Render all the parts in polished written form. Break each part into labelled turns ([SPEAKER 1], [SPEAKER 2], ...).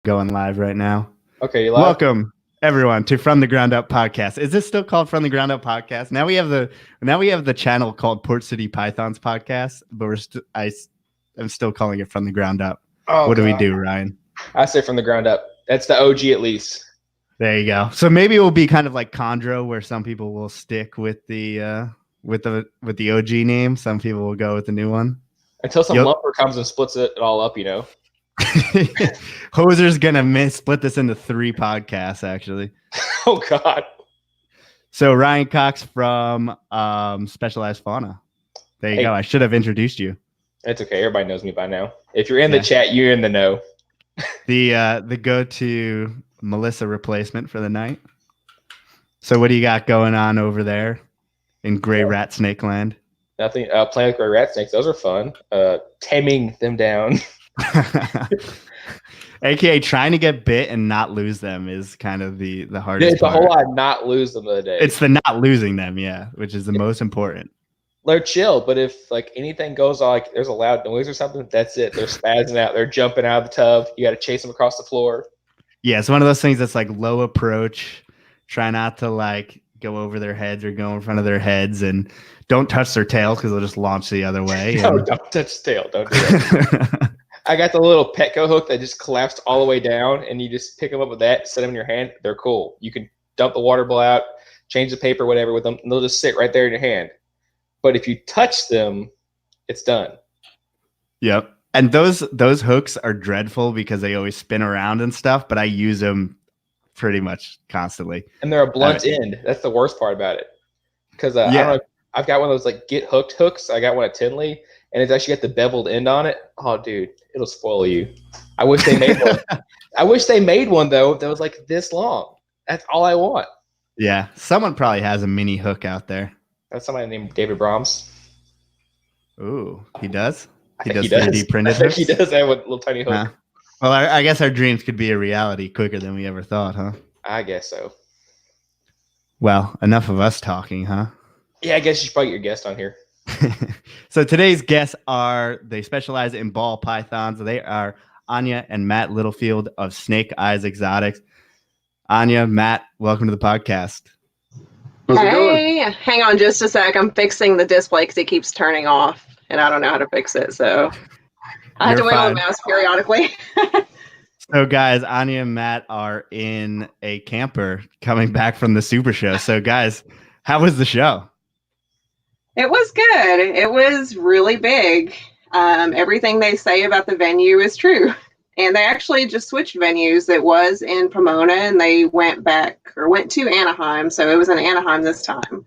[SPEAKER 1] Going live right now.
[SPEAKER 2] Okay, you live?
[SPEAKER 1] Welcome everyone to From the Ground Up podcast. Is this still called From the Ground Up podcast? Now we have the channel called Port City Pythons podcast, but I'm still calling it From the Ground Up.
[SPEAKER 2] Oh,
[SPEAKER 1] what do we
[SPEAKER 2] God.
[SPEAKER 1] do, Ryan?
[SPEAKER 2] I say from the ground up. That's the OG at least.
[SPEAKER 1] There you go. So maybe it will be kind of like Chondro, where some people will stick with the OG name. Some people will go with the new one.
[SPEAKER 2] Until some lumper comes and splits it all up,
[SPEAKER 1] Hoser's gonna split this into 3 podcasts, actually.
[SPEAKER 2] Oh God.
[SPEAKER 1] So Ryan Cox from Specialized Fauna. There you go. I should have introduced you.
[SPEAKER 2] It's okay. Everybody knows me by now. If you're in the chat, you're in the know.
[SPEAKER 1] The go-to Melissa replacement for the night. So what do you got going on over there in Gray Rat Snake Land?
[SPEAKER 2] Nothing. Playing with gray rat snakes. Those are fun. Taming them down.
[SPEAKER 1] AKA trying to get bit and not lose them is kind of the hardest
[SPEAKER 2] It's a whole lot not lose them the day.
[SPEAKER 1] It's the not losing them, which is the most important.
[SPEAKER 2] They're chill, but if like anything goes on, like there's a loud noise or something, that's it. They're spazzing out. They're jumping out of the tub. You got to chase them across the floor. Yeah,
[SPEAKER 1] it's one of those things that's like low approach. Try not to like go over their heads or go in front of their heads, and don't touch their tails because they'll just launch the other way.
[SPEAKER 2] No, don't touch the tail. Don't do that. I got the little Petco hook that just collapsed all the way down, and you just pick them up with that, set them in your hand. They're cool. You can dump the water bowl out, change the paper, whatever with them, and they'll just sit right there in your hand. But if you touch them, it's done.
[SPEAKER 1] Yep. And those hooks are dreadful because they always spin around and stuff, but I use them pretty much constantly.
[SPEAKER 2] And they're a blunt end. That's the worst part about it. Because I don't know, I've got one of those like get hooked hooks. I got one at Tinley, and it's actually got the beveled end on it. Oh, dude, it'll spoil you. I wish they made one. I wish they made one, though, that was like this long. That's all I want.
[SPEAKER 1] Yeah. Someone probably has a mini hook out there.
[SPEAKER 2] That's somebody named David Brahms.
[SPEAKER 1] Ooh, he does?
[SPEAKER 2] He does 3D
[SPEAKER 1] printed
[SPEAKER 2] hooks? He does have a little tiny hook.
[SPEAKER 1] Well, I guess our dreams could be a reality quicker than we ever thought, huh?
[SPEAKER 2] I guess so.
[SPEAKER 1] Well, enough of us talking, huh?
[SPEAKER 2] Yeah, I guess you should probably get your guest on here.
[SPEAKER 1] So today's guests they specialize in ball pythons. They are Anya and Matt Littlefield of Snake Eyes Exotics. Anya, Matt, welcome to the podcast.
[SPEAKER 3] Hey, hang on just a sec. I'm fixing the display because it keeps turning off, and I don't know how to fix it, so I have to wait on the mouse periodically.
[SPEAKER 1] So, guys, Anya and Matt are in a camper coming back from the Super Show. So, guys, how was the show?
[SPEAKER 3] It was good. It was really big. Everything they say about the venue is true. And they actually just switched venues. It was in Pomona, and they went to Anaheim. So it was in Anaheim this time.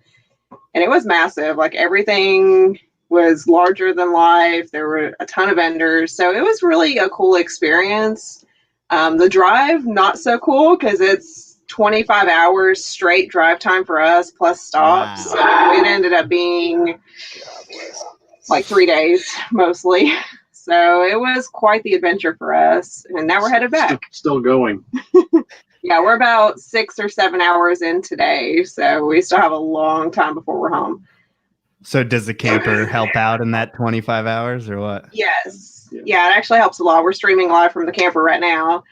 [SPEAKER 3] And it was massive. Like, everything was larger than life. There were a ton of vendors. So it was really a cool experience. The drive, not so cool because it's 25 hours straight drive time for us plus stops. Wow. So it ended up being like 3 days mostly. So it was quite the adventure for us. And now we're headed back.
[SPEAKER 4] Still going.
[SPEAKER 3] Yeah, we're about 6 or 7 hours in today. So we still have a long time before we're home.
[SPEAKER 1] So does the camper help out in that 25 hours or what?
[SPEAKER 3] Yes. Yeah, it actually helps a lot. We're streaming live from the camper right now.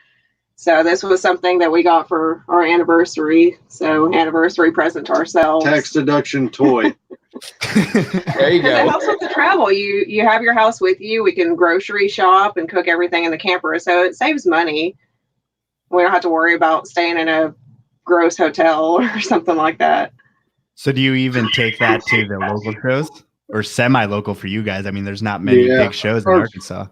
[SPEAKER 3] So this was something that we got for our anniversary. So anniversary present to ourselves.
[SPEAKER 4] Tax deduction toy.
[SPEAKER 2] There you go.
[SPEAKER 3] It helps with the travel. You have your house with you. We can grocery shop and cook everything in the camper. So it saves money. We don't have to worry about staying in a gross hotel or something like that.
[SPEAKER 1] So do you even take that to the local shows or semi-local for you guys? I mean, there's not many big shows in Arkansas.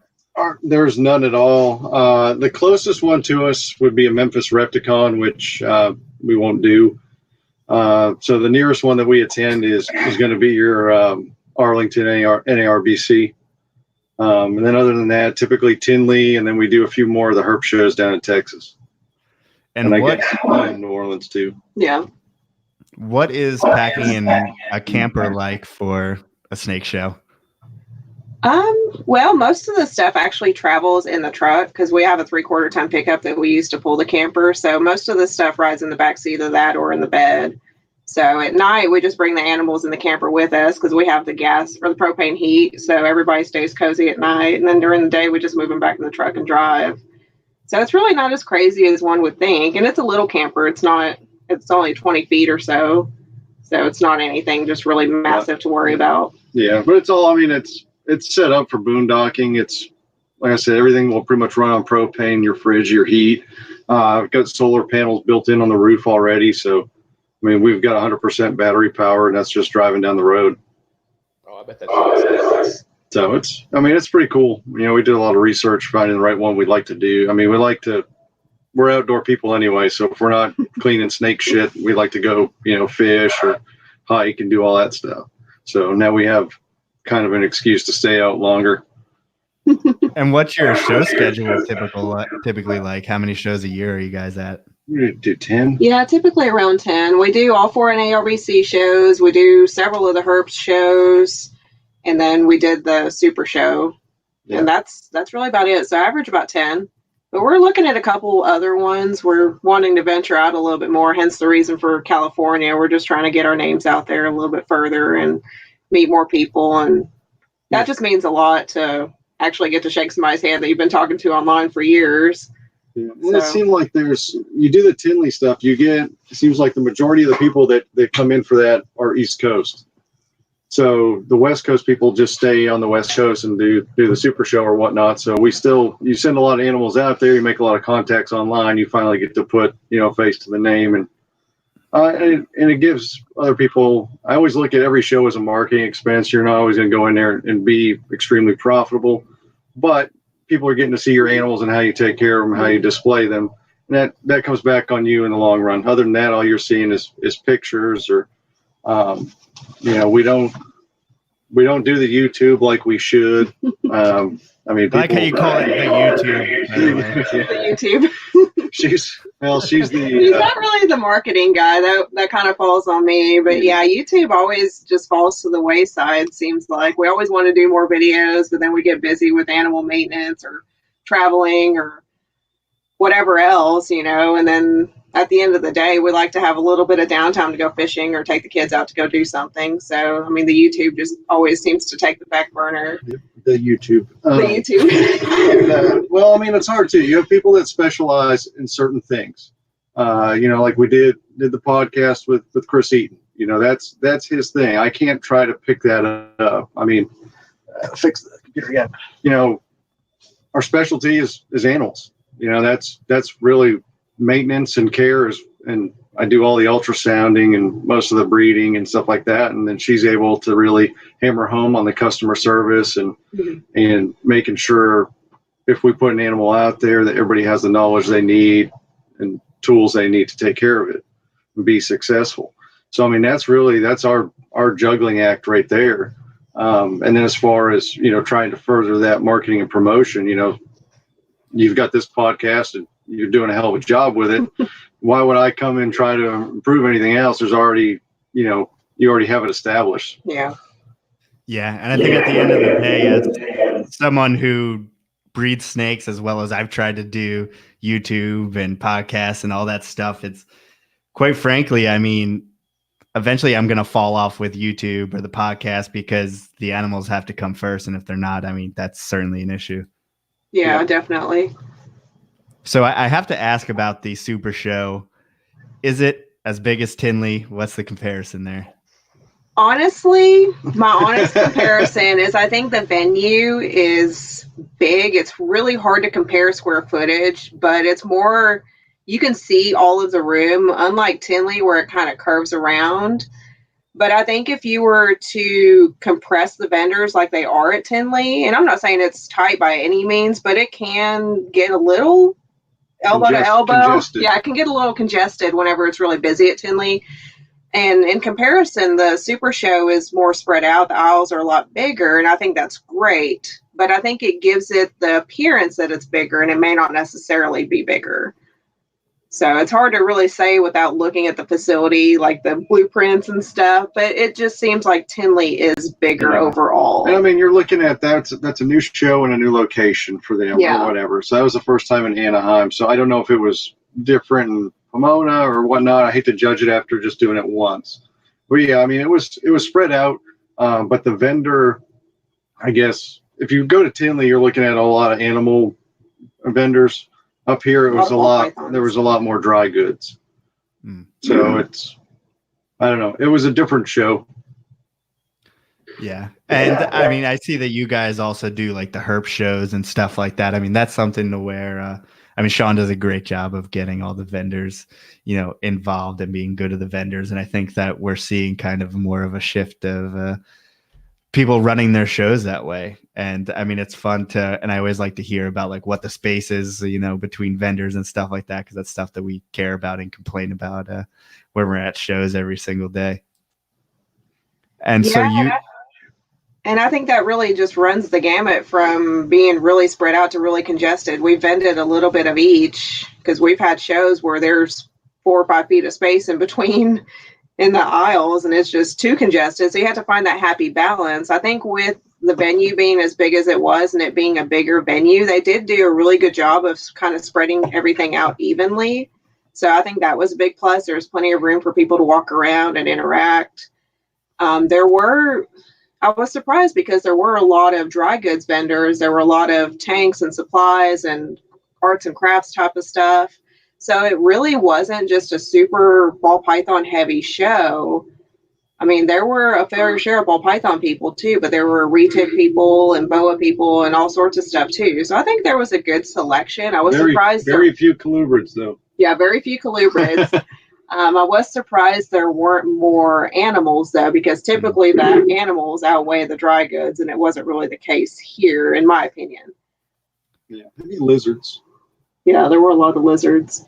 [SPEAKER 4] There's none at all. The closest one to us would be a Memphis Repticon, which we won't do. So the nearest one that we attend is going to be your Arlington NARBC. And then other than that, typically Tinley, and then we do a few more of the herp shows down in Texas. And I guess in New Orleans too.
[SPEAKER 3] Yeah.
[SPEAKER 1] What is packing in a camper like for a snake show?
[SPEAKER 3] Well, most of the stuff actually travels in the truck because we have a 3/4 ton pickup that we use to pull the camper. So most of the stuff rides in the back seat of that or in the bed. So at night, we just bring the animals in the camper with us because we have the gas or the propane heat. So everybody stays cozy at night. And then during the day, we just move them back in the truck and drive. So it's really not as crazy as one would think. And it's a little camper. It's only 20 feet or so. So it's not anything just really massive to worry about.
[SPEAKER 4] Yeah, but it's set up for boondocking. It's, like I said, everything will pretty much run on propane, your fridge, your heat. I've got solar panels built in on the roof already. So, we've got 100% battery power, and that's just driving down the road.
[SPEAKER 2] Oh, I bet that's nice.
[SPEAKER 4] So it's pretty cool. We did a lot of research finding the right one we'd like to do. We're outdoor people anyway. So if we're not cleaning snake shit, we like to go, fish or hike and do all that stuff. So now we have kind of an excuse to stay out longer.
[SPEAKER 1] And what's your show schedule typically like? How many shows a year are you guys at?
[SPEAKER 4] We do 10.
[SPEAKER 3] Yeah, typically around 10. We do all 4 NARBC shows. We do several of the Herps shows, and then we did the Super Show, and that's really about it. So I average about 10. But we're looking at a couple other ones. We're wanting to venture out a little bit more, hence the reason for California. We're just trying to get our names out there a little bit further and meet more people, and that just means a lot to actually get to shake somebody's hand that you've been talking to online for years.
[SPEAKER 4] Yeah. And it seems like you do the Tinley stuff, it seems like the majority of the people that come in for that are East Coast. So the West Coast people just stay on the West Coast and do the Super Show or whatnot. So you send a lot of animals out there, you make a lot of contacts online, you finally get to put, face to the name, and it gives other people. I always look at every show as a marketing expense. You're not always going to go in there and be extremely profitable, but people are getting to see your animals and how you take care of them, how you display them. And that comes back on you in the long run. Other than that, all you're seeing is pictures or, we don't do the YouTube like we should. I
[SPEAKER 1] like how you call it the YouTube.
[SPEAKER 3] The YouTube.
[SPEAKER 4] She's the.
[SPEAKER 3] He's not really the marketing guy. That kind of falls on me. But yeah, YouTube always just falls to the wayside. Seems like we always want to do more videos, but then we get busy with animal maintenance or traveling or whatever else, and then at the end of the day, we like to have a little bit of downtime to go fishing or take the kids out to go do something. So, the YouTube just always seems to take the back burner.
[SPEAKER 4] The YouTube.
[SPEAKER 3] The YouTube.
[SPEAKER 4] It's hard too. You have people that specialize in certain things. Like we did the podcast with Chris Eaton. That's his thing. I can't try to pick that up. Fix the computer again. Our specialty is animals. That's really maintenance and care and I do all the ultrasounding and most of the breeding and stuff like that. And then she's able to really hammer home on the customer service and making sure if we put an animal out there that everybody has the knowledge they need and tools they need to take care of it and be successful. So, that's our juggling act right there. And then as far as, trying to further that marketing and promotion, you've got this podcast and you're doing a hell of a job with it. Why would I come and try to improve anything else? There's already, you already have it established.
[SPEAKER 3] Yeah.
[SPEAKER 1] Yeah. And I think at the end of the day, as someone who breeds snakes, as well as I've tried to do YouTube and podcasts and all that stuff, it's quite frankly, eventually I'm going to fall off with YouTube or the podcast because the animals have to come first. And if they're not, that's certainly an issue.
[SPEAKER 3] Yeah, definitely.
[SPEAKER 1] So I have to ask about the Super Show. Is it as big as Tinley? What's the comparison there?
[SPEAKER 3] Honestly, my honest comparison is I think the venue is big. It's really hard to compare square footage, but it's more, you can see all of the room, unlike Tinley where it kind of curves around. But I think if you were to compress the vendors like they are at Tinley, and I'm not saying it's tight by any means, but it can get a little elbow to elbow.
[SPEAKER 4] Congested.
[SPEAKER 3] Yeah, it can get a little congested whenever it's really busy at Tinley. And in comparison, the Super Show is more spread out. The aisles are a lot bigger, and I think that's great. But I think it gives it the appearance that it's bigger, and it may not necessarily be bigger. So it's hard to really say without looking at the facility, like the blueprints and stuff. But it just seems like Tinley is bigger overall.
[SPEAKER 4] And you're looking at that's a new show and a new location for them or whatever. So that was the first time in Anaheim. So I don't know if it was different in Pomona or whatnot. I hate to judge it after just doing it once. But yeah, it was spread out. But the vendor, I guess, if you go to Tinley, you're looking at a lot of animal vendors. Up here, it was a lot.
[SPEAKER 3] pythons.
[SPEAKER 4] There was a lot more dry goods. So I don't know. It was a different show.
[SPEAKER 1] Yeah. And I mean, I see that you guys also do like the herp shows and stuff like that. I mean, that's something to where, I mean, Sean does a great job of getting all the vendors, involved and being good to the vendors. And I think that we're seeing kind of more of a shift of people running their shows that way. And I mean, it's fun and I always like to hear about like what the space is, between vendors and stuff like that. Cause that's stuff that we care about and complain about when we're at shows every single day. And
[SPEAKER 3] And I think that really just runs the gamut from being really spread out to really congested. We vended a little bit of each because we've had shows where there's 4 or 5 feet of space in between in the aisles and it's just too congested. So you have to find that happy balance. I think with the venue being as big as it was and it being a bigger venue, they did do a really good job of kind of spreading everything out evenly. So I think that was a big plus. There's plenty of room for people to walk around and interact. I was surprised because there were a lot of dry goods vendors. There were a lot of tanks and supplies and arts and crafts type of stuff. So it really wasn't just a super ball python heavy show. I mean, there were a fair share of ball python people too, but there were retic people and boa people and all sorts of stuff too. So I think there was a good selection. I was surprised.
[SPEAKER 4] Very few colubrids though.
[SPEAKER 3] Yeah, very few colubrids. I was surprised there weren't more animals, though, because typically the animals outweigh the dry goods, and it wasn't really the case here, in my opinion.
[SPEAKER 4] Yeah, maybe lizards.
[SPEAKER 3] Yeah, there were a lot of lizards.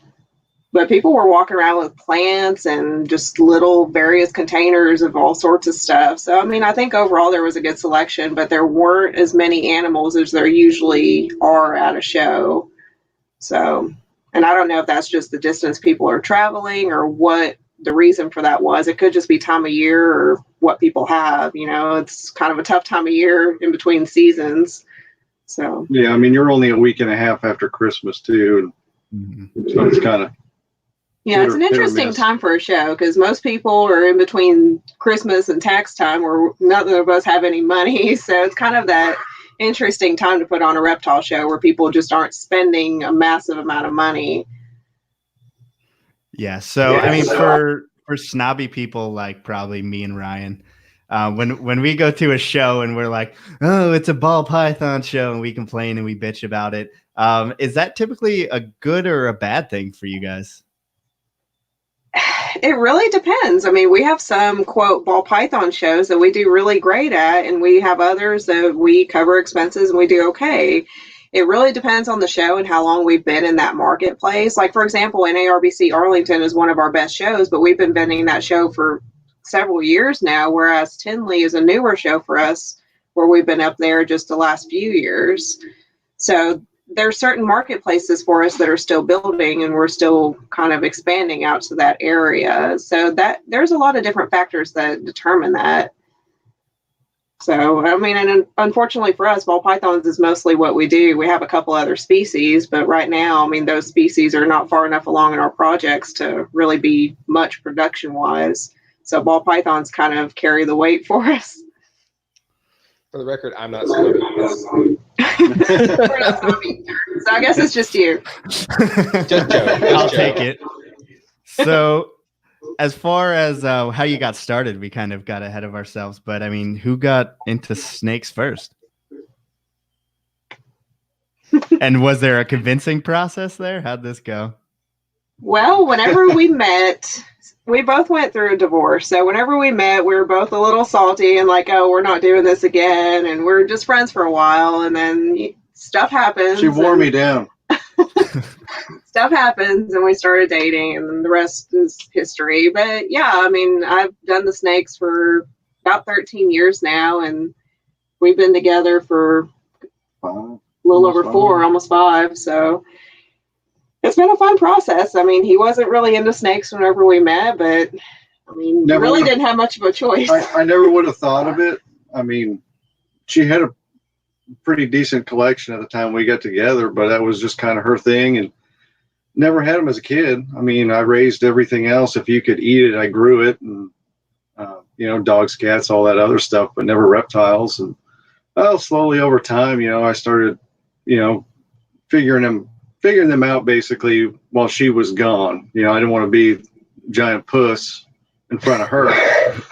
[SPEAKER 3] But people were walking around with plants and just little various containers of all sorts of stuff. So, I mean, I think overall there was a good selection, but there weren't as many animals as there usually are at a show. So... And I don't know if that's just the distance people are traveling or what the reason for that was. It could just be time of year or what people have. It's kind of a tough time of year in between seasons. So
[SPEAKER 4] yeah, I mean, you're only a week and a half after Christmas too. So it's kind of
[SPEAKER 3] it's an interesting time for a show because most people are in between Christmas and tax time where none of us have any money. So it's kind of that interesting time to put on a reptile show where people just aren't spending a massive amount of money.
[SPEAKER 1] Yeah. So, I mean, for snobby people like probably me and Ryan, when we go to a show and we're like, oh, it's a ball python show and we complain and we bitch about it. Is that typically a good or a bad thing for you guys?
[SPEAKER 3] It really depends. I mean, we have some, quote, ball python shows that we do really great at, and we have others that we cover expenses and we do okay. It really depends on the show and how long we've been in that marketplace. Like, for example, NARBC Arlington is one of our best shows, but we've been vending that show for several years now, whereas Tinley is a newer show for us where we've been up there just the last few years. So there are certain marketplaces for us that are still building and we're still kind of expanding out to that area. So that there's a lot of different factors that determine that. So, I mean, and unfortunately for us, ball pythons is mostly what we do. We have a couple other species, but right now, I mean, those species are not far enough along in our projects to really be much production wise. So ball pythons kind of carry the weight for us.
[SPEAKER 2] For the record, I'm not snobby.
[SPEAKER 3] We're not snobby. So I guess it's just you.
[SPEAKER 2] Just joke.
[SPEAKER 1] I'll take it. So as far as how you got started, we kind of got ahead of ourselves, but I mean, who got into snakes first? And was there a convincing process there? How'd this go?
[SPEAKER 3] Well, whenever we met, we both went through a divorce. So whenever we met, we were both a little salty and like, oh, we're not doing this again. And we're just friends for a while. And then stuff happens.
[SPEAKER 4] She wore me down.
[SPEAKER 3] Stuff happens and we started dating and then the rest is history. But yeah, I mean, I've done the snakes for about 13 years now and we've been together for a little over 4, almost 5. So it's been a fun process. I mean, he wasn't really into snakes whenever we met, but I mean, really didn't have much of a choice.
[SPEAKER 4] I never would have thought of it. I mean, she had a pretty decent collection at the time we got together, but that was just kind of her thing and never had them as a kid. I mean, I raised everything else. If you could eat it, I grew it and, dogs, cats, all that other stuff, but never reptiles. And slowly over time, I started, figuring them figuring them out basically while she was gone. You know, I didn't want to be a giant puss in front of her.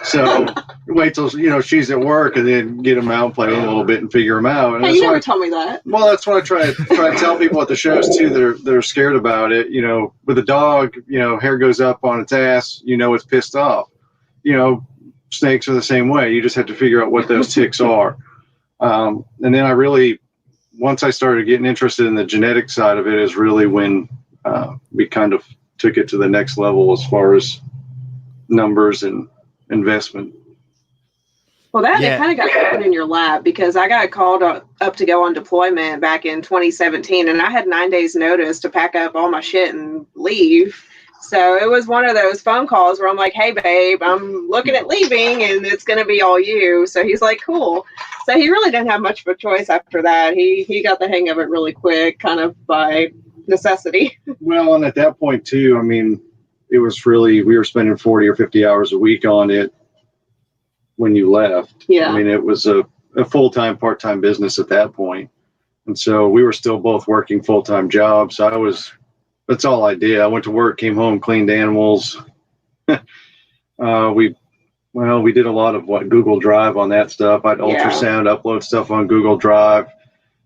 [SPEAKER 4] So wait till, you know, she's at work and then get them out and play with them a little bit and figure them out. And
[SPEAKER 3] Hey, you never told me that.
[SPEAKER 4] Well, that's what I try to tell people at the shows too that are scared about it. You know, with a dog, you know, hair goes up on its ass, you know, it's pissed off. You know, snakes are the same way. You just have to figure out what those ticks are. And then once I started getting interested in the genetic side of it is really when we kind of took it to the next level as far as numbers and investment.
[SPEAKER 3] Well, it kind of got put in your lap because I got called up to go on deployment back in 2017, and I had 9 days notice to pack up all my shit and leave. So it was one of those phone calls where I'm like, hey, babe, I'm looking at leaving and it's going to be all you. So he's like, cool. So he really didn't have much of a choice after that. He got the hang of it really quick, kind of by necessity. Well,
[SPEAKER 4] and at that point, too, I mean, it was really, we were spending 40 or 50 hours a week on it when you left.
[SPEAKER 3] Yeah.
[SPEAKER 4] I mean, it was a full-time, part-time business at that point. And so we were still both working full-time jobs. So that's all I did. I went to work, came home, cleaned animals. We did a lot of Google Drive on that stuff. I'd ultrasound, upload stuff on Google Drive.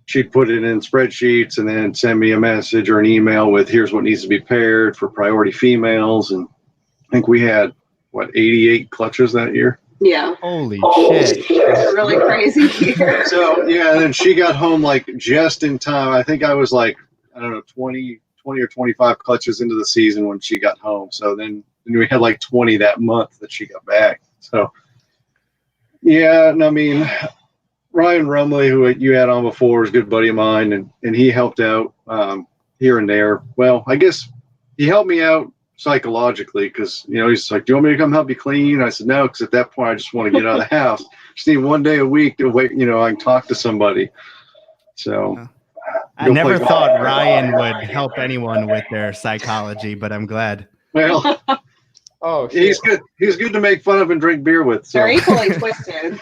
[SPEAKER 4] She'd put it in spreadsheets and then send me a message or an email with here's what needs to be paired for priority females. And I think we had 88 clutches that year.
[SPEAKER 3] Yeah.
[SPEAKER 1] Holy shit.
[SPEAKER 3] It's a really crazy year.
[SPEAKER 4] So yeah, and then she got home just in time. I think I was 20 or 25 clutches into the season when she got home. So then we had 20 that month that she got back. So yeah, and I mean, Ryan Rumley, who you had on before, is a good buddy of mine, and he helped out here and there. Well, I guess he helped me out psychologically because, you know, he's like, do you want me to come help you clean? I said, no, because at that point I just want to get out of the house. Just need one day a week to wait, you know, I can talk to somebody. So
[SPEAKER 1] I never thought Ryan would help anyone with their psychology, but I'm glad.
[SPEAKER 4] Well,
[SPEAKER 2] oh, shit.
[SPEAKER 4] He's good. He's good to make fun of and drink beer with. So.
[SPEAKER 3] They're equally twisted.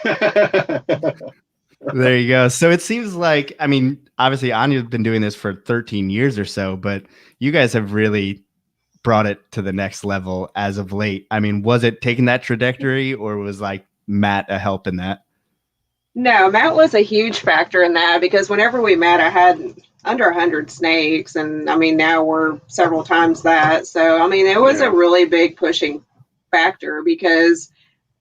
[SPEAKER 1] There you go. So it seems like, I mean, obviously Anya's been doing this for 13 years or so, but you guys have really brought it to the next level as of late. I mean, was it taking that trajectory or was Matt a help in that?
[SPEAKER 3] No, Matt was a huge factor in that because whenever we met, I had under 100 snakes. And I mean, now we're several times that. So, I mean, it was a really big pushing factor because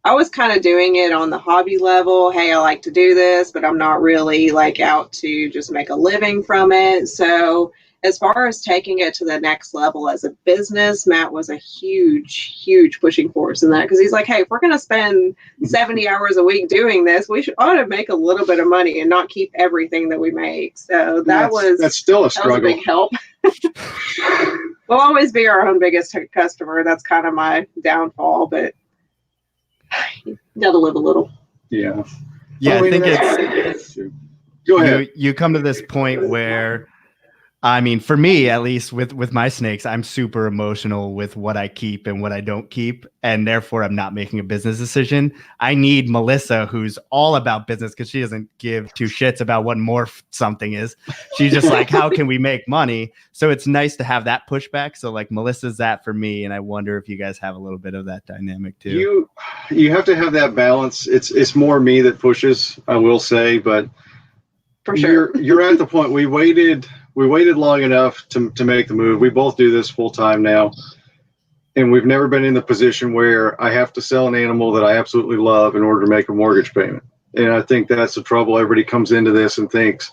[SPEAKER 3] I was kind of doing it on the hobby level. Hey, I like to do this, but I'm not really out to just make a living from it. So as far as taking it to the next level as a business, Matt was a huge, huge pushing force in that because he's like, hey, if we're going to spend 70 hours a week doing this, we ought to make a little bit of money and not keep everything that we make. So that's still a struggle. That was a big help. We'll always be our own biggest customer. That's kind of my downfall, but you got to live a little.
[SPEAKER 4] Yeah.
[SPEAKER 1] Yeah, I think it's
[SPEAKER 4] go ahead.
[SPEAKER 1] You come to this point where, I mean, for me, at least with my snakes, I'm super emotional with what I keep and what I don't keep. And therefore, I'm not making a business decision. I need Melissa, who's all about business because she doesn't give two shits about what morph something is. She's just like, how can we make money? So it's nice to have that pushback. So Melissa's that for me. And I wonder if you guys have a little bit of that dynamic too.
[SPEAKER 4] You have to have that balance. It's more me that pushes, I will say, but
[SPEAKER 3] for sure.
[SPEAKER 4] You're at the point we waited long enough to make the move. We both do this full time now. And we've never been in the position where I have to sell an animal that I absolutely love in order to make a mortgage payment. And I think that's the trouble. Everybody comes into this and thinks,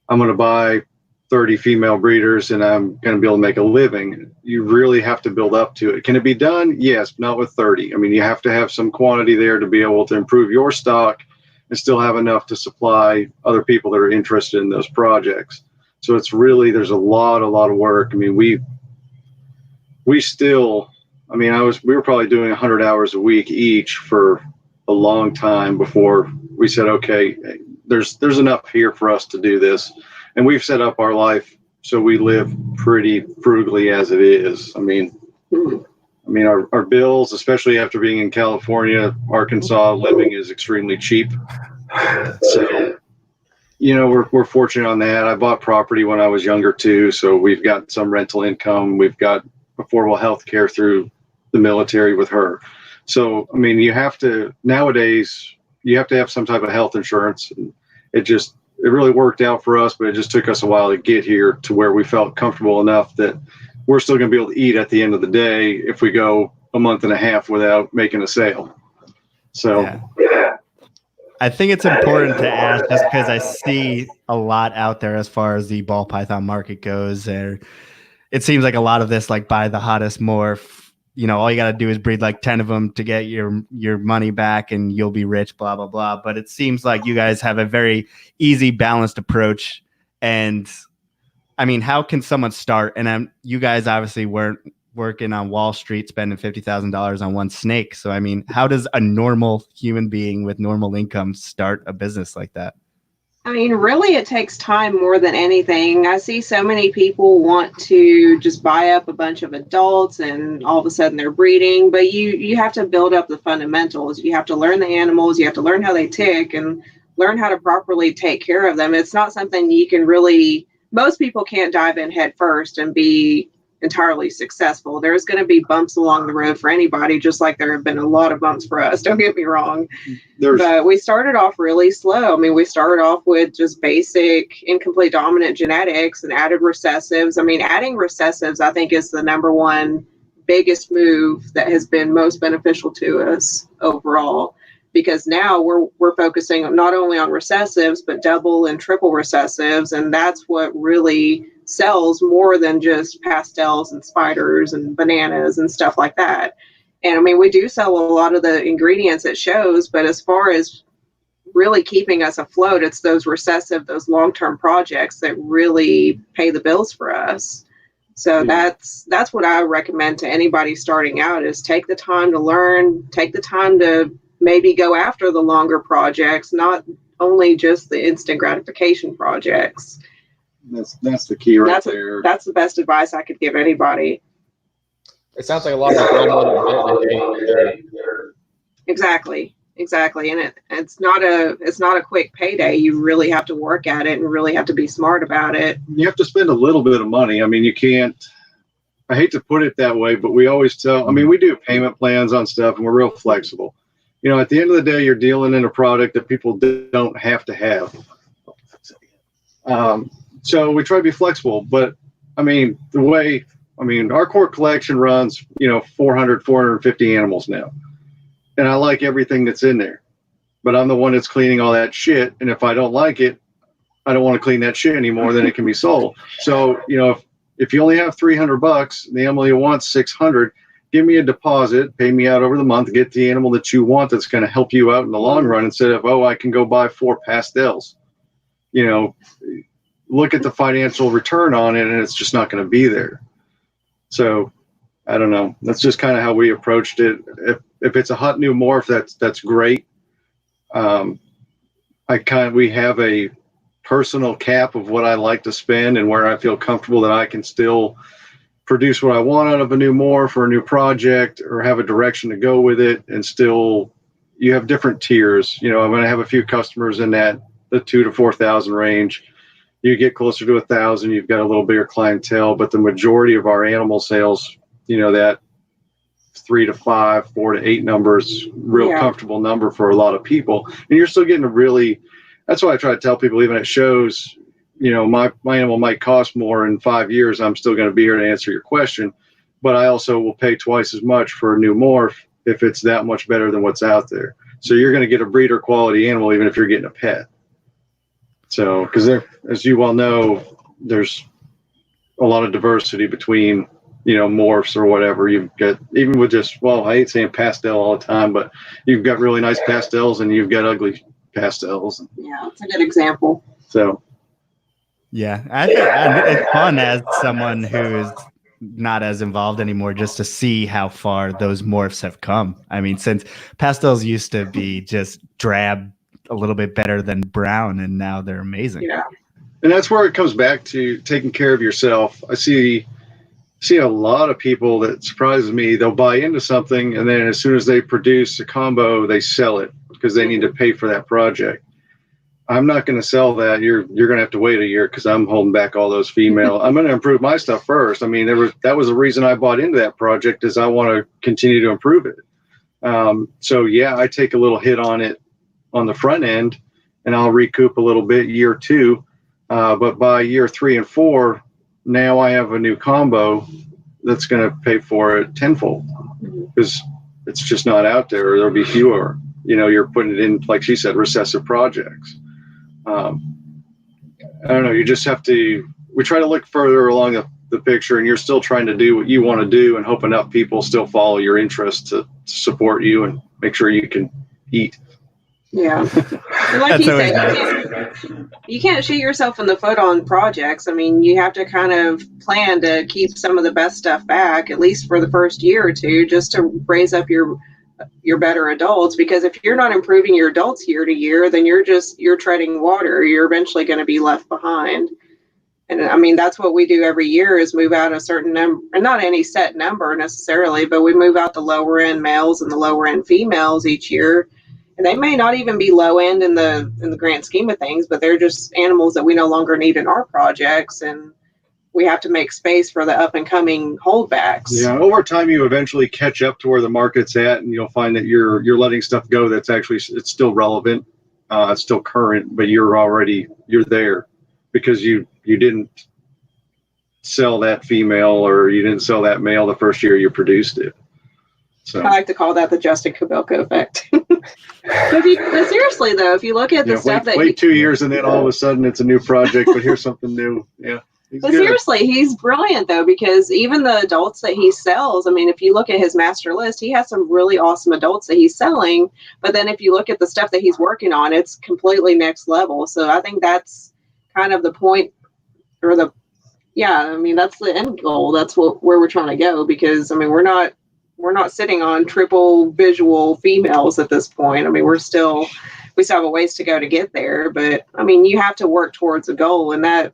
[SPEAKER 4] I'm going to buy 30 female breeders and I'm going to be able to make a living. You really have to build up to it. Can it be done? Yes, not with 30. I mean, you have to have some quantity there to be able to improve your stock and still have enough to supply other people that are interested in those projects. So it's really, there's a lot of work. I mean, we were probably doing 100 hours a week each for a long time before we said, okay, there's enough here for us to do this. And we've set up our life so we live pretty frugally as it is. I mean, our bills, especially after being in California, Arkansas, living is extremely cheap. So we're fortunate on that. I bought property when I was younger too, so we've got some rental income. We've got affordable health care through the military with her. So, I mean, nowadays, you have to have some type of health insurance. And it really worked out for us, but it just took us a while to get here to where we felt comfortable enough that we're still going to be able to eat at the end of the day if we go a month and a half without making a sale. So,
[SPEAKER 1] yeah. I think it's important to ask just because I see a lot out there as far as the ball python market goes. There, it seems like a lot of this, like buy the hottest morph. All you got to do is breed like 10 of them to get your money back and you'll be rich, blah, blah, blah. But it seems like you guys have a very easy, balanced approach. And I mean, how can someone start? And you guys obviously weren't working on Wall Street, spending $50,000 on one snake. So, I mean, how does a normal human being with normal income start a business like that?
[SPEAKER 3] I mean, really, it takes time more than anything. I see so many people want to just buy up a bunch of adults and all of a sudden they're breeding, but you have to build up the fundamentals. You have to learn the animals, you have to learn how they tick and learn how to properly take care of them. It's not something you can really, most people can't dive in head first and be entirely successful. There's going to be bumps along the road for anybody, just like there have been a lot of bumps for us. Don't get me wrong. But we started off really slow. I mean, we started off with just basic incomplete dominant genetics and added recessives. I mean, adding recessives, I think, is the number one biggest move that has been most beneficial to us overall. Because now we're focusing not only on recessives, but double and triple recessives. And that's what really sells more than just pastels and spiders and bananas and stuff like that. And I mean, we do sell a lot of the ingredients it shows, but as far as really keeping us afloat, it's those those long-term projects that really pay the bills for us. So that's what I recommend to anybody starting out is take the time to learn, take the time to maybe go after the longer projects, not only just the instant gratification projects.
[SPEAKER 4] That's the key there.
[SPEAKER 3] That's the best advice I could give anybody.
[SPEAKER 2] It sounds like a lot of grow.
[SPEAKER 3] Exactly. And it's not a quick payday. You really have to work at it and really have to be smart about it.
[SPEAKER 4] You have to spend a little bit of money. I mean, you can't, I hate to put it that way, but we always we do payment plans on stuff and we're real flexible. At the end of the day, you're dealing in a product that people don't have to have. So we try to be flexible, but I mean, our core collection runs, 400, 450 animals now. And I like everything that's in there, but I'm the one that's cleaning all that shit. And if I don't like it, I don't want to clean that shit anymore, then it can be sold. So, if you only have $300 and the animal you want 600, give me a deposit, pay me out over the month, get the animal that you want that's going to help you out in the long run instead of, I can go buy 4 pastels. Look at the financial return on it and it's just not going to be there. So I don't know. That's just kind of how we approached it. If it's a hot new morph, that's great. We have a personal cap of what I like to spend and where I feel comfortable that I can still produce what I want out of a new morph or a new project or have a direction to go with it. And still you have different tiers. I'm going to have a few customers in the 2,000 to 4,000 range. You get closer to 1,000, you've got a little bigger clientele, but the majority of our animal sales, that 3 to 5, 4 to 8 numbers, real comfortable number for a lot of people. And you're still getting that's why I try to tell people, even at shows, my animal might cost more in 5 years. I'm still going to be here to answer your question, but I also will pay twice as much for a new morph if it's that much better than what's out there. So you're going to get a breeder quality animal, even if you're getting a pet. So, because as you well know, there's a lot of diversity between, morphs or whatever. You've got, even with just, I hate saying pastel all the time, but you've got really nice pastels and you've got ugly pastels.
[SPEAKER 3] Yeah, it's a good example.
[SPEAKER 4] So,
[SPEAKER 1] yeah, I think it's fun as someone who's not as involved anymore just to see how far those morphs have come. I mean, since pastels used to be just drab, a little bit better than brown, and now they're amazing.
[SPEAKER 3] Yeah.
[SPEAKER 4] And that's where it comes back to taking care of yourself. I see a lot of people that surprises me. They'll buy into something, and then as soon as they produce a combo, they sell it because they need to pay for that project. I'm not going to sell that. You're going to have to wait a year because I'm holding back all those female. I'm going to improve my stuff first. I mean, that was the reason I bought into that project, is I want to continue to improve it. So yeah, I take a little hit on it on the front end, and I'll recoup a little bit year 2. But by year 3 and 4, now I have a new combo that's going to pay for it tenfold, because it's just not out there. There'll be fewer. You're putting it in, like she said, recessive projects. I don't know. You just have to. We try to look further along the picture, and you're still trying to do what you want to do, and hope enough people still follow your interest to support you and make sure you can eat.
[SPEAKER 3] Yeah. And like he said, you can't shoot yourself in the foot on projects. I mean, you have to kind of plan to keep some of the best stuff back, at least for the first year or two, just to raise up your better adults. Because if you're not improving your adults year to year, then you're treading water. You're eventually going to be left behind. And I mean, that's what we do every year, is move out a certain number, and not any set number necessarily, but we move out the lower end males and the lower end females each year. And they may not even be low end in the grand scheme of things, but they're just animals that we no longer need in our projects, and we have to make space for the up and coming holdbacks.
[SPEAKER 4] Yeah, over time you eventually catch up to where the market's at, and you'll find that you're letting stuff go that's actually, it's still relevant, it's still current, but you're there because you didn't sell that female, or you didn't sell that male the first year you produced it. So
[SPEAKER 3] I like to call that the Justin Kubelka effect. But seriously though, if you look at the stuff
[SPEAKER 4] wait 2 years and then all of a sudden it's a new project, but here's something new. Yeah.
[SPEAKER 3] But seriously, he's brilliant though, because even the adults that he sells, I mean, if you look at his master list, he has some really awesome adults that he's selling. But then if you look at the stuff that he's working on, it's completely next level. So I think that's kind of the point, or that's the end goal. That's where we're trying to go, because I mean, we're not sitting on triple visual females at this point. I mean, we still have a ways to go to get there, but I mean, you have to work towards a goal, and that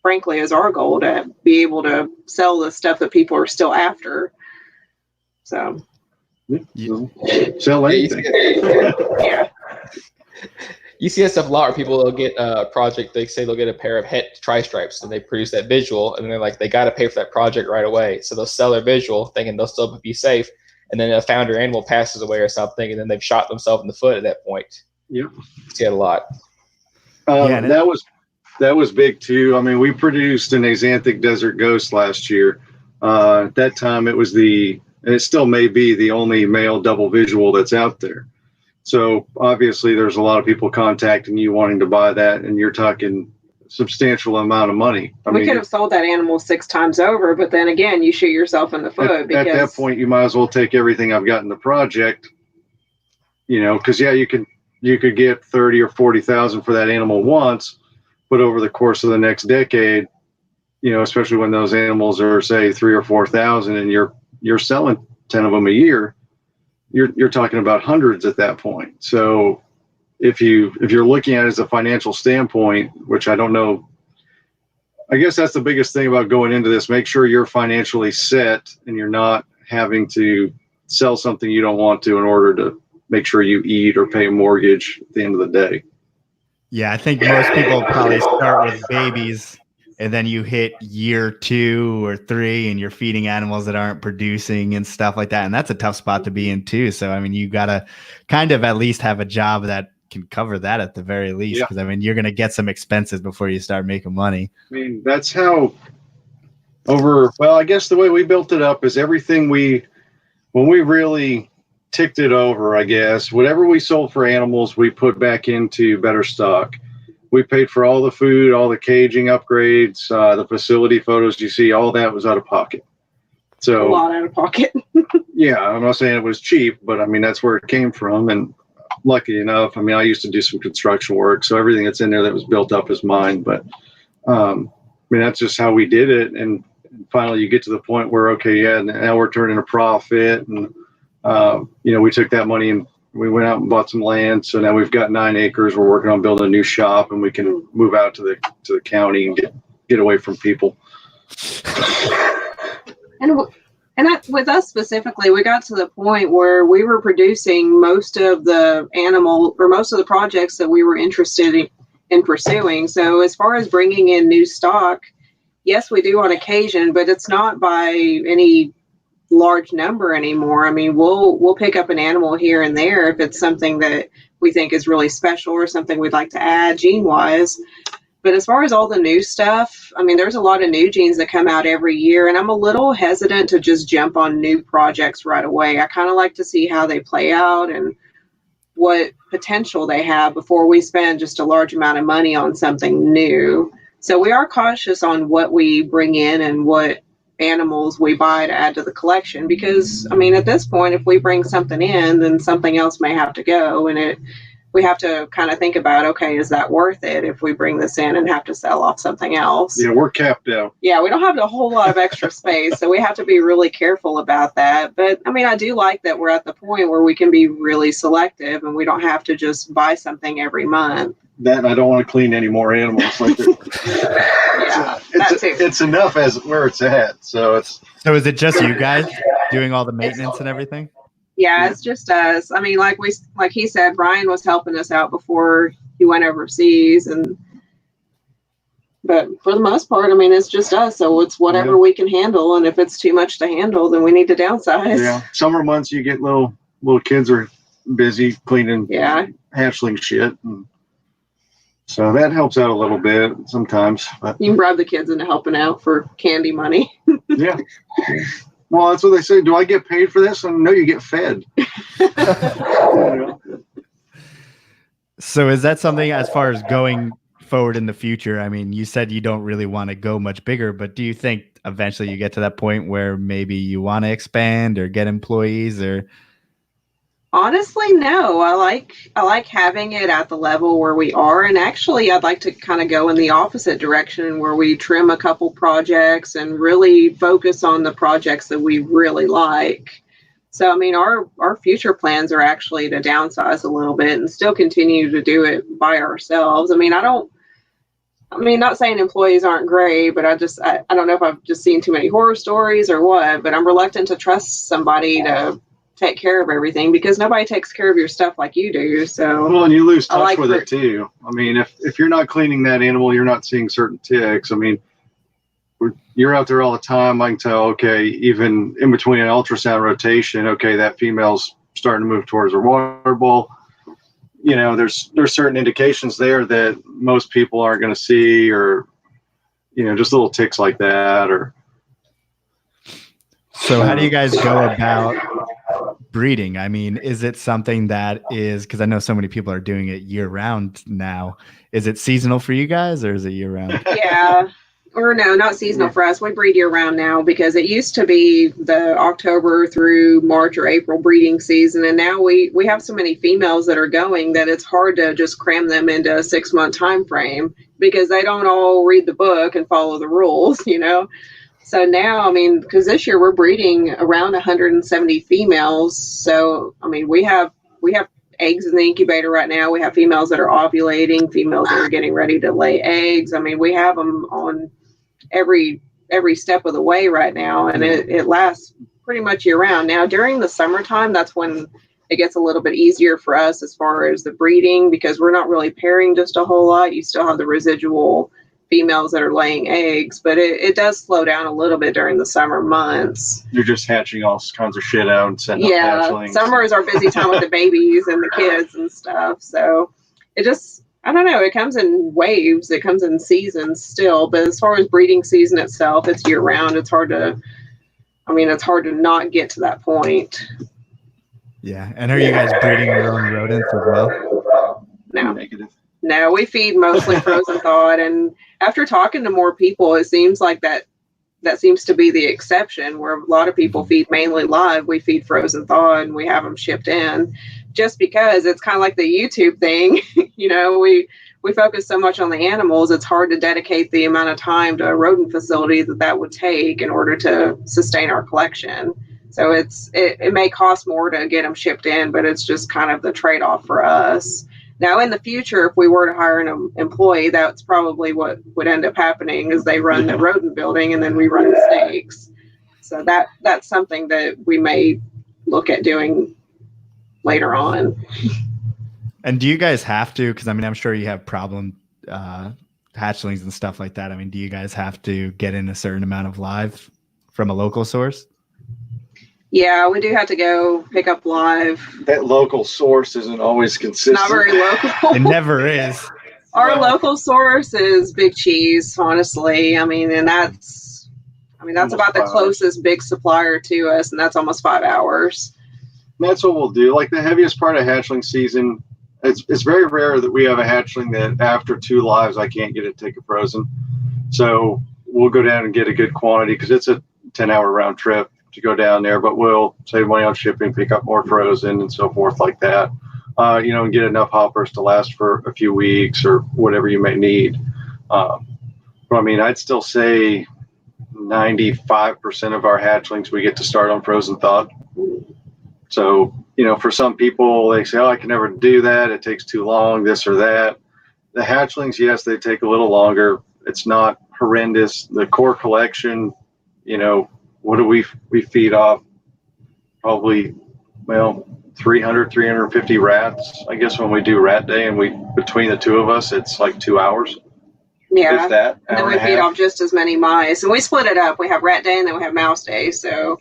[SPEAKER 3] frankly is our goal, to be able to sell the stuff that people are still after. So
[SPEAKER 4] sell anything.
[SPEAKER 3] Yeah.
[SPEAKER 2] You see that stuff a lot, where people will get a project, they say they'll get a pair of het tri-stripes, and they produce that visual, and they're like, they got to pay for that project right away. So they'll sell their visual thinking they'll still be safe, and then a founder animal passes away or something, and then they've shot themselves in the foot at that point.
[SPEAKER 4] Yep.
[SPEAKER 2] You see it a lot.
[SPEAKER 4] That was big too. I mean, we produced an Axanthic Desert Ghost last year. At that time, it was and it still may be, the only male double visual that's out there. So obviously there's a lot of people contacting you wanting to buy that, and you're talking substantial amount of money.
[SPEAKER 3] We could have sold that animal 6 times over, but then again, you shoot yourself in the foot.
[SPEAKER 4] At that point, you might as well take everything I've got in the project, because you could get 30 or 40,000 for that animal once, but over the course of the next decade, especially when those animals are, say, 3,000 or 4,000, and you're selling 10 of them a year, you're talking about hundreds at that point. So if you're looking at it as a financial standpoint, which I don't know, I guess that's the biggest thing about going into this. Make sure you're financially set, and you're not having to sell something you don't want to in order to make sure you eat or pay a mortgage at the end of the day.
[SPEAKER 1] Yeah, I think most people probably start with babies, and then you hit year 2 or 3 and you're feeding animals that aren't producing and stuff like that. And that's a tough spot to be in too. So, I mean, you got to kind of at least have a job that can cover that at the very least. Because, I mean, you're going to get some expenses before you start making money.
[SPEAKER 4] I mean, that's how I guess the way we built it up is everything when we really ticked it over, I guess, whatever we sold for animals, we put back into better stock. We paid for all the food, all the caging upgrades, the facility photos you see, all that was out of pocket. So
[SPEAKER 3] a lot out of pocket.
[SPEAKER 4] Yeah, I'm not saying it was cheap, but I mean, that's where it came from. And lucky enough, I mean, I used to do some construction work, so everything that's in there that was built up is mine. But I mean, that's just how we did it. And finally you get to the point where, okay, yeah, now we're turning a profit. And, we took that money and we went out and bought some land. So now we've got 9 acres. We're working on building a new shop, and we can move out to the county and get away from people.
[SPEAKER 3] And with us specifically, we got to the point where we were producing most of the projects that we were interested in pursuing. So as far as bringing in new stock, yes, we do on occasion, but it's not by any large number anymore. I mean, we'll pick up an animal here and there if it's something that we think is really special or something we'd like to add gene wise. But as far as all the new stuff, I mean, there's a lot of new genes that come out every year, and I'm a little hesitant to just jump on new projects right away. I kind of like to see how they play out and what potential they have before we spend just a large amount of money on something new. So we are cautious on what we bring in and what animals we buy to add to the collection, because I mean, at this point, if we bring something in, then something else may have to go, and we have to kind of think about, okay, is that worth it if we bring this in and have to sell off something else?
[SPEAKER 4] Yeah, we're capped out.
[SPEAKER 3] Yeah, we don't have a whole lot of extra space, so we have to be really careful about that. But I mean, I do like that we're at the point where we can be really selective and we don't have to just buy something every month.
[SPEAKER 4] That and I don't want to clean any more animals. Like
[SPEAKER 3] Yeah,
[SPEAKER 4] it's enough as where it's at. So is
[SPEAKER 1] it just you guys doing all the maintenance and everything?
[SPEAKER 3] Yeah, it's just us. I mean, like he said, Brian was helping us out before he went overseas, but for the most part, I mean, it's just us. So it's whatever we can handle, and if it's too much to handle, then we need to downsize.
[SPEAKER 4] Yeah, summer months you get little kids are busy cleaning hatchling shit, and so that helps out a little bit sometimes. But
[SPEAKER 3] you can bribe the kids into helping out for candy money.
[SPEAKER 4] Yeah. Well, that's what they say. Do I get paid for this? And no, you get fed.
[SPEAKER 1] So is that something as far as going forward in the future? I mean, you said you don't really want to go much bigger, but do you think eventually you get to that point where maybe you want to expand or get employees or?
[SPEAKER 3] Honestly, no. I like having it at the level where we are, and actually I'd like to kind of go in the opposite direction where we trim a couple projects and really focus on the projects that we really like. So I mean, our future plans are actually to downsize a little bit and still continue to do it by ourselves. I mean, not saying employees aren't great, but I don't know if I've just seen too many horror stories or what, but I'm reluctant to trust somebody to take care of everything because nobody takes care of your stuff like you do. So
[SPEAKER 4] well, and you lose touch with it too. I mean, if you're not cleaning that animal, you're not seeing certain ticks. I mean, you're out there all the time. I can tell, okay, even in between an ultrasound rotation, okay, that female's starting to move towards her water bowl. You know, there's certain indications there that most people aren't going to see, or, you know, just little ticks like that. Or
[SPEAKER 1] so how do you guys go about breeding? I mean, is it something that is, because I know so many people are doing it year round now. Is it seasonal for you guys or is it year round?
[SPEAKER 3] Yeah. Or no, not seasonal for us. We breed year round now because it used to be the October through March or April breeding season. And now we have so many females that are going that it's hard to just cram them into a 6-month time frame because they don't all read the book and follow the rules, you know? So now, I mean, because this year we're breeding around 170 females. So, I mean, we have eggs in the incubator right now. We have females that are ovulating, females that are getting ready to lay eggs. I mean, we have them on every step of the way right now, and it lasts pretty much year round. Now, during the summertime, that's when it gets a little bit easier for us as far as the breeding because we're not really pairing just a whole lot. You still have the residual females that are laying eggs, but it does slow down a little bit during the summer months.
[SPEAKER 4] You're just hatching all kinds of shit out and sending out hatchlings.
[SPEAKER 3] Summer is our busy time with the babies and the kids and stuff. So it just, I don't know, it comes in waves, it comes in seasons still, but as far as breeding season itself, it's year round. It's hard to not get to that point.
[SPEAKER 1] Yeah. And are you guys breeding your own rodents as well?
[SPEAKER 3] No.
[SPEAKER 4] Negative.
[SPEAKER 3] No, we feed mostly frozen thawed, and after talking to more people, it seems like that seems to be the exception, where a lot of people feed mainly live. We feed frozen thawed, and we have them shipped in, just because it's kind of like the YouTube thing. You know, we focus so much on the animals, it's hard to dedicate the amount of time to a rodent facility that would take in order to sustain our collection. So it may cost more to get them shipped in, but it's just kind of the trade-off for us. Now, in the future, if we were to hire an employee, that's probably what would end up happening is they run the rodent building and then we run the snakes. So that's something that we may look at doing later on.
[SPEAKER 1] And do you guys have to? Because I mean, I'm sure you have problem hatchlings and stuff like that, I mean, do you guys have to get in a certain amount of live from a local source?
[SPEAKER 3] Yeah, we do have to go pick up live.
[SPEAKER 4] That local source isn't always consistent.
[SPEAKER 3] Not very local.
[SPEAKER 1] It never is.
[SPEAKER 3] Our local source is Big Cheese, honestly. I mean, that's
[SPEAKER 4] Almost
[SPEAKER 3] about the
[SPEAKER 4] 5 hours.
[SPEAKER 3] closest big supplier to us, and that's almost 5 hours.
[SPEAKER 4] That's what we'll do. Like the heaviest part of hatchling season, it's very rare that we have a hatchling that after 2 lives I can't get it to take a frozen. So we'll go down and get a good quantity because it's a 10-hour round trip to go down there, but we'll save money on shipping, pick up more frozen and so forth like that. And get enough hoppers to last for a few weeks or whatever you may need. But I mean, I'd still say 95% of our hatchlings we get to start on frozen thawed. So, for some people, they say, oh, I can never do that. It takes too long, this or that. The hatchlings, yes, they take a little longer. It's not horrendous. The core collection, what do we feed off? Probably, 300, 350 rats. I guess when we do rat day and between the two of us, it's like 2 hours.
[SPEAKER 3] Yeah.
[SPEAKER 4] If that.
[SPEAKER 3] And then we feed off just as many mice. And we split it up. We have rat day and then we have mouse day. So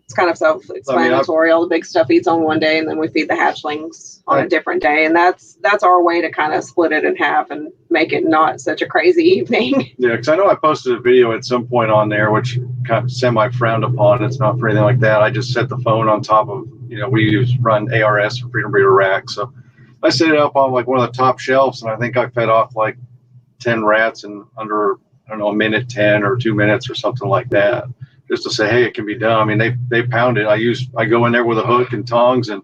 [SPEAKER 3] it's kind of self-explanatory. All the big stuff eats on one day and then we feed the hatchlings on a different day. And that's our way to kind of split it in half and make it not such a crazy evening.
[SPEAKER 4] Yeah, because I know I posted a video at some point on there, which kind of semi-frowned upon. It's not for anything like that. I just set the phone on top of, we run ARS for Freedom Breeder Rack. So I set it up on like one of the top shelves, and I think I fed off like 10 rats in under, a minute 10 or 2 minutes or something like that, just to say, hey, it can be done. I mean, they pound it. I go in there with a hook and tongs and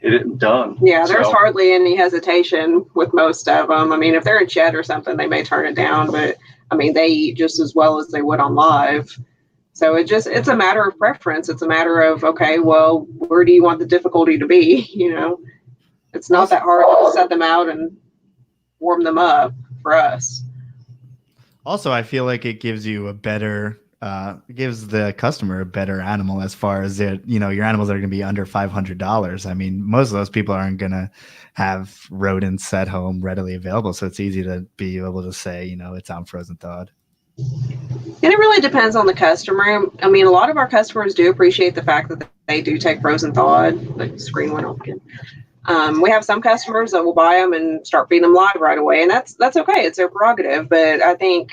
[SPEAKER 4] hit it and done.
[SPEAKER 3] Yeah, there's hardly any hesitation with most of them. I mean, if they're in shed or something, they may turn it down, but I mean, they eat just as well as they would on live. So it's a matter of preference. It's a matter of, okay, well, where do you want the difficulty to be? It's not that hard to set them out and warm them up for us.
[SPEAKER 1] Also, I feel like it gives you gives the customer a better animal as far as your animals that are going to be under $500. I mean, most of those people aren't going to have rodents at home readily available. So it's easy to be able to say, it's on frozen thawed.
[SPEAKER 3] And it really depends on the customer. I mean, a lot of our customers do appreciate the fact that they do take frozen thawed. Like the screen went off again. We have some customers that will buy them and start feeding them live right away, and that's okay. It's their prerogative. But I think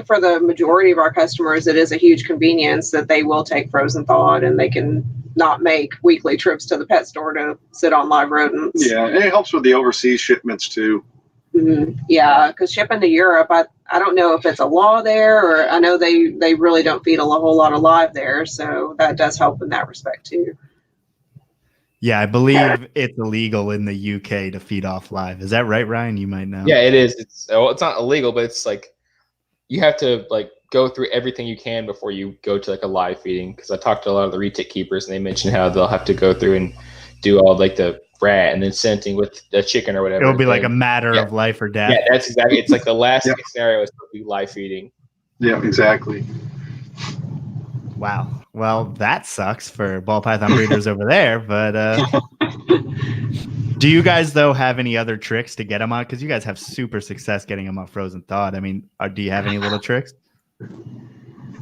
[SPEAKER 3] for the majority of our customers, it is a huge convenience that they will take frozen thawed, and they can not make weekly trips to the pet store to sit on live rodents.
[SPEAKER 4] Yeah, and it helps with the overseas shipments too.
[SPEAKER 3] Mm-hmm. Yeah, because shipping to Europe, I don't know if it's a law there, or I know they really don't feed a whole lot of live there, so that does help in that respect too.
[SPEAKER 1] Yeah, I believe it's illegal in the UK to feed off live. Is that right, Ryan? You might know.
[SPEAKER 2] Yeah, it is. It's not illegal, but it's like you have to go through everything you can before you go to a live feeding. Because I talked to a lot of the retic keepers, and they mentioned how they'll have to go through and do all the rat and then scenting with the chicken or whatever.
[SPEAKER 1] It'll be like a matter of life or death.
[SPEAKER 2] Yeah, that's exactly. It's like the last scenario is to be live feeding.
[SPEAKER 4] Yeah, exactly.
[SPEAKER 1] Wow. Well, that sucks for ball python breeders over there. But do you guys, though, have any other tricks to get them on? Because you guys have super success getting them on frozen thawed. I mean, do you have any little tricks?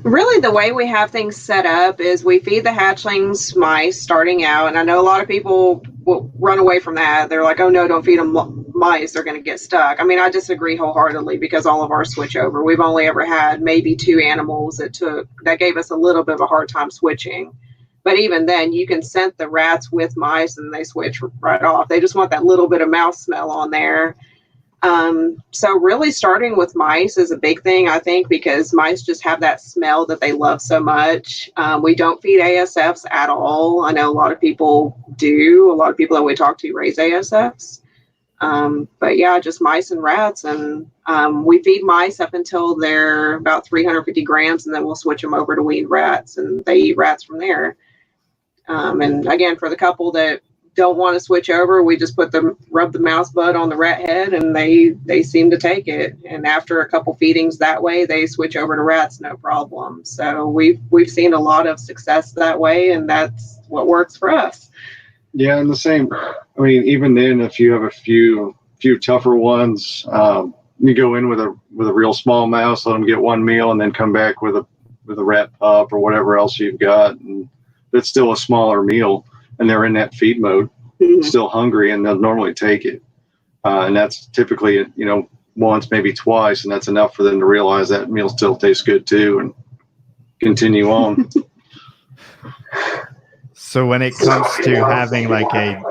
[SPEAKER 3] Really, the way we have things set up is we feed the hatchlings mice starting out. And I know a lot of people will run away from that. They're like, oh, no, don't feed them mice. They're going to get stuck. I mean, I disagree wholeheartedly because all of our switch over. We've only ever had maybe 2 animals that gave us a little bit of a hard time switching. But even then, you can scent the rats with mice and they switch right off. They just want that little bit of mouse smell on there. So really starting with mice is a big thing, I think, because mice just have that smell that they love so much. We don't feed ASFs at all. I know a lot of people do. A lot of people that we talk to raise ASFs. But yeah, just mice and rats. And we feed mice up until they're about 350 grams, and then we'll switch them over to weaned rats, and they eat rats from there. And again, for the couple that don't want to switch over, we just rub the mouse bud on the rat head, and they seem to take it. And after a couple feedings that way, they switch over to rats, no problem. So we've seen a lot of success that way, and that's what works for us.
[SPEAKER 4] Yeah, and the same. I mean, even then, if you have a few few tougher ones. You go in with a real small mouse, let them get one meal, and then come back with a rat pup or whatever else you've got, and it's still a smaller meal, and they're in that feed mode, still hungry, and they'll normally take it. And that's typically, once, maybe twice, and that's enough for them to realize that meal still tastes good too, and continue on.
[SPEAKER 1] So when it comes to having like a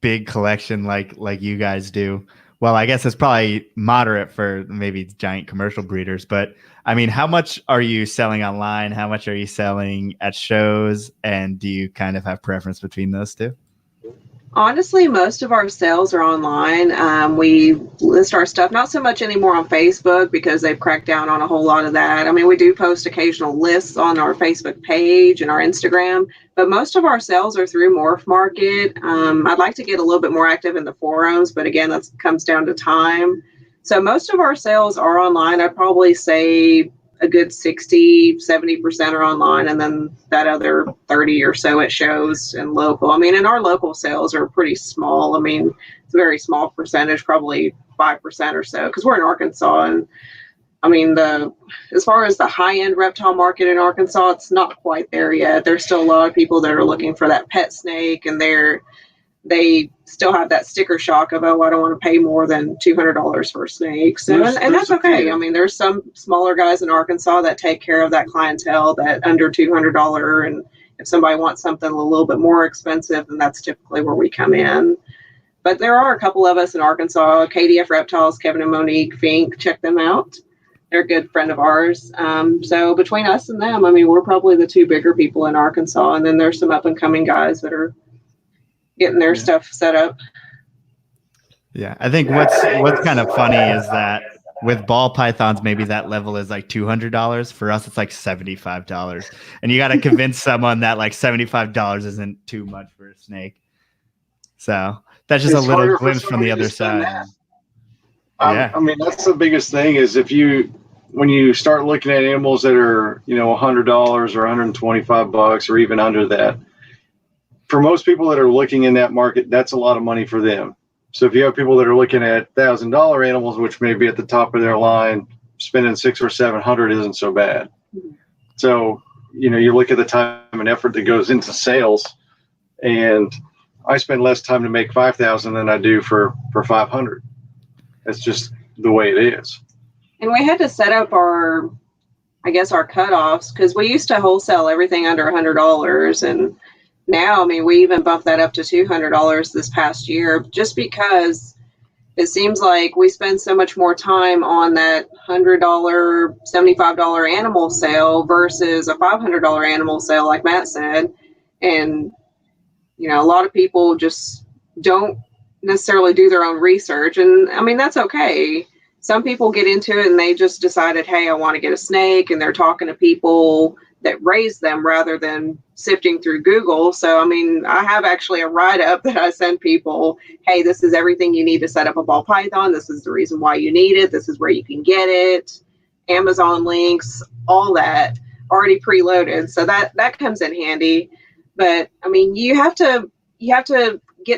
[SPEAKER 1] big collection like you guys do, well, I guess it's probably moderate for maybe giant commercial breeders, but I mean, how much are you selling online? How much are you selling at shows? And do you kind of have preference between those two?
[SPEAKER 3] Honestly, most of our sales are online. We list our stuff, not so much anymore on Facebook because they've cracked down on a whole lot of that. I mean, we do post occasional lists on our Facebook page and our Instagram, but most of our sales are through Morph Market. I'd like to get a little bit more active in the forums, but again, that comes down to time. So most of our sales are online. I'd probably say a good 60-70% are online, and then that other 30 or so at shows and local. I mean, and our local sales are pretty small. I mean, it's a very small percentage, probably 5% or so, because we're in Arkansas. And I mean, as far as the high-end reptile market in Arkansas, it's not quite there yet. There's still a lot of people that are looking for that pet snake, and they still have that sticker shock of, oh, I don't want to pay more than $200 for a snake. So, and that's okay. I mean, there's some smaller guys in Arkansas that take care of that clientele that under $200. And if somebody wants something a little bit more expensive, then that's typically where we come in. But there are a couple of us in Arkansas, KDF Reptiles, Kevin and Monique Fink, check them out. They're a good friend of ours. So between us and them, I mean, we're probably the two bigger people in Arkansas. And then there's some up and coming guys that are getting their stuff set up.
[SPEAKER 1] Yeah, I think what's kind of funny is that with ball pythons, maybe that level is like $200. For us, it's like $75, and you got to convince someone that like $75 isn't too much for a snake. So that's just a little glimpse from the other side.
[SPEAKER 4] Yeah, I mean, that's the biggest thing is when you start looking at animals that are $100 or $125 or even under that. For most people that are looking in that market, that's a lot of money for them. So if you have people that are looking at $1,000 animals, which may be at the top of their line, spending $600 or $700 isn't so bad. So, you look at the time and effort that goes into sales, and I spend less time to make $5,000 than I do for $500. That's just the way it is.
[SPEAKER 3] And we had to set up our cutoffs, because we used to wholesale everything under $100, and now, I mean, we even bumped that up to $200 this past year, just because it seems like we spend so much more time on that $100, $75 animal sale versus a $500 animal sale, like Matt said. And, a lot of people just don't necessarily do their own research. And I mean, that's okay. Some people get into it and they just decided, hey, I want to get a snake, and they're talking to people that raise them rather than sifting through Google. So, I mean, I have actually a write-up that I send people, hey, this is everything you need to set up a ball python. This is the reason why you need it. This is where you can get it. Amazon links, all that already preloaded. So that comes in handy. But I mean, you have to get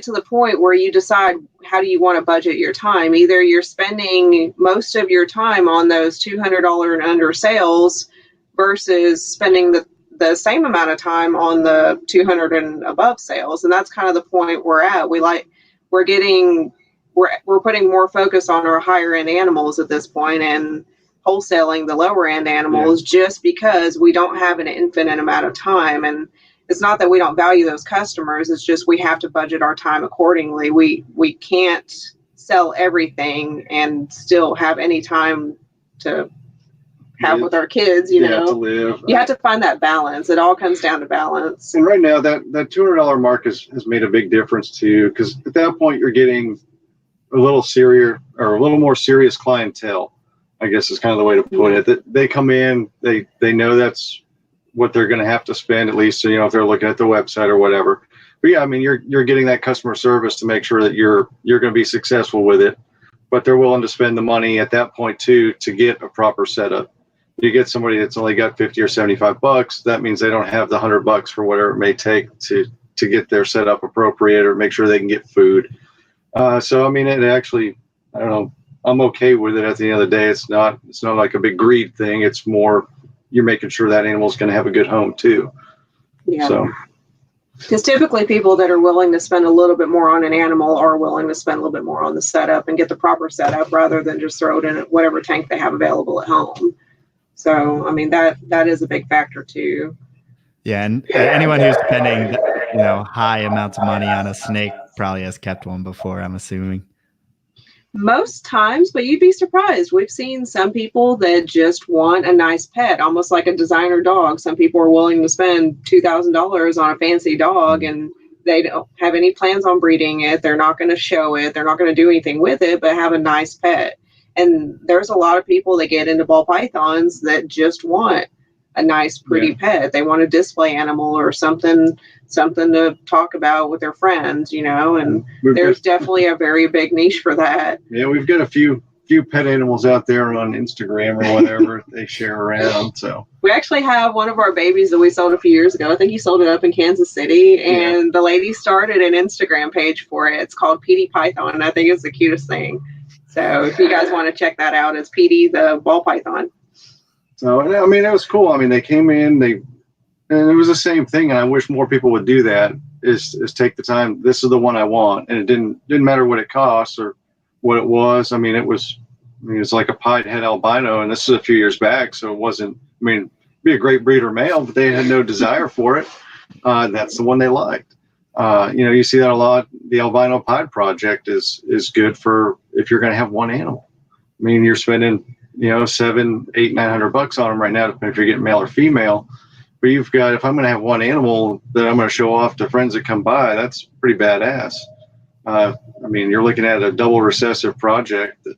[SPEAKER 3] to the point where you decide, how do you want to budget your time? Either you're spending most of your time on those $200 and under sales versus spending the same amount of time on the 200 and above sales. And that's kind of the point we're at. We're putting more focus on our higher end animals at this point, and wholesaling the lower end animals, just because we don't have an infinite amount of time. And it's not that we don't value those customers. It's just, we have to budget our time accordingly. We can't sell everything and still have any time to have with our kids, to live. You have to find that balance. It all comes down to balance.
[SPEAKER 4] And right now, that $200 mark has made a big difference too, because at that point you're getting a little more serious clientele, I guess is kind of the way to put it. That they come in, they know that's what they're going to have to spend, at least, if they're looking at the website or whatever. But yeah, I mean, you're getting that customer service to make sure that you're going to be successful with it, but they're willing to spend the money at that point too to get a proper setup. You get somebody that's only got $50 or $75, that means they don't have the $100 for whatever it may take to get their setup appropriate or make sure they can get food. So I mean, it actually, I don't know, I'm okay with it. At the end of the day, it's not like a big greed thing. It's more you're making sure that animal's going to have a good home too.
[SPEAKER 3] Yeah.
[SPEAKER 4] So.
[SPEAKER 3] Because typically people that are willing to spend a little bit more on an animal are willing to spend a little bit more on the setup and get the proper setup rather than just throw it in whatever tank they have available at home. So, I mean, that is a big factor too.
[SPEAKER 1] Yeah, and anyone who's spending, high amounts of money on a snake probably has kept one before, I'm assuming.
[SPEAKER 3] Most times, but you'd be surprised. We've seen some people that just want a nice pet, almost like a designer dog. Some people are willing to spend $2,000 on a fancy dog, and they don't have any plans on breeding it. They're not going to show it. They're not going to do anything with it, but have a nice pet. And there's a lot of people that get into ball pythons that just want a nice, pretty pet. They want a display animal or something to talk about with their friends, and there's definitely a very big niche for that.
[SPEAKER 4] Yeah, we've got a few pet animals out there on Instagram or whatever they share around. So
[SPEAKER 3] we actually have one of our babies that we sold a few years ago. I think he sold it up in Kansas City, and the lady started an Instagram page for it. It's called Petey Python, and I think it's the cutest thing. So if you guys want to check that out, it's Petey the ball python.
[SPEAKER 4] So I mean, it was cool. I mean, they came in, and it was the same thing. And I wish more people would do that. Is take the time. This is the one I want, and it didn't matter what it costs or what it was. I mean, it was like a pied head albino, and this is a few years back, so it wasn't. I mean, it'd be a great breeder male, but they had no desire for it. That's the one they liked. You see that a lot. The albino pied project is good for if you're going to have one animal. I mean, you're spending $700, $800, $900 on them right now, depending if you're getting male or female. But you've got, if I'm going to have one animal that I'm going to show off to friends that come by, that's pretty badass. I mean, you're looking at a double recessive project that,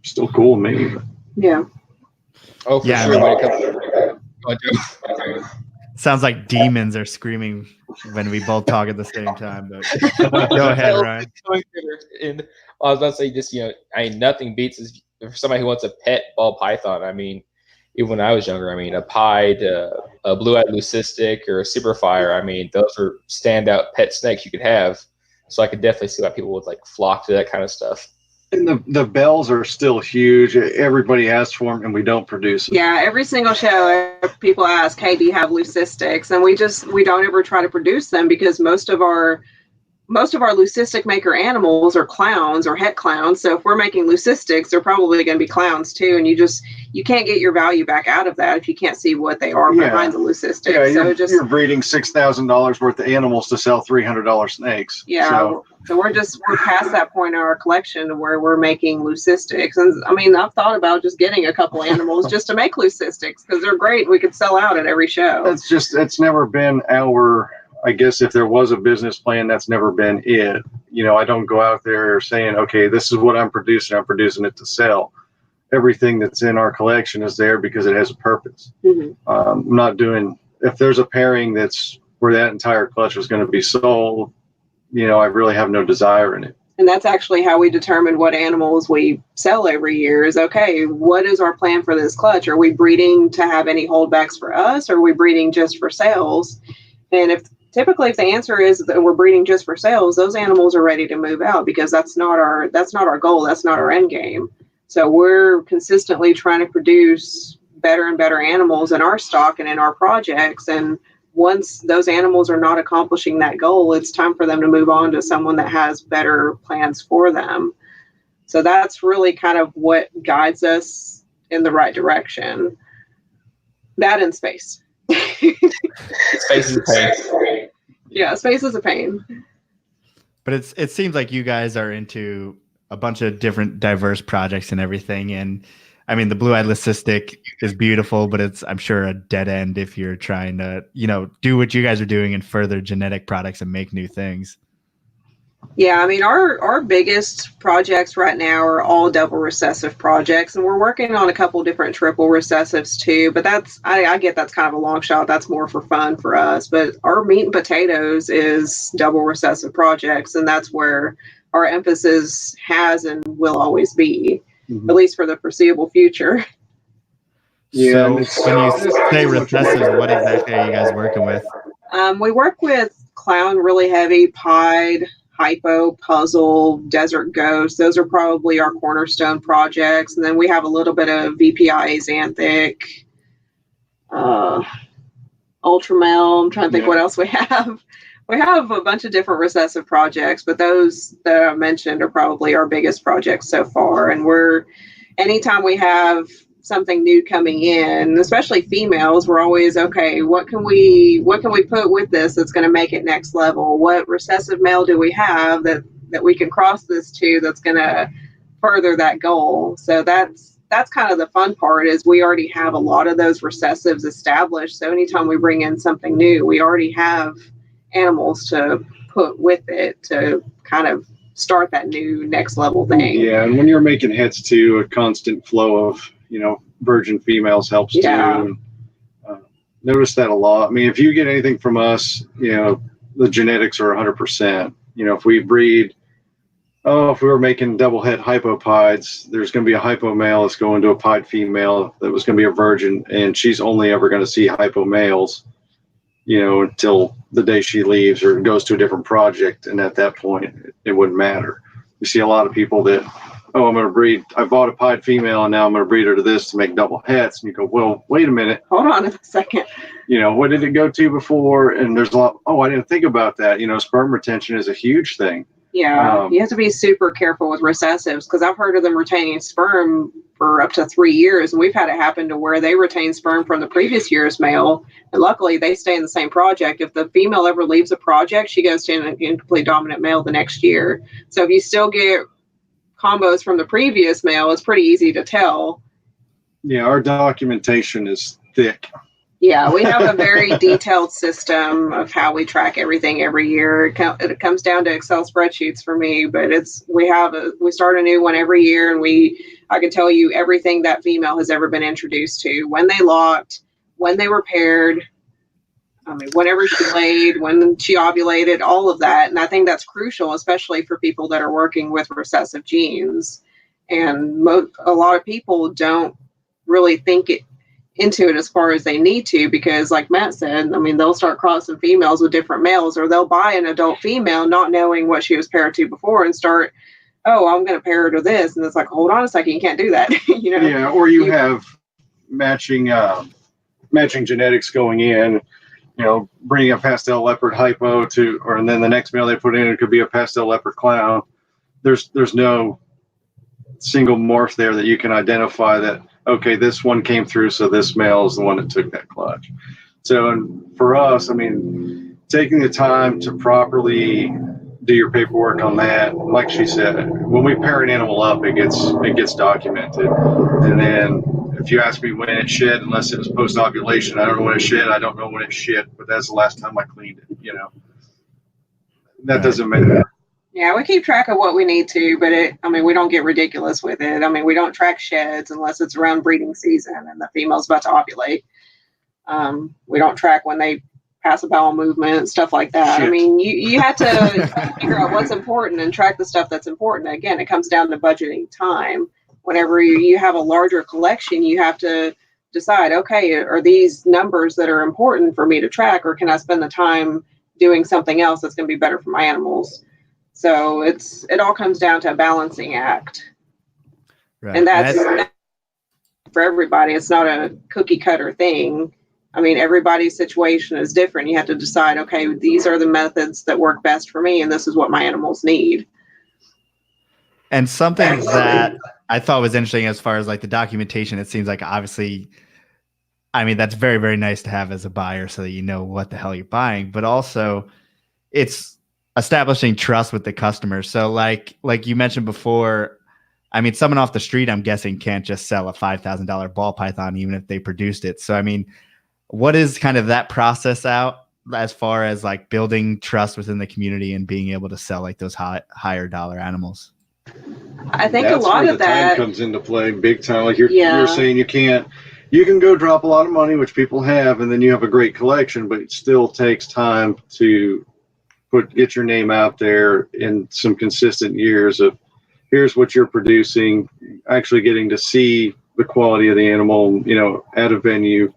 [SPEAKER 4] still cool to me.
[SPEAKER 3] Yeah.
[SPEAKER 2] Oh, for sure. When it comes
[SPEAKER 1] Sounds like demons are screaming when we both talk at the same time. But go ahead, Ryan.
[SPEAKER 2] I was about to say, just nothing beats this for somebody who wants a pet ball python. I mean, even when I was younger, I mean, a pied, a blue-eyed leucistic, or a super fire. I mean, those are standout pet snakes you could have. So I could definitely see why people would flock to that kind of stuff.
[SPEAKER 4] And the bells are still huge. Everybody asks for them, and we don't produce them.
[SPEAKER 3] Yeah, every single show, people ask, "Hey, do you have leucistics?" And we don't ever try to produce them because most of our leucistic maker animals are clowns or het clowns. So if we're making leucistics, they're probably going to be clowns too. And you can't get your value back out of that if you can't see what they are behind the leucistic.
[SPEAKER 4] Yeah,
[SPEAKER 3] so
[SPEAKER 4] you're breeding $6,000 worth of animals to sell $300 snakes.
[SPEAKER 3] Yeah. So we're past that point in our collection where we're making leucistics. And I mean, I've thought about just getting a couple animals just to make leucistics because they're great. We could sell out at every show.
[SPEAKER 4] It's never been I guess if there was a business plan, that's never been it. I don't go out there saying, okay, this is what I'm producing it to sell. Everything that's in our collection is there because it has a purpose.
[SPEAKER 3] Mm-hmm.
[SPEAKER 4] I'm not doing, if there's a pairing that's where that entire clutch is going to be sold, I really have no desire in it.
[SPEAKER 3] And that's actually how we determine what animals we sell every year is, okay, what is our plan for this clutch? Are we breeding to have any holdbacks for us? Or are we breeding just for sales? And typically if the answer is that we're breeding just for sales, those animals are ready to move out because that's not our goal. That's not our end game. So we're consistently trying to produce better and better animals in our stock and in our projects. And once those animals are not accomplishing that goal, it's time for them to move on to someone that has better plans for them. So that's really kind of what guides us in the right direction. That and space.
[SPEAKER 2] Space is a pain.
[SPEAKER 3] Yeah, space is a pain.
[SPEAKER 1] But it seems like you guys are into a bunch of different diverse projects and everything. And I mean, the blue-eyed leucistic is beautiful, but it's, I'm sure, a dead end if you're trying to, do what you guys are doing and further genetic products and make new things.
[SPEAKER 3] Yeah, I mean, our biggest projects right now are all double recessive projects, and we're working on a couple different triple recessives too, but I get that's kind of a long shot. That's more for fun for us, but our meat and potatoes is double recessive projects, and that's where our emphasis has and will always be, at least for the foreseeable future.
[SPEAKER 1] Yeah. So when you say recessive, what exactly are you guys working with?
[SPEAKER 3] We work with clown really heavy, pied, Hypo, Puzzle, Desert Ghost. Those are probably our cornerstone projects. And then we have a little bit of VPI, Xanthic, Ultramel. I'm trying to think what else we have. We have a bunch of different recessive projects, but those that I mentioned are probably our biggest projects so far. And anytime we have something new coming in, especially females, we're always, okay, what can we put with this that's going to make it next level? What recessive male do we have that we can cross this to that's going to further that goal? So that's kind of the fun part, is we already have a lot of those recessives established. So anytime we bring in something new, we already have animals to put with it to kind of start that new next level thing.
[SPEAKER 4] Yeah, and when you're making heads too, a constant flow of virgin females helps too. And, notice that a lot. I mean, if you get anything from us, the genetics are 100%. If we breed, if we were making double het hypopides, there's going to be a hypo male that's going to a pied female that was going to be a virgin, and she's only ever going to see hypo males, until the day she leaves or goes to a different project. And at that point, it wouldn't matter. You see a lot of people that, I'm going to breed, I bought a pied female and now I'm going to breed her to this to make double hets. And you go, well, wait a minute.
[SPEAKER 3] Hold on a second.
[SPEAKER 4] What did it go to before? And there's a lot, I didn't think about that. Sperm retention is a huge thing.
[SPEAKER 3] Yeah, you have to be super careful with recessives, because I've heard of them retaining sperm for up to 3 years, and we've had it happen to where they retain sperm from the previous year's male, and luckily they stay in the same project. If the female ever leaves a project, she goes to an incomplete dominant male the next year. So if you still get combos from the previous male, it's pretty easy to tell.
[SPEAKER 4] Yeah, our documentation is thick.
[SPEAKER 3] Yeah, we have a very detailed system of how we track everything every year. It comes down to Excel spreadsheets for me, but we start a new one every year, and I can tell you everything that female has ever been introduced to, when they locked, when they were paired, whenever she laid, when she ovulated, all of that. And I think that's crucial, especially for people that are working with recessive genes. And a lot of people don't really think into it as far as they need to, because like Matt said, they'll start crossing females with different males, or they'll buy an adult female not knowing what she was paired to before and start, I'm going to pair her to this. And it's like, hold on a second, you can't do that.
[SPEAKER 4] Yeah, or you have matching genetics going in, bringing a pastel leopard hypo and then the next male they put in, it could be a pastel leopard clown. There's no single morph there that you can identify that, okay, this one came through, so this male is the one that took that clutch. So, and for us, taking the time to properly do your paperwork on that, like she said, when we pair an animal up, it gets documented. And then if you ask me when it shed, unless it was post-ovulation, I don't know when it shed, I don't know when it shit, but that's the last time I cleaned it, That doesn't matter.
[SPEAKER 3] Yeah, we keep track of what we need to, but we don't get ridiculous with it. We don't track sheds unless it's around breeding season and the female's about to ovulate. We don't track when they pass a bowel movement, stuff like that.
[SPEAKER 4] Shit.
[SPEAKER 3] You have to figure out what's important and track the stuff that's important. Again, it comes down to budgeting time. Whenever you have a larger collection, you have to decide, okay, are these numbers that are important for me to track, or can I spend the time doing something else that's going to be better for my animals? So it all comes down to a balancing act. Right. And that's for everybody. It's not a cookie cutter thing. Everybody's situation is different. You have to decide, okay, these are the methods that work best for me, and this is what my animals need.
[SPEAKER 1] And something that I thought was interesting as far as like the documentation, it seems like obviously, that's very, very nice to have as a buyer so that you know what the hell you're buying, but also it's establishing trust with the customer. So like you mentioned before, someone off the street, I'm guessing, can't just sell a $5,000 ball python, even if they produced it. So, what is kind of that process out as far as like building trust within the community and being able to sell like those higher dollar animals?
[SPEAKER 3] I think that's a lot of that
[SPEAKER 4] time comes into play big time. Like you're saying, you can go drop a lot of money, which people have, and then you have a great collection, but it still takes time to get your name out there in some consistent years of here's what you're producing, actually getting to see the quality of the animal, at a venue,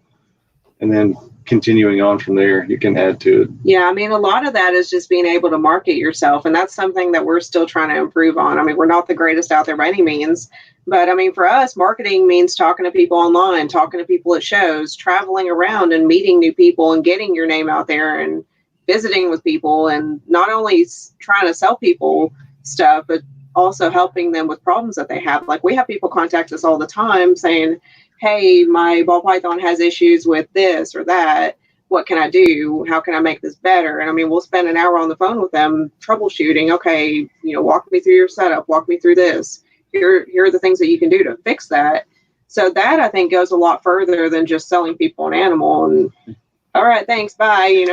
[SPEAKER 4] and then continuing on from there, you can add to it.
[SPEAKER 3] Yeah, I mean, a lot of that is just being able to market yourself, and that's something that we're still trying to improve on. I mean, we're not the greatest out there by any means, but I mean, for us, marketing means talking to people online, talking to people at shows, traveling around and meeting new people and getting your name out there and visiting with people, and not only trying to sell people stuff, but also helping them with problems that they have. Like, we have people contact us all the time saying, hey, my ball python has issues with this or that. What can I do? How can I make this better? And I mean, we'll spend an hour on the phone with them troubleshooting. Okay, walk me through your setup. Walk me through this. Here are the things that you can do to fix that. So that, I think, goes a lot further than just selling people an animal and, all right, thanks, bye,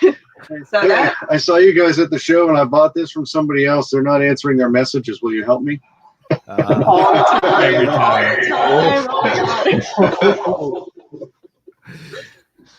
[SPEAKER 3] So that,
[SPEAKER 4] I saw you guys at the show, and I bought this from somebody else. They're not answering their messages. Will you help me?
[SPEAKER 3] all the time.
[SPEAKER 1] Every time.
[SPEAKER 3] All the time. Oh my God.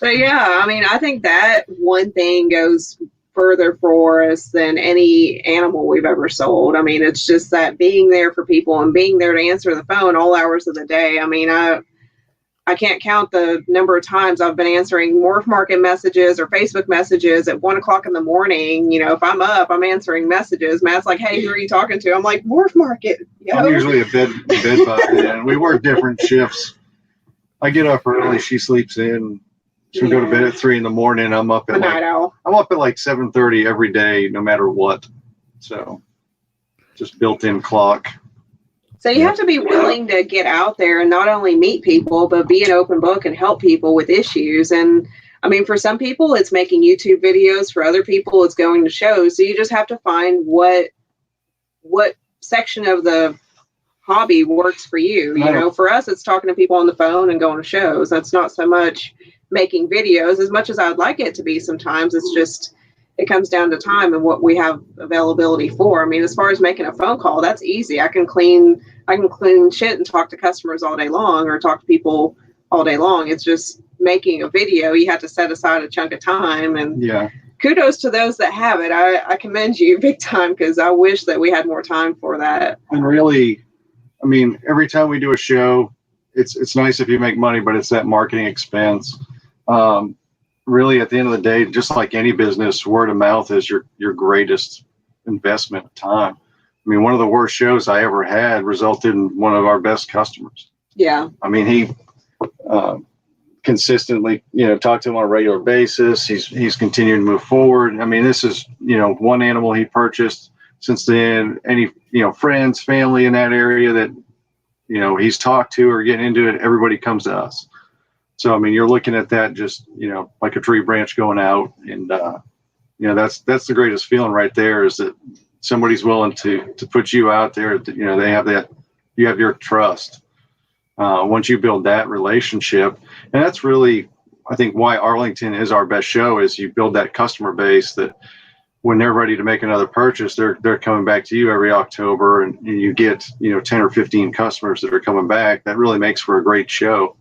[SPEAKER 3] But yeah, I mean, I think that one thing goes further for us than any animal we've ever sold. I mean, it's just that being there for people and being there to answer the phone all hours of the day. I mean, I can't count the number of times I've been answering Morph Market messages or Facebook messages at 1 o'clock in the morning. If I'm up, I'm answering messages. Matt's like, hey, who are you talking to? I'm like, Morph Market.
[SPEAKER 4] I'm usually a bed by then. We work different shifts. I get up early. She sleeps in. She'll go to bed at 3 in the morning. I'm up at
[SPEAKER 3] night owl.
[SPEAKER 4] I'm up at like 7:30 every day, no matter what. So just built-in clock.
[SPEAKER 3] So you have to be willing to get out there and not only meet people, but be an open book and help people with issues. And I mean, for some people, it's making YouTube videos. For other people, it's going to shows. So you just have to find what section of the hobby works for you. For us, it's talking to people on the phone and going to shows. That's not so much making videos as much as I'd like it to be sometimes. It's just, it comes down to time and what we have availability for. I mean, as far as making a phone call, that's easy. I can clean shit and talk to customers all day long or talk to people all day long. It's just making a video. You have to set aside a chunk of time, and kudos to those that have it. I commend you big time, because I wish that we had more time for that.
[SPEAKER 4] And really, I mean, every time we do a show, it's nice if you make money, but it's that marketing expense. Really, at the end of the day, just like any business, word of mouth is your greatest investment of time. I mean, one of the worst shows I ever had resulted in one of our best customers.
[SPEAKER 3] Yeah.
[SPEAKER 4] I mean, he consistently, talk to him on a regular basis. He's continuing to move forward. I mean, this is, one animal he purchased. Since then, any, friends, family in that area that, he's talked to or getting into it, everybody comes to us. So, I mean, you're looking at that just, like a tree branch going out. And, that's the greatest feeling right there, is that somebody's willing to put you out there. They have that, you have your trust. Once you build that relationship, and that's really, I think, why Arlington is our best show, is you build that customer base that when they're ready to make another purchase, they're coming back to you every October, and you get, 10 or 15 customers that are coming back. That really makes for a great show.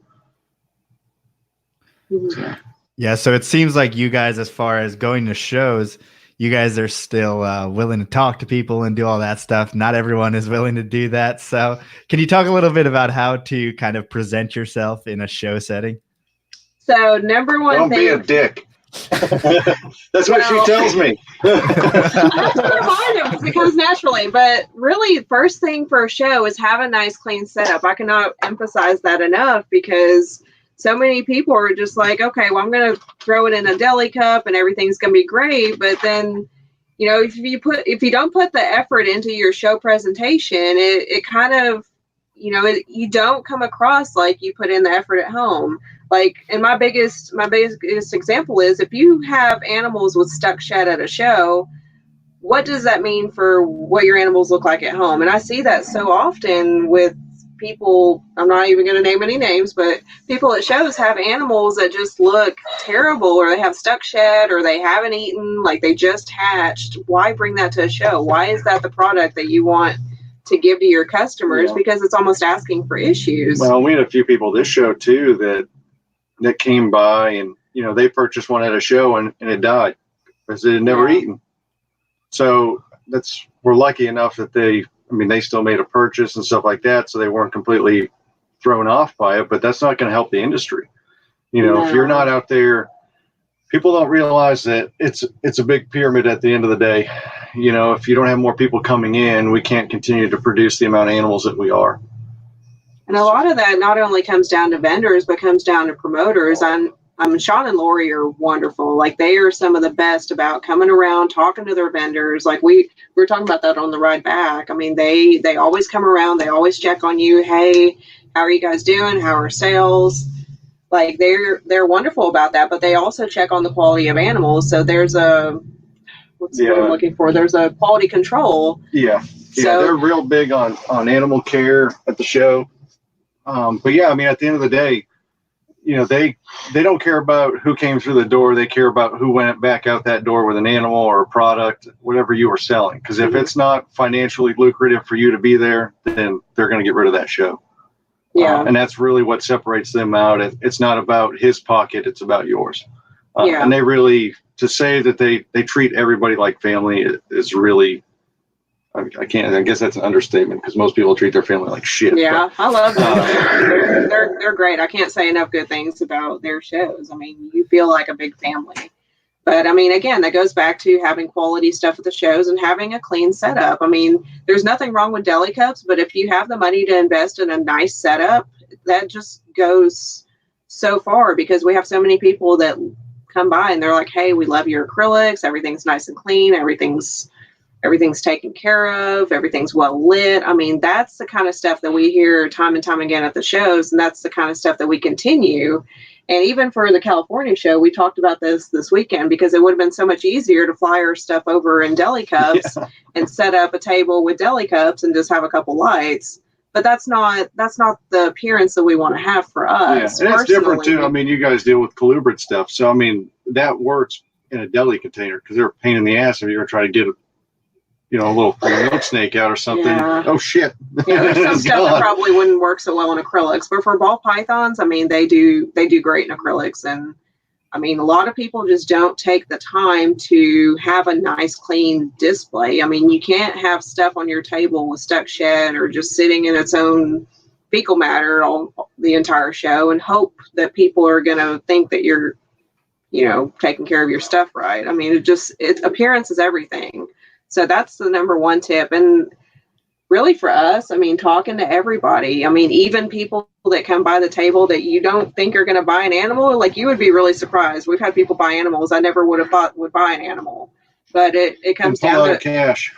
[SPEAKER 1] Yeah, so it seems like you guys, as far as going to shows, you guys are still willing to talk to people and do all that stuff. Not everyone is willing to do that. So can you talk a little bit about how to kind of present yourself in a show setting?
[SPEAKER 3] So number one
[SPEAKER 4] Don't
[SPEAKER 3] thing.
[SPEAKER 4] be a dick. That's what she tells me.
[SPEAKER 3] I have to remind them, because it comes naturally. But really, first thing for a show is have a nice, clean setup. I cannot emphasize that enough, because so many people are just like, okay, well, I'm going to throw it in a deli cup and everything's going to be great. But then, if you don't put the effort into your show presentation, it kind of, you don't come across like you put in the effort at home. Like, and my biggest example is, if you have animals with stuck shed at a show, what does that mean for what your animals look like at home? And I see that so often with people. I'm not even going to name any names, but people at shows have animals that just look terrible, or they have stuck shed, or they haven't eaten, like they just hatched. Why bring that to a show? Why is that the product that you want to give to your customers? Yeah. Because it's almost asking for issues.
[SPEAKER 4] Well, we had a few people this show too that came by, and they purchased one at a show and it died because it had never eaten. So we're lucky enough that they still made a purchase and stuff like that, so they weren't completely thrown off by it, but that's not going to help the industry. No. If you're not out there people don't realize that it's a big pyramid at the end of the day. You know, if you don't have more people coming in, we can't continue to produce the amount of animals that we are.
[SPEAKER 3] And a lot of that not only comes down to vendors, but comes down to promoters. Sean and Lori are wonderful. Like, they are some of the best about coming around, talking to their vendors. Like, we were talking about that on the ride back. I mean, they always come around. They always check on you. Hey, how are you guys doing? How are sales? Like, they're wonderful about that, but they also check on the quality of animals. So there's what I'm looking for. There's a quality control.
[SPEAKER 4] Yeah. So they're real big on animal care at the show. But yeah, I mean, at the end of the day, you know, they don't care about who came through the door. They care about who went back out that door with an animal or a product, whatever you were selling. Because if it's not financially lucrative for you to be there, then they're going to get rid of that show.
[SPEAKER 3] Yeah.
[SPEAKER 4] And that's really what separates them out. It's not about his pocket. It's about yours. And they really, to say that they treat everybody like family is really, I guess that's an understatement, because most people treat their family like shit.
[SPEAKER 3] Yeah, I love them. They're great. I can't say enough good things about their shows. I mean, you feel like a big family. But I mean, again, that goes back to having quality stuff at the shows and having a clean setup. I mean, there's nothing wrong with deli cups, but if you have the money to invest in a nice setup, that just goes so far, because we have so many people that come by and they're like, hey, we love your acrylics. Everything's nice and clean. Everything's taken care of. Everything's well lit. I mean, that's the kind of stuff that we hear time and time again at the shows. And that's the kind of stuff that we continue. And even for the California show, we talked about this weekend, because it would have been so much easier to fly our stuff over in deli cups and set up a table with deli cups and just have a couple lights. But that's not the appearance that we want to have for us.
[SPEAKER 4] Yeah, and it's different too. I mean, you guys deal with colubrid stuff. So, I mean, that works in a deli container, because they're a pain in the ass if you're going to try to get a little milk snake out or something. Yeah. Oh shit.
[SPEAKER 3] Yeah, there's some stuff that probably wouldn't work so well in acrylics, but for ball pythons, I mean, they do great in acrylics. And I mean, a lot of people just don't take the time to have a nice, clean display. I mean, you can't have stuff on your table with stuck shed or just sitting in its own fecal matter all the entire show and hope that people are going to think that you're, taking care of your stuff right. I mean, appearance is everything. So that's the number one tip. And really for us, I mean, talking to everybody, I mean, even people that come by the table that you don't think are going to buy an animal, like, you would be really surprised. We've had people buy animals I never would have thought would buy an animal, but it comes down to
[SPEAKER 4] cash.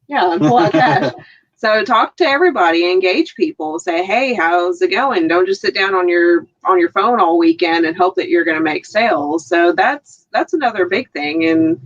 [SPEAKER 3] Yeah, and pull out cash. So talk to everybody, engage people, say, hey, how's it going? Don't just sit down on your phone all weekend and hope that you're going to make sales. So that's another big thing. And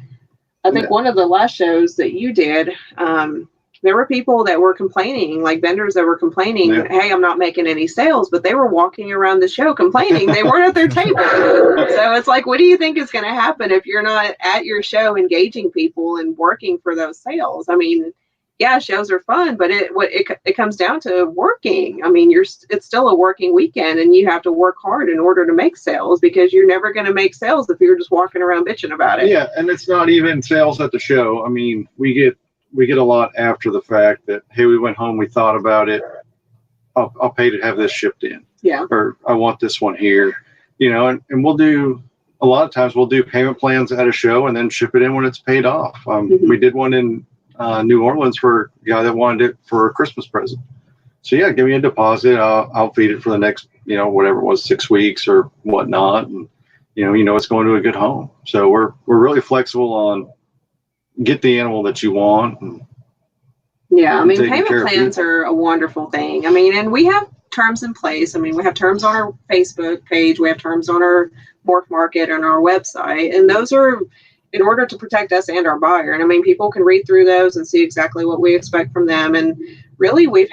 [SPEAKER 3] I think one of the last shows that you did, there were people that were complaining, like vendors that were complaining, hey, I'm not making any sales, but they were walking around the show complaining they weren't at their table. So it's like, what do you think is going to happen if you're not at your show engaging people and working for those sales? I mean, yeah, shows are fun, but it comes down to working. I mean, it's still a working weekend, and you have to work hard in order to make sales, because you're never going to make sales if you're just walking around bitching about it.
[SPEAKER 4] Yeah, and it's not even sales at the show. I mean, we get a lot after the fact that, hey, we went home, we thought about it. I'll pay to have this shipped in.
[SPEAKER 3] Yeah.
[SPEAKER 4] Or I want this one here. And we'll do, a lot of times we'll do payment plans at a show and then ship it in when it's paid off. We did one in New Orleans for a guy that wanted it for a Christmas present. So yeah, give me a deposit. I'll feed it for the next, whatever it was, 6 weeks or whatnot. And, it's going to a good home. So we're really flexible on get the animal that you want.
[SPEAKER 3] Yeah, I mean, payment plans are a wonderful thing. I mean, and we have terms in place. I mean, we have terms on our Facebook page. We have terms on our Morph Market and our website. And those are in order to protect us and our buyer. And I mean, people can read through those and see exactly what we expect from them. And really, we've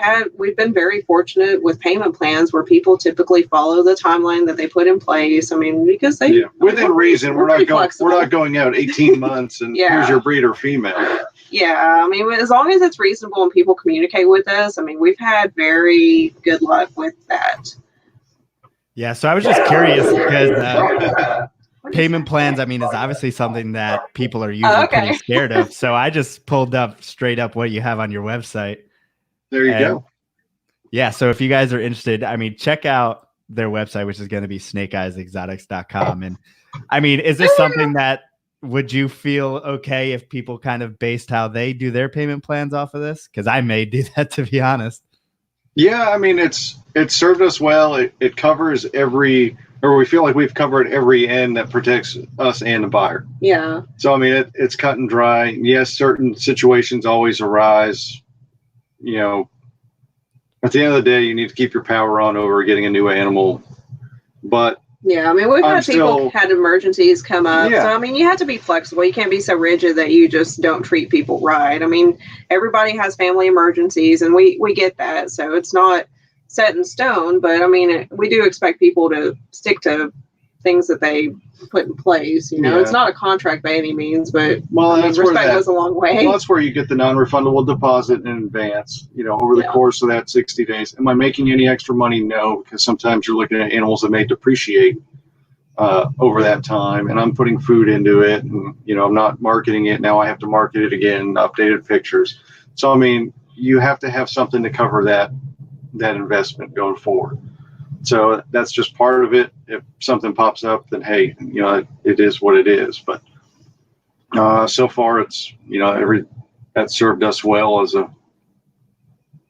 [SPEAKER 3] been very fortunate with payment plans where people typically follow the timeline that they put in place. I mean, because
[SPEAKER 4] within reason, we're not going out 18 months and here's your breeder female.
[SPEAKER 3] Yeah, I mean, as long as it's reasonable and people communicate with us, I mean, we've had very good luck with that.
[SPEAKER 1] Yeah, so I was just curious because payment plans, I mean, is obviously something that people are usually pretty scared of. So I just pulled up straight up what you have on your website.
[SPEAKER 4] There you go.
[SPEAKER 1] Yeah, so if you guys are interested, I mean, check out their website, which is going to be snakeeyesexotics.com. And I mean, is this something that would you feel okay if people kind of based how they do their payment plans off of this? Because I may do that, to be honest.
[SPEAKER 4] Yeah, I mean, it's served us well. It covers we feel like we've covered every end that protects us and the buyer.
[SPEAKER 3] Yeah.
[SPEAKER 4] So, I mean, it's cut and dry. Yes, certain situations always arise. You know, at the end of the day, you need to keep your power on over getting a new animal. But
[SPEAKER 3] yeah, I mean, we've had people had emergencies come up.
[SPEAKER 4] Yeah.
[SPEAKER 3] So, I mean, you have to be flexible. You can't be so rigid that you just don't treat people right. I mean, everybody has family emergencies, and we get that. So it's not set in stone. But, I mean, we do expect people to stick to things that they put in place. You know,
[SPEAKER 4] Yeah.
[SPEAKER 3] It's not a contract by any means, but
[SPEAKER 4] that's
[SPEAKER 3] respect goes a long way.
[SPEAKER 4] Well, that's where you get the non-refundable deposit in advance, over the course of that 60 days. Am I making any extra money? No, because sometimes you're looking at animals that may depreciate over that time, and I'm putting food into it, and, I'm not marketing it. Now I have to market it again, updated pictures. So, I mean, you have to have something to cover that investment going forward. So that's just part of it. If something pops up, then hey, it is what it is. But so far, it's that served us well as a.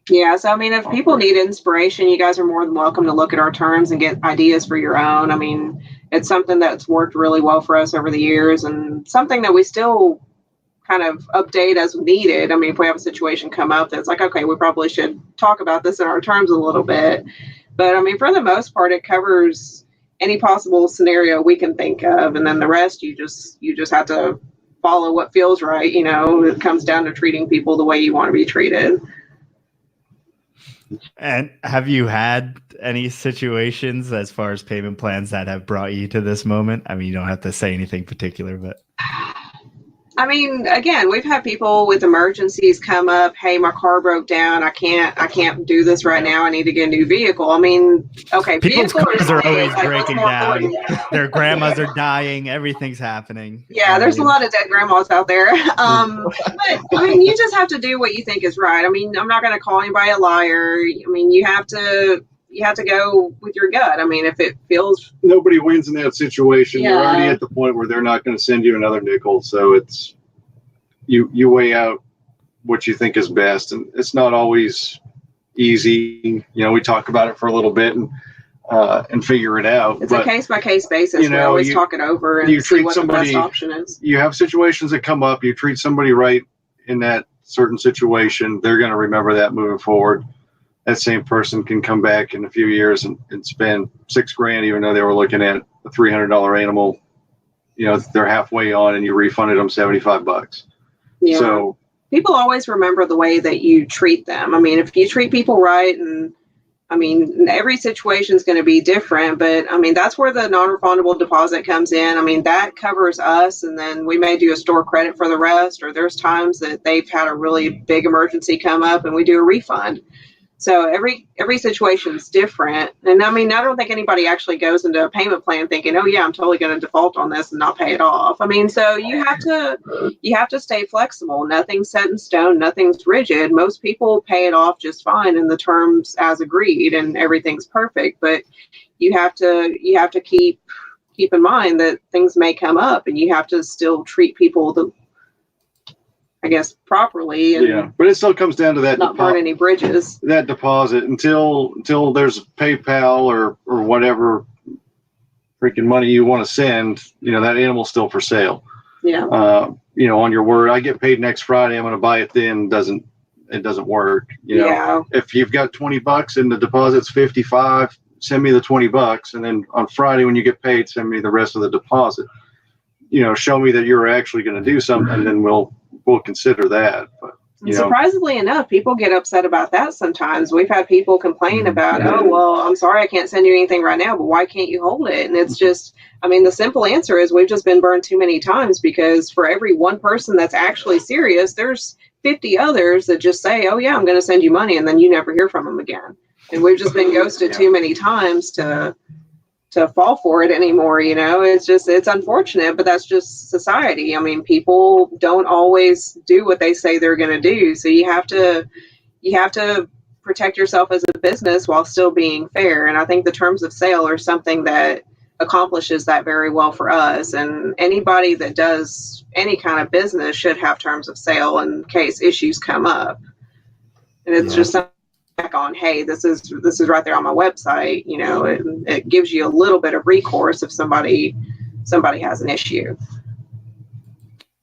[SPEAKER 3] Yeah, so I mean, if people need inspiration, you guys are more than welcome to look at our terms and get ideas for your own. I mean, it's something that's worked really well for us over the years, and something that we still kind of update as needed. I mean, if we have a situation come up that's like, okay, we probably should talk about this in our terms a little bit. But I mean, for the most part, it covers any possible scenario we can think of, and then the rest you just have to follow what feels right. It comes down to treating people the way you want to be treated.
[SPEAKER 1] And have you had any situations as far as payment plans that have brought you to this moment? I mean, you don't have to say anything particular, but.
[SPEAKER 3] I mean, again, we've had people with emergencies come up. Hey, my car broke down. I can't do this right now. I need to get a new vehicle. I mean, okay.
[SPEAKER 1] People's cars are always breaking down. Their grandmas are dying. Everything's happening.
[SPEAKER 3] Yeah, there's a lot of dead grandmas out there. But I mean, you just have to do what you think is right. I mean, I'm not going to call anybody a liar. I mean, you have to go with your gut. I mean, if it feels,
[SPEAKER 4] nobody wins in that situation.
[SPEAKER 3] Yeah.
[SPEAKER 4] You're already at the point where they're not going to send you another nickel. So it's you weigh out what you think is best, and it's not always easy. We talk about it for a little bit and figure it out.
[SPEAKER 3] It's a case by case basis. We always talk it over and see what the best option is.
[SPEAKER 4] You have situations that come up. You treat somebody right in that certain situation, they're going to remember that moving forward. That same person can come back in a few years and spend $6,000, even though they were looking at a $300 animal. They're halfway on, and you refunded them $75.
[SPEAKER 3] Yeah.
[SPEAKER 4] So
[SPEAKER 3] people always remember the way that you treat them. I mean, if you treat people right, and I mean, every situation is going to be different, but I mean, that's where the non-refundable deposit comes in. I mean, that covers us, and then we may do a store credit for the rest, or there's times that they've had a really big emergency come up and we do a refund. So every situation is different. And I mean, I don't think anybody actually goes into a payment plan thinking, oh yeah, I'm totally going to default on this and not pay it off. I mean, so you have to stay flexible. Nothing's set in stone. Nothing's rigid. Most people pay it off just fine in the terms as agreed, and everything's perfect. But you have to keep in mind that things may come up, and you have to still treat people properly, and
[SPEAKER 4] but it still comes down to that.
[SPEAKER 3] Not burn any bridges.
[SPEAKER 4] That deposit until there's PayPal or whatever freaking money you want to send. That animal's still for sale.
[SPEAKER 3] Yeah.
[SPEAKER 4] On your word, I get paid next Friday, I'm going to buy it then. It doesn't work.
[SPEAKER 3] Yeah.
[SPEAKER 4] If you've got $20 and the deposit's $55, send me the $20, and then on Friday when you get paid, send me the rest of the deposit. Show me that you're actually going to do something, and then we'll consider that. But
[SPEAKER 3] surprisingly enough, people get upset about that sometimes. We've had people complain about, oh, well, I'm sorry, I can't send you anything right now, but why can't you hold it? And it's just, I mean, the simple answer is we've just been burned too many times, because for every one person that's actually serious, there's 50 others that just say, oh yeah, I'm going to send you money, and then you never hear from them again. And we've just been ghosted too many times to fall for it anymore. It's unfortunate, but that's just society. I mean, people don't always do what they say they're going to do. So you have to protect yourself as a business while still being fair. And I think the terms of sale are something that accomplishes that very well for us. And anybody that does any kind of business should have terms of sale in case issues come up. And it's just something back on, hey, this is right there on my website. You know, it gives you a little bit of recourse if somebody has an issue.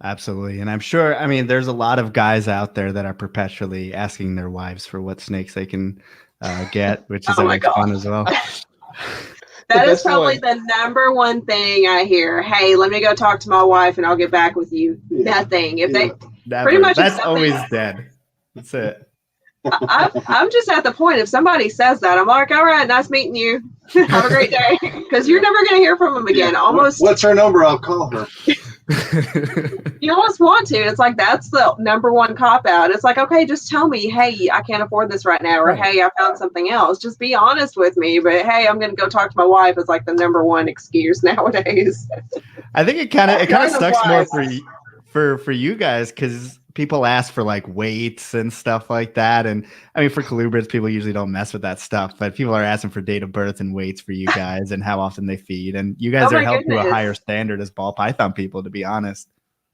[SPEAKER 1] Absolutely. And I'm sure, I mean, there's a lot of guys out there that are perpetually asking their wives for what snakes they can get, which is always fun as well.
[SPEAKER 3] That is probably the number one thing I hear. Hey, let me go talk to my wife and I'll get back with you. Nothing. If they pretty much,
[SPEAKER 1] that's always dead. That's it.
[SPEAKER 3] I'm just at the point, if somebody says that, I'm like, all right, nice meeting you. Have a great day. Because you're never going to hear from them again.
[SPEAKER 4] Yeah.
[SPEAKER 3] Almost.
[SPEAKER 4] What's her number? I'll call her.
[SPEAKER 3] You almost want to. It's like, that's the number one cop out. It's like, okay, just tell me, hey, I can't afford this right now. Or, hey, I found something else. Just be honest with me. But, hey, I'm going to go talk to my wife is like the number one excuse nowadays.
[SPEAKER 1] I think it kind of sucks more for you guys because people ask for like weights and stuff like that. And I mean, for colubrids, people usually don't mess with that stuff, but people are asking for date of birth and weights for you guys and how often they feed. And you guys are held to a higher standard as ball python people, to be honest.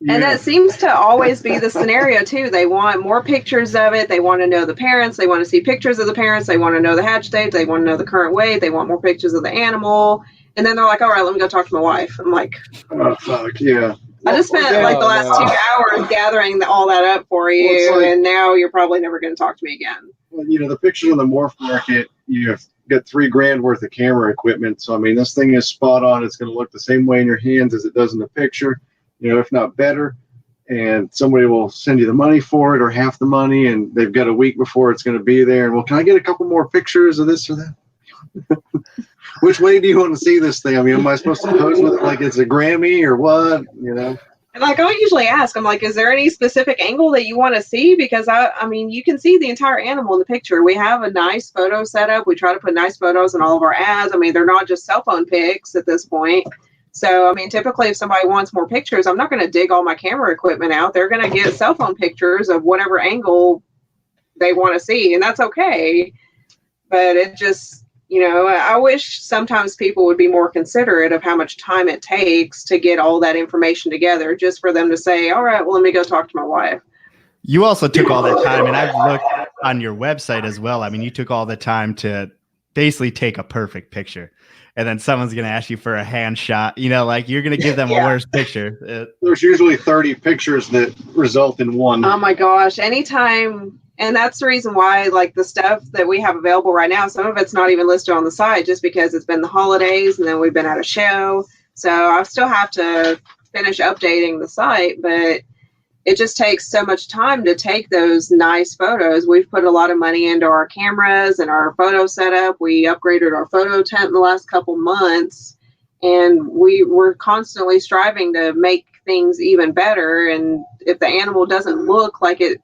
[SPEAKER 3] And that seems to always be the scenario too. They want more pictures of it. They want to know the parents. They want to see pictures of the parents. They want to know the hatch date. They want to know the current weight. They want more pictures of the animal. And then they're like, all right, let me go talk to my wife. I'm like,
[SPEAKER 4] oh, fuck, yeah.
[SPEAKER 3] I just spent like the last 2 hours gathering all that up for you, and now you're probably never going to talk to me again.
[SPEAKER 4] Well, you know, the pictures on the morph market, you've got $3,000 worth of camera equipment. So, I mean, this thing is spot on. It's going to look the same way in your hands as it does in the picture, you know, if not better. And somebody will send you the money for it or half the money, and they've got a week before it's going to be there. And, well, can I get a couple more pictures of this or that? Which way do you want to see this thing? I mean, am I supposed to pose with it like it's a Grammy or what? You know?
[SPEAKER 3] And like I usually ask, I'm like, is there any specific angle that you want to see? Because I mean, you can see the entire animal in the picture. We have a nice photo setup. We try to put nice photos in all of our ads. I mean, they're not just cell phone pics at this point. So, I mean, typically if somebody wants more pictures, I'm not going to dig all my camera equipment out. They're going to get cell phone pictures of whatever angle they want to see. And that's okay. But it just, you know, I wish sometimes people would be more considerate of how much time it takes to get all that information together just for them to say, all right, well, let me go talk to my wife.
[SPEAKER 1] You also took all that time, and I've looked on your website as well. I mean, you took all the time to basically take a perfect picture. And then someone's going to ask you for a hand shot. You know, like you're going to give them a worse picture.
[SPEAKER 4] There's usually 30 pictures that result in one.
[SPEAKER 3] Oh, my gosh. Anytime. And that's the reason why, like, the stuff that we have available right now, some of it's not even listed on the site just because it's been the holidays and then we've been at a show. So I still have to finish updating the site, but it just takes so much time to take those nice photos. We've put a lot of money into our cameras and our photo setup. We upgraded our photo tent in the last couple months, and we're constantly striving to make things even better. And if the animal doesn't look like it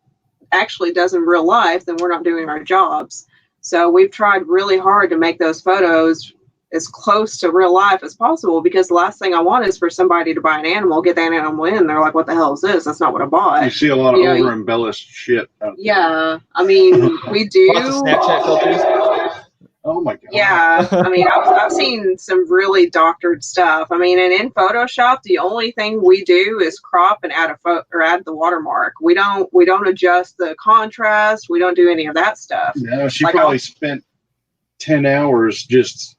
[SPEAKER 3] actually does in real life, then we're not doing our jobs. So we've tried really hard to make those photos as close to real life as possible, because the last thing I want is for somebody to buy an animal, get that animal in, they're like, what the hell is this? That's not what I bought.
[SPEAKER 4] You see a lot of over embellished shit out there.
[SPEAKER 3] Yeah, I mean, we do.
[SPEAKER 2] Lots of Snapchat filters.
[SPEAKER 4] Oh my god.
[SPEAKER 3] Yeah, I mean, I've seen some really doctored stuff. I mean, and in Photoshop, the only thing we do is crop and add add the watermark. We don't adjust the contrast. We don't do any of that stuff.
[SPEAKER 4] No, she probably spent 10 hours just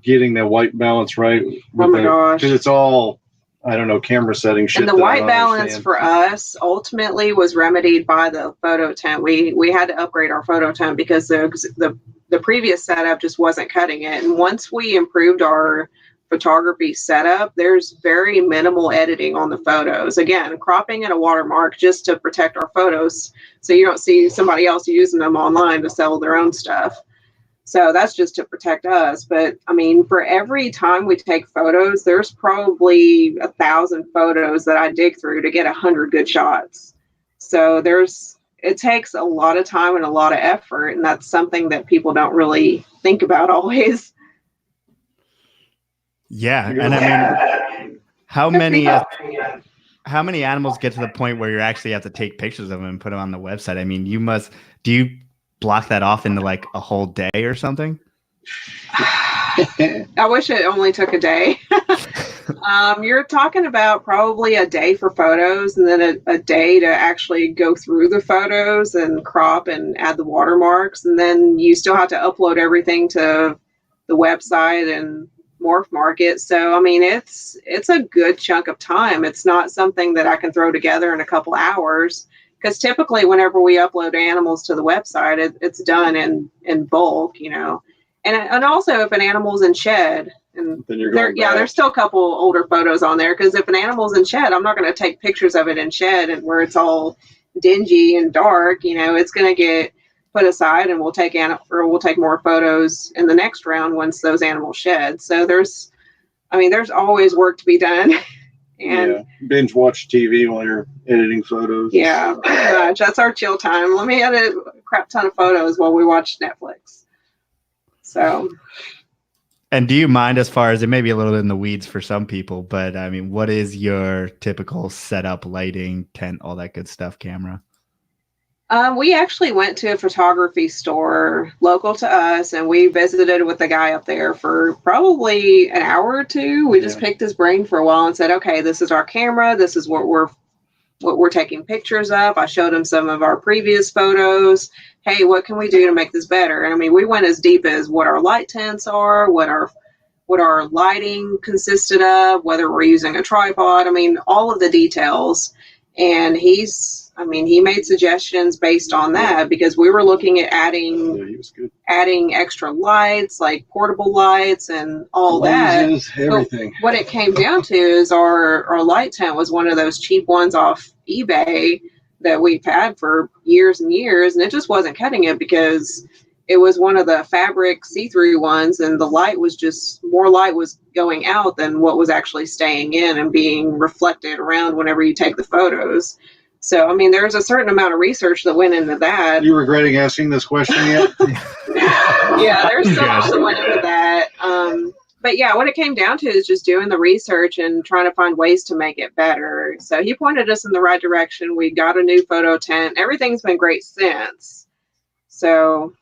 [SPEAKER 4] getting the white balance right.
[SPEAKER 3] Oh my gosh.
[SPEAKER 4] Because it's all, I don't know, camera setting shit.
[SPEAKER 3] And the white balance for us ultimately was remedied by the photo tent. We had to upgrade our photo tent because the previous setup just wasn't cutting it. And once we improved our photography setup, there's very minimal editing on the photos. Again, cropping and a watermark just to protect our photos so you don't see somebody else using them online to sell their own stuff. So that's just to protect us. But I mean, for every time we take photos, there's probably 1,000 photos that I dig through to get 100 good shots. So it takes a lot of time and a lot of effort. And that's something that people don't really think about always.
[SPEAKER 1] Yeah. And I mean, how many animals get to the point where you actually have to take pictures of them and put them on the website? I mean, do you block that off into like a whole day or something?
[SPEAKER 3] I wish it only took a day. You're talking about probably a day for photos and then a day to actually go through the photos and crop and add the watermarks. And then you still have to upload everything to the website and morph market. So, I mean, it's a good chunk of time. It's not something that I can throw together in a couple hours, because typically whenever we upload animals to the website, it's done in bulk, you know. And also if an animal's in shed, and there's still a couple older photos on there, because if an animal's in shed, I'm not going to take pictures of it in shed and where it's all dingy and dark. You know, it's going to get put aside, and we'll take more photos in the next round once those animals shed. So there's always work to be done. And
[SPEAKER 4] binge watch TV while you're editing photos.
[SPEAKER 3] Yeah, that's our chill time. Let me edit a crap ton of photos while we watch Netflix. So.
[SPEAKER 1] And do you mind, as far as it may be a little in the weeds for some people, but I mean, what is your typical setup, lighting, tent, all that good stuff, camera?
[SPEAKER 3] We actually went to a photography store local to us, and we visited with the guy up there for probably an hour or two. We just picked his brain for a while and said, okay, this is our camera. This is what we're taking pictures of. I showed him some of our previous photos. Hey, what can we do to make this better? And I mean, we went as deep as what our light tents are, what our lighting consisted of, whether we're using a tripod. I mean, all of the details. And he made suggestions based on that, because we were looking at adding extra lights, like portable lights and all
[SPEAKER 4] Lenses,
[SPEAKER 3] that.
[SPEAKER 4] Everything.
[SPEAKER 3] But what it came down to is our light tent was one of those cheap ones off eBay that we've had for years and years, and it just wasn't cutting it, because it was one of the fabric see-through ones, and the light was just more light was going out than what was actually staying in and being reflected around whenever you take the photos. So, I mean, there's a certain amount of research that went into that.
[SPEAKER 4] You regretting asking this question yet?
[SPEAKER 3] Yeah, there's so much that went into that. But yeah, what it came down to is just doing the research and trying to find ways to make it better. So he pointed us in the right direction. We got a new photo tent. Everything's been great since. So,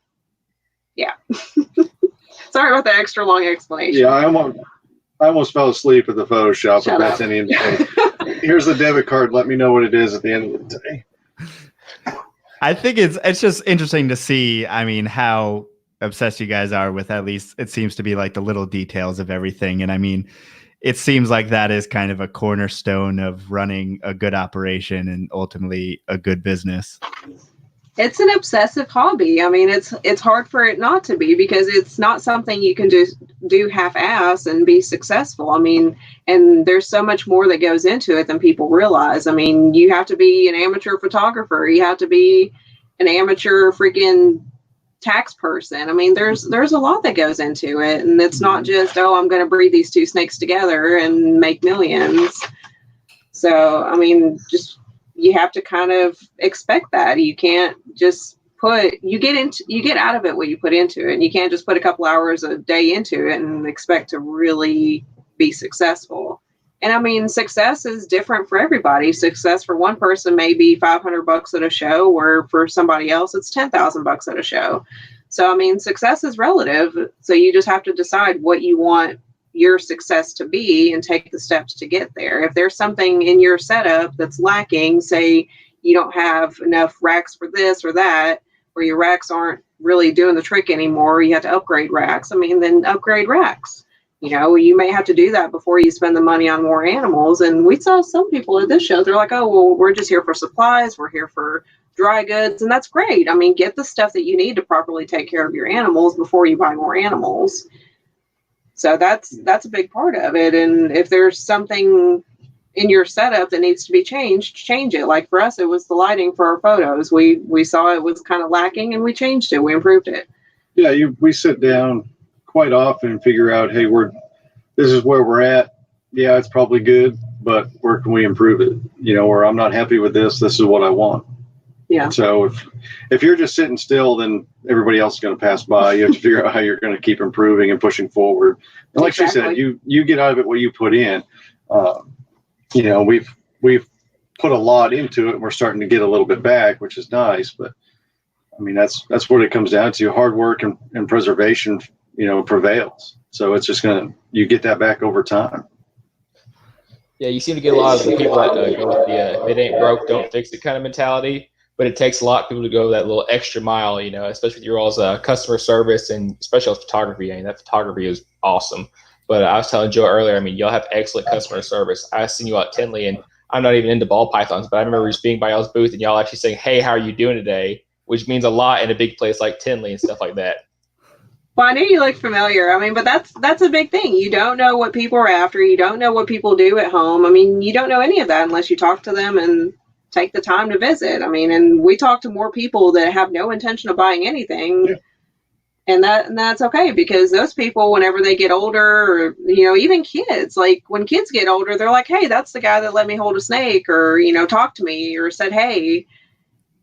[SPEAKER 3] yeah. Sorry about the extra long explanation.
[SPEAKER 4] Yeah, I almost fell asleep at the Photoshop. If that's any indication. Here's the debit card. Let me know what it is at the end of the day.
[SPEAKER 1] I think it's just interesting to see, I mean, how obsessed you guys are with, at least it seems to be, like the little details of everything. And I mean, it seems like that is kind of a cornerstone of running a good operation and ultimately a good business.
[SPEAKER 3] It's an obsessive hobby. I mean, it's hard for it not to be, because it's not something you can do half-ass and be successful. I mean, and there's so much more that goes into it than people realize. I mean, you have to be an amateur photographer. You have to be an amateur freaking tax person. I mean, there's a lot that goes into it, and it's not just, oh, I'm going to breed these two snakes together and make millions. So, I mean, just you have to kind of expect that. You can't just you get out of it what you put into it, and you can't just put a couple hours a day into it and expect to really be successful. And I mean, success is different for everybody. Success for one person may be $500 at a show, or for somebody else, it's $10,000 at a show. So, I mean, success is relative. So you just have to decide what you want your success to be and take the steps to get there. If there's something in your setup that's lacking, say you don't have enough racks for this or that, or your racks aren't really doing the trick anymore, you have to upgrade racks. I mean, then upgrade racks. You know, you may have to do that before you spend the money on more animals. And we saw some people at this show, they're like, oh, well, we're just here for supplies. We're here for dry goods. And that's great. I mean, get the stuff that you need to properly take care of your animals before you buy more animals. So that's a big part of it. And if there's something in your setup that needs to be changed, change it. Like for us, it was the lighting for our photos. We saw it was kind of lacking, and we changed it. We improved it.
[SPEAKER 4] Yeah, we sit down quite often and figure out, hey, this is where we're at. Yeah, it's probably good, but where can we improve it? You know, or I'm not happy with this. This is what I want. Yeah. So if you're just sitting still, then everybody else is going to pass by. You have to figure out how you're going to keep improving and pushing forward. And like she said, you get out of it what you put in. You know, we've put a lot into it, and we're starting to get a little bit back, which is nice. But I mean, that's what it comes down to: hard work and preservation prevails. So it's just you get that back over time.
[SPEAKER 2] Yeah, you seem to get a lot of the people that go with the if it ain't broke, don't fix it kind of mentality. But it takes a lot of people to go that little extra mile, especially with your all's customer service and especially with photography. I mean, that photography is awesome. But I was telling Joe earlier, I mean, y'all have excellent customer service. I've seen you out at Tinley, and I'm not even into ball pythons, but I remember just being by y'all's booth and y'all actually saying, "Hey, how are you doing today?" Which means a lot in a big place like Tinley and stuff like that.
[SPEAKER 3] Well, I knew you looked familiar. I mean, but that's a big thing. You don't know what people are after. You don't know what people do at home. I mean, you don't know any of that unless you talk to them and take the time to visit. I mean, and we talk to more people that have no intention of buying anything. Yeah. And that's okay, because those people, whenever they get older, or, even kids, like when kids get older, they're like, hey, that's the guy that let me hold a snake, or, talk to me, or said, hey.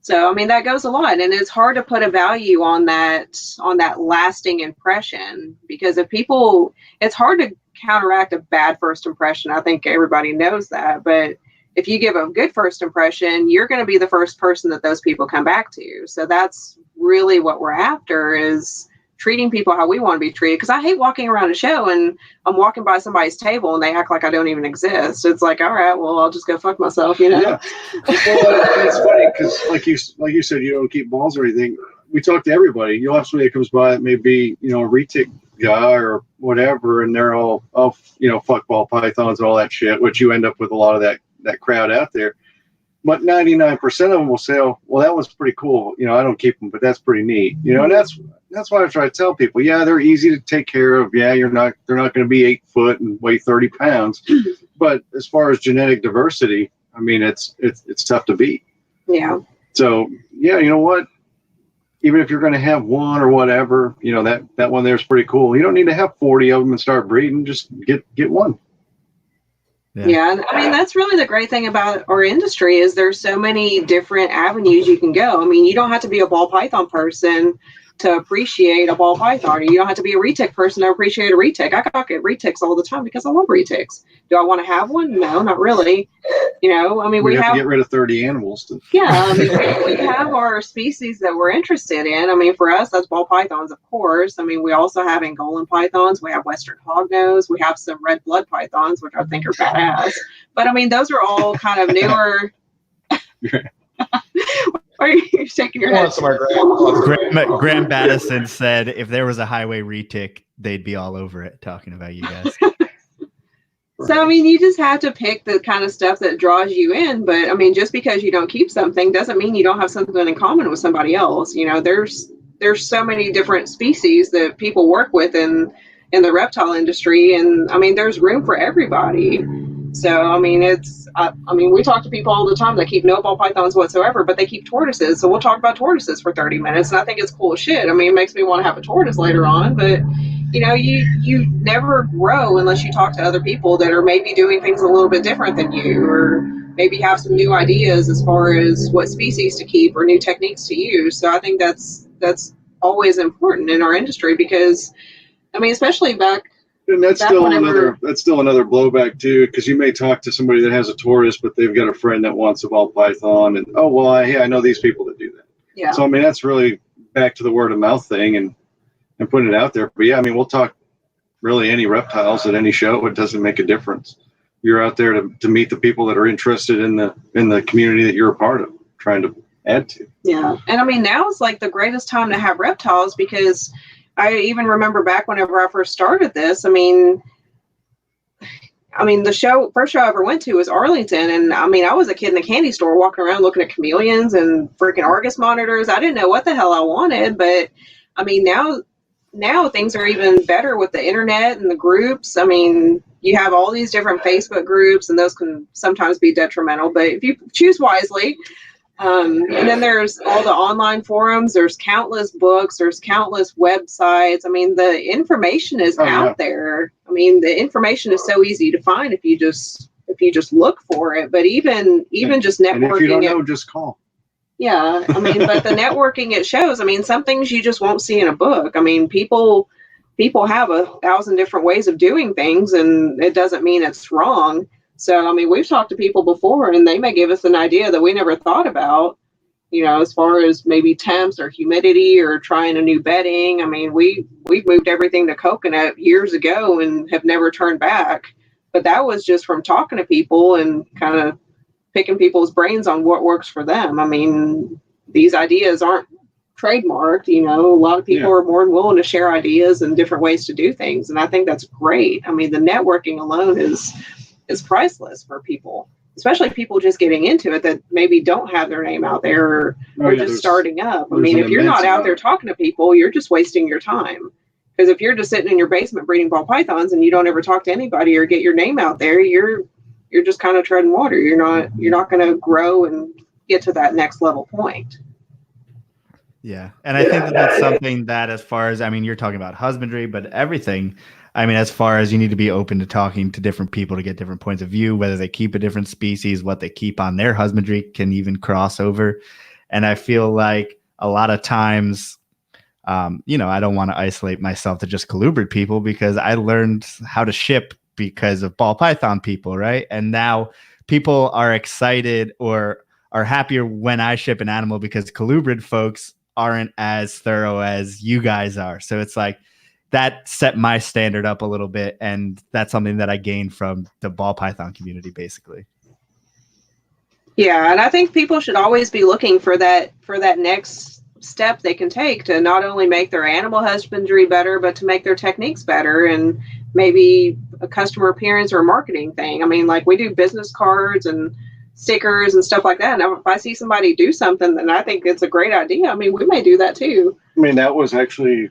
[SPEAKER 3] So, I mean, that goes a lot, and it's hard to put a value on that lasting impression, because it's hard to counteract a bad first impression. I think everybody knows that, but if you give a good first impression, you're going to be the first person that those people come back to. So that's really what we're after, is treating people how we want to be treated. Because I hate walking around a show and I'm walking by somebody's table and they act like I don't even exist. It's like, all right, well, I'll just go fuck myself,
[SPEAKER 4] Yeah. Well, it's funny because, like you said, you don't keep balls or anything. We talk to everybody. You'll have somebody that comes by, it may be a retic guy or whatever, and they're all fuck ball pythons and all that shit, which you end up with a lot of that crowd out there. But 99% of them will say, "Oh, well, that was pretty cool. I don't keep them, but that's pretty neat." And that's why I try to tell people. Yeah, they're easy to take care of. Yeah, they're not going to be 8 foot and weigh 30 pounds. But as far as genetic diversity, I mean, it's tough to beat.
[SPEAKER 3] Yeah.
[SPEAKER 4] So yeah, you know what? Even if you're going to have one or whatever, that one there is pretty cool. You don't need to have 40 of them and start breeding. Just get one.
[SPEAKER 3] Yeah, and I mean, that's really the great thing about our industry, is there's so many different avenues you can go. I mean, you don't have to be a ball python person to appreciate a ball python, or you don't have to be a retic person to appreciate a retic. I get retics all the time because I love retics. Do I want to have one? No, not really. I mean, we have
[SPEAKER 4] to get rid of 30 animals.
[SPEAKER 3] Yeah, I mean, we have our species that we're interested in. I mean, for us, that's ball pythons, of course. I mean, we also have Angolan pythons. We have Western Hognose. We have some red blood pythons, which I think are badass. But I mean, those are all kind of newer. Are you shaking your head?
[SPEAKER 1] Graham Battison said if there was a highway retic, they'd be all over it talking about you guys.
[SPEAKER 3] So, I mean, you just have to pick the kind of stuff that draws you in. But, I mean, just because you don't keep something doesn't mean you don't have something in common with somebody else. There's so many different species that people work with in the reptile industry. And, I mean, there's room for everybody. So, I mean, we talk to people all the time that keep no ball pythons whatsoever, but they keep tortoises. So we'll talk about tortoises for 30 minutes. And I think it's cool as shit. I mean, it makes me want to have a tortoise later on. But, you never grow unless you talk to other people that are maybe doing things a little bit different than you, or maybe have some new ideas as far as what species to keep or new techniques to use. So I think that's always important in our industry, because, I mean, especially back.
[SPEAKER 4] And that's still another blowback too, because you may talk to somebody that has a tortoise, but they've got a friend that wants a ball python, and I know these people that do that.
[SPEAKER 3] Yeah.
[SPEAKER 4] So I mean, that's really back to the word of mouth thing and putting it out there. But yeah, I mean, we'll talk really any reptiles at any show. It doesn't make a difference. You're out there to meet the people that are interested in the community that you're a part of, trying to add to.
[SPEAKER 3] Yeah, and I mean, now is like the greatest time to have reptiles, because I even remember back whenever I first started this. I mean, the first show I ever went to was Arlington, and I mean, I was a kid in a candy store walking around looking at chameleons and freaking Argus monitors. I didn't know what the hell I wanted, but I mean, now things are even better with the internet and the groups. I mean, you have all these different Facebook groups, and those can sometimes be detrimental, but if you choose wisely. And then there's all the online forums, there's countless books, there's countless websites. I mean, the information is out there. I mean, the information is so easy to find if you just look for it. But even just networking. And
[SPEAKER 4] if you don't know, just call.
[SPEAKER 3] Yeah, I mean, but the networking it shows. I mean, some things you just won't see in a book. I mean, people have 1,000 different ways of doing things, and it doesn't mean it's wrong. So, I mean, we've talked to people before, and they may give us an idea that we never thought about. as far as maybe temps or humidity or trying a new bedding. I mean, we moved everything to coconut years ago and have never turned back. But that was just from talking to people and kind of picking people's brains on what works for them. I mean, these ideas aren't trademarked. A lot of people are more than willing to share ideas and different ways to do things. And I think that's great. I mean, the networking alone is priceless for people, especially people just getting into it that maybe don't have their name out there or just starting up. I mean, if you're not out there talking to people, you're just wasting your time. Because if you're just sitting in your basement breeding ball pythons and you don't ever talk to anybody or get your name out there, you're just kind of treading water. You're not going to grow and get to that next level point.
[SPEAKER 1] Yeah. And I think that's something that, as far as, I mean, you're talking about husbandry, but everything, I mean, as far as you need to be open to talking to different people to get different points of view, whether they keep a different species, what they keep on their husbandry can even cross over. And I feel like a lot of times, I don't want to isolate myself to just colubrid people, because I learned how to ship because of ball python people, right? And now people are excited or are happier when I ship an animal because colubrid folks aren't as thorough as you guys are. So it's like that set my standard up a little bit, and that's something that I gained from the ball python community, basically.
[SPEAKER 3] Yeah, and I think people should always be looking for that next step they can take to not only make their animal husbandry better, but to make their techniques better, and maybe a customer appearance or a marketing thing. I mean, like, we do business cards and stickers and stuff like that. And if I see somebody do something, then I think it's a great idea. I mean, we may do that too. I
[SPEAKER 4] mean, that was actually,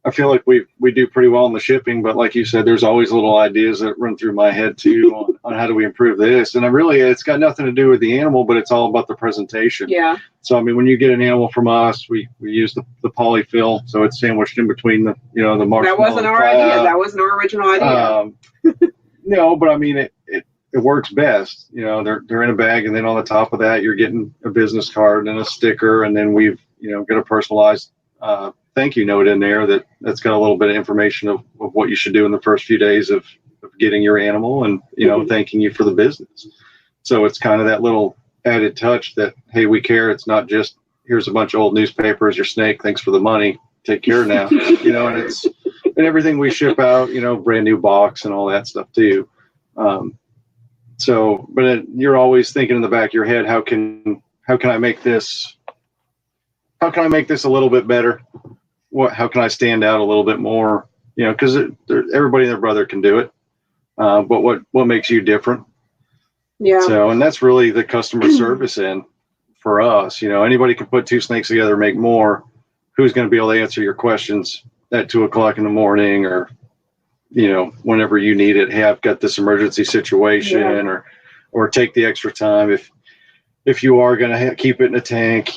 [SPEAKER 4] I feel like we do pretty well in the shipping, but like you said, there's always little ideas that run through my head too on how do we improve this. And it's got nothing to do with the animal, but it's all about the presentation.
[SPEAKER 3] Yeah.
[SPEAKER 4] So, I mean, when you get an animal from us, we use the polyfill. So it's sandwiched in between the marshmallow.
[SPEAKER 3] That wasn't our idea. That wasn't our original idea.
[SPEAKER 4] No, but I mean, it works best. They're in a bag, and then on the top of that, you're getting a business card and a sticker, and then we've got a personalized thank you note in there that's got a little bit of information of what you should do in the first few days of getting your animal, and thanking you for the business. So it's kind of that little added touch that, hey, we care. It's not just here's a bunch of old newspapers, your snake, thanks for the money, take care now. And everything we ship out, brand new box and all that stuff too. But you're always thinking in the back of your head, how can I make this a little bit better? How can I stand out a little bit more? Because everybody and their brother can do it. But what makes you different?
[SPEAKER 3] Yeah.
[SPEAKER 4] So, and that's really the customer service end for us. Anybody can put two snakes together, make more. Who's going to be able to answer your questions at 2:00 in the morning, or whenever you need it? Hey, I've got this emergency situation, or take the extra time if you are going to keep it in a tank.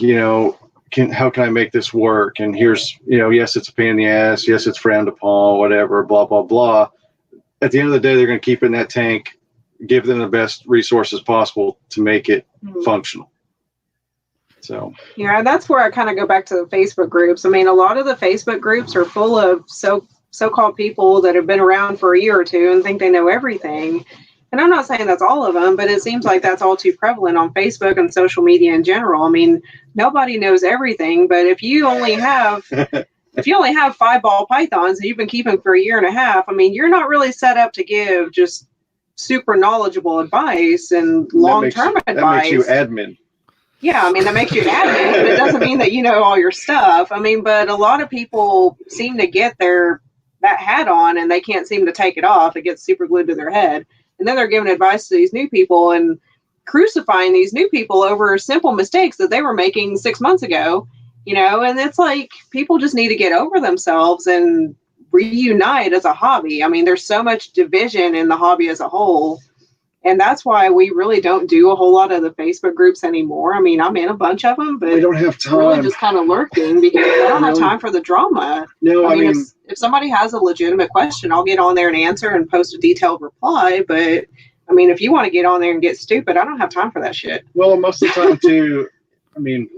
[SPEAKER 4] How can I make this work? And here's yes, it's a pain in the ass. Yes, it's frowned upon. Whatever. Blah blah blah. At the end of the day, they're going to keep it in that tank. Give them the best resources possible to make it functional. So
[SPEAKER 3] yeah, that's where I kind of go back to the Facebook groups. I mean, a lot of the Facebook groups are full of so-called people that have been around for a year or two and think they know everything. And I'm not saying that's all of them, but it seems like that's all too prevalent on Facebook and social media in general. I mean, nobody knows everything, but if you only have 5 ball pythons and you've been keeping for a year and a half, I mean, you're not really set up to give just super knowledgeable advice and long-term advice.
[SPEAKER 4] That makes you admin.
[SPEAKER 3] Yeah, I mean, that makes you an admin, but it doesn't mean that you know all your stuff. I mean, but a lot of people seem to get that hat on and they can't seem to take it off. It gets super glued to their head. And then they're giving advice to these new people and crucifying these new people over simple mistakes that they were making 6 months ago, and it's like people just need to get over themselves and reunite as a hobby. I mean, there's so much division in the hobby as a whole. And that's why we really don't do a whole lot of the Facebook groups anymore. I mean, I'm in a bunch of them, but
[SPEAKER 4] we don't have time.
[SPEAKER 3] Really just kind of lurking because I don't have time for the drama.
[SPEAKER 4] No, I mean
[SPEAKER 3] if somebody has a legitimate question, I'll get on there and answer and post a detailed reply. But I mean, if you want to get on there and get stupid, I don't have time for that shit.
[SPEAKER 4] Well, most of the time too, I mean,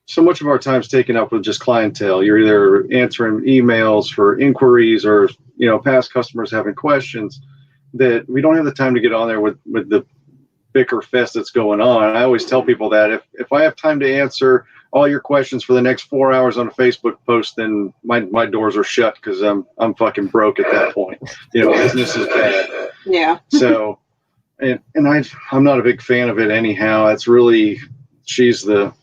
[SPEAKER 4] so much of our time's taken up with just clientele. You're either answering emails for inquiries or, past customers having questions, that we don't have the time to get on there with the bicker fest that's going on. I always tell people that if I have time to answer all your questions for the next 4 hours on a Facebook post, then my doors are shut because I'm fucking broke at that point. Business is bad.
[SPEAKER 3] Yeah.
[SPEAKER 4] So, and I'm not a big fan of it anyhow. It's really, she's the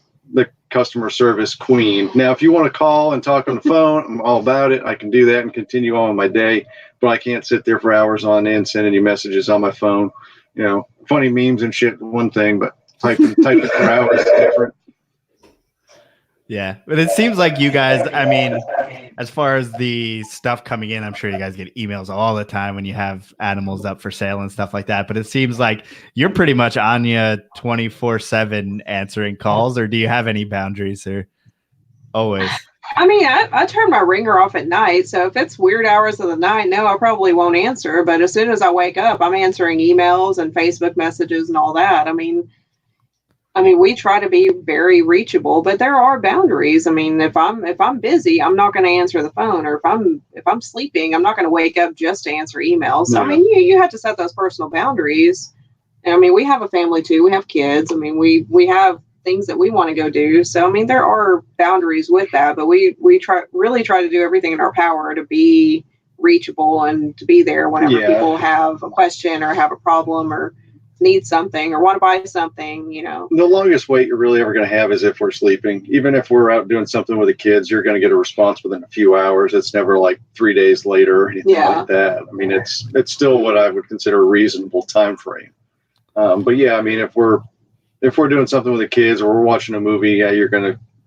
[SPEAKER 4] customer service queen. Now, if you want to call and talk on the phone, I'm all about it. I can do that and continue on with my day, but I can't sit there for hours on end sending you messages on my phone. Funny memes and shit, one thing, but typing for hours is different.
[SPEAKER 1] Yeah, but it seems like you guys, I mean, as far as the stuff coming in, I'm sure you guys get emails all the time when you have animals up for sale and stuff like that. But it seems like you're pretty much Anya 24/7 answering calls, or do you have any boundaries or always?
[SPEAKER 3] I mean, I turn my ringer off at night. So if it's weird hours of the night, no, I probably won't answer. But as soon as I wake up, I'm answering emails and Facebook messages and all that. I mean, we try to be very reachable, but there are boundaries. I mean, if I'm busy, I'm not going to answer the phone, or if I'm sleeping, I'm not going to wake up just to answer emails. So, I mean, you have to set those personal boundaries. And I mean, we have a family too. We have kids. I mean, we have things that we want to go do. So, I mean, there are boundaries with that, but we really try to do everything in our power to be reachable and to be there whenever people have a question or have a problem or need something or want to buy something.
[SPEAKER 4] The longest wait you're really ever going to have is if we're sleeping. Even if we're out doing something with the kids, you're going to get a response within a few hours. It's never like 3 days later or anything like that. I mean, it's still what I would consider a reasonable time frame. But yeah, I mean, if we're doing something with the kids or we're watching a movie,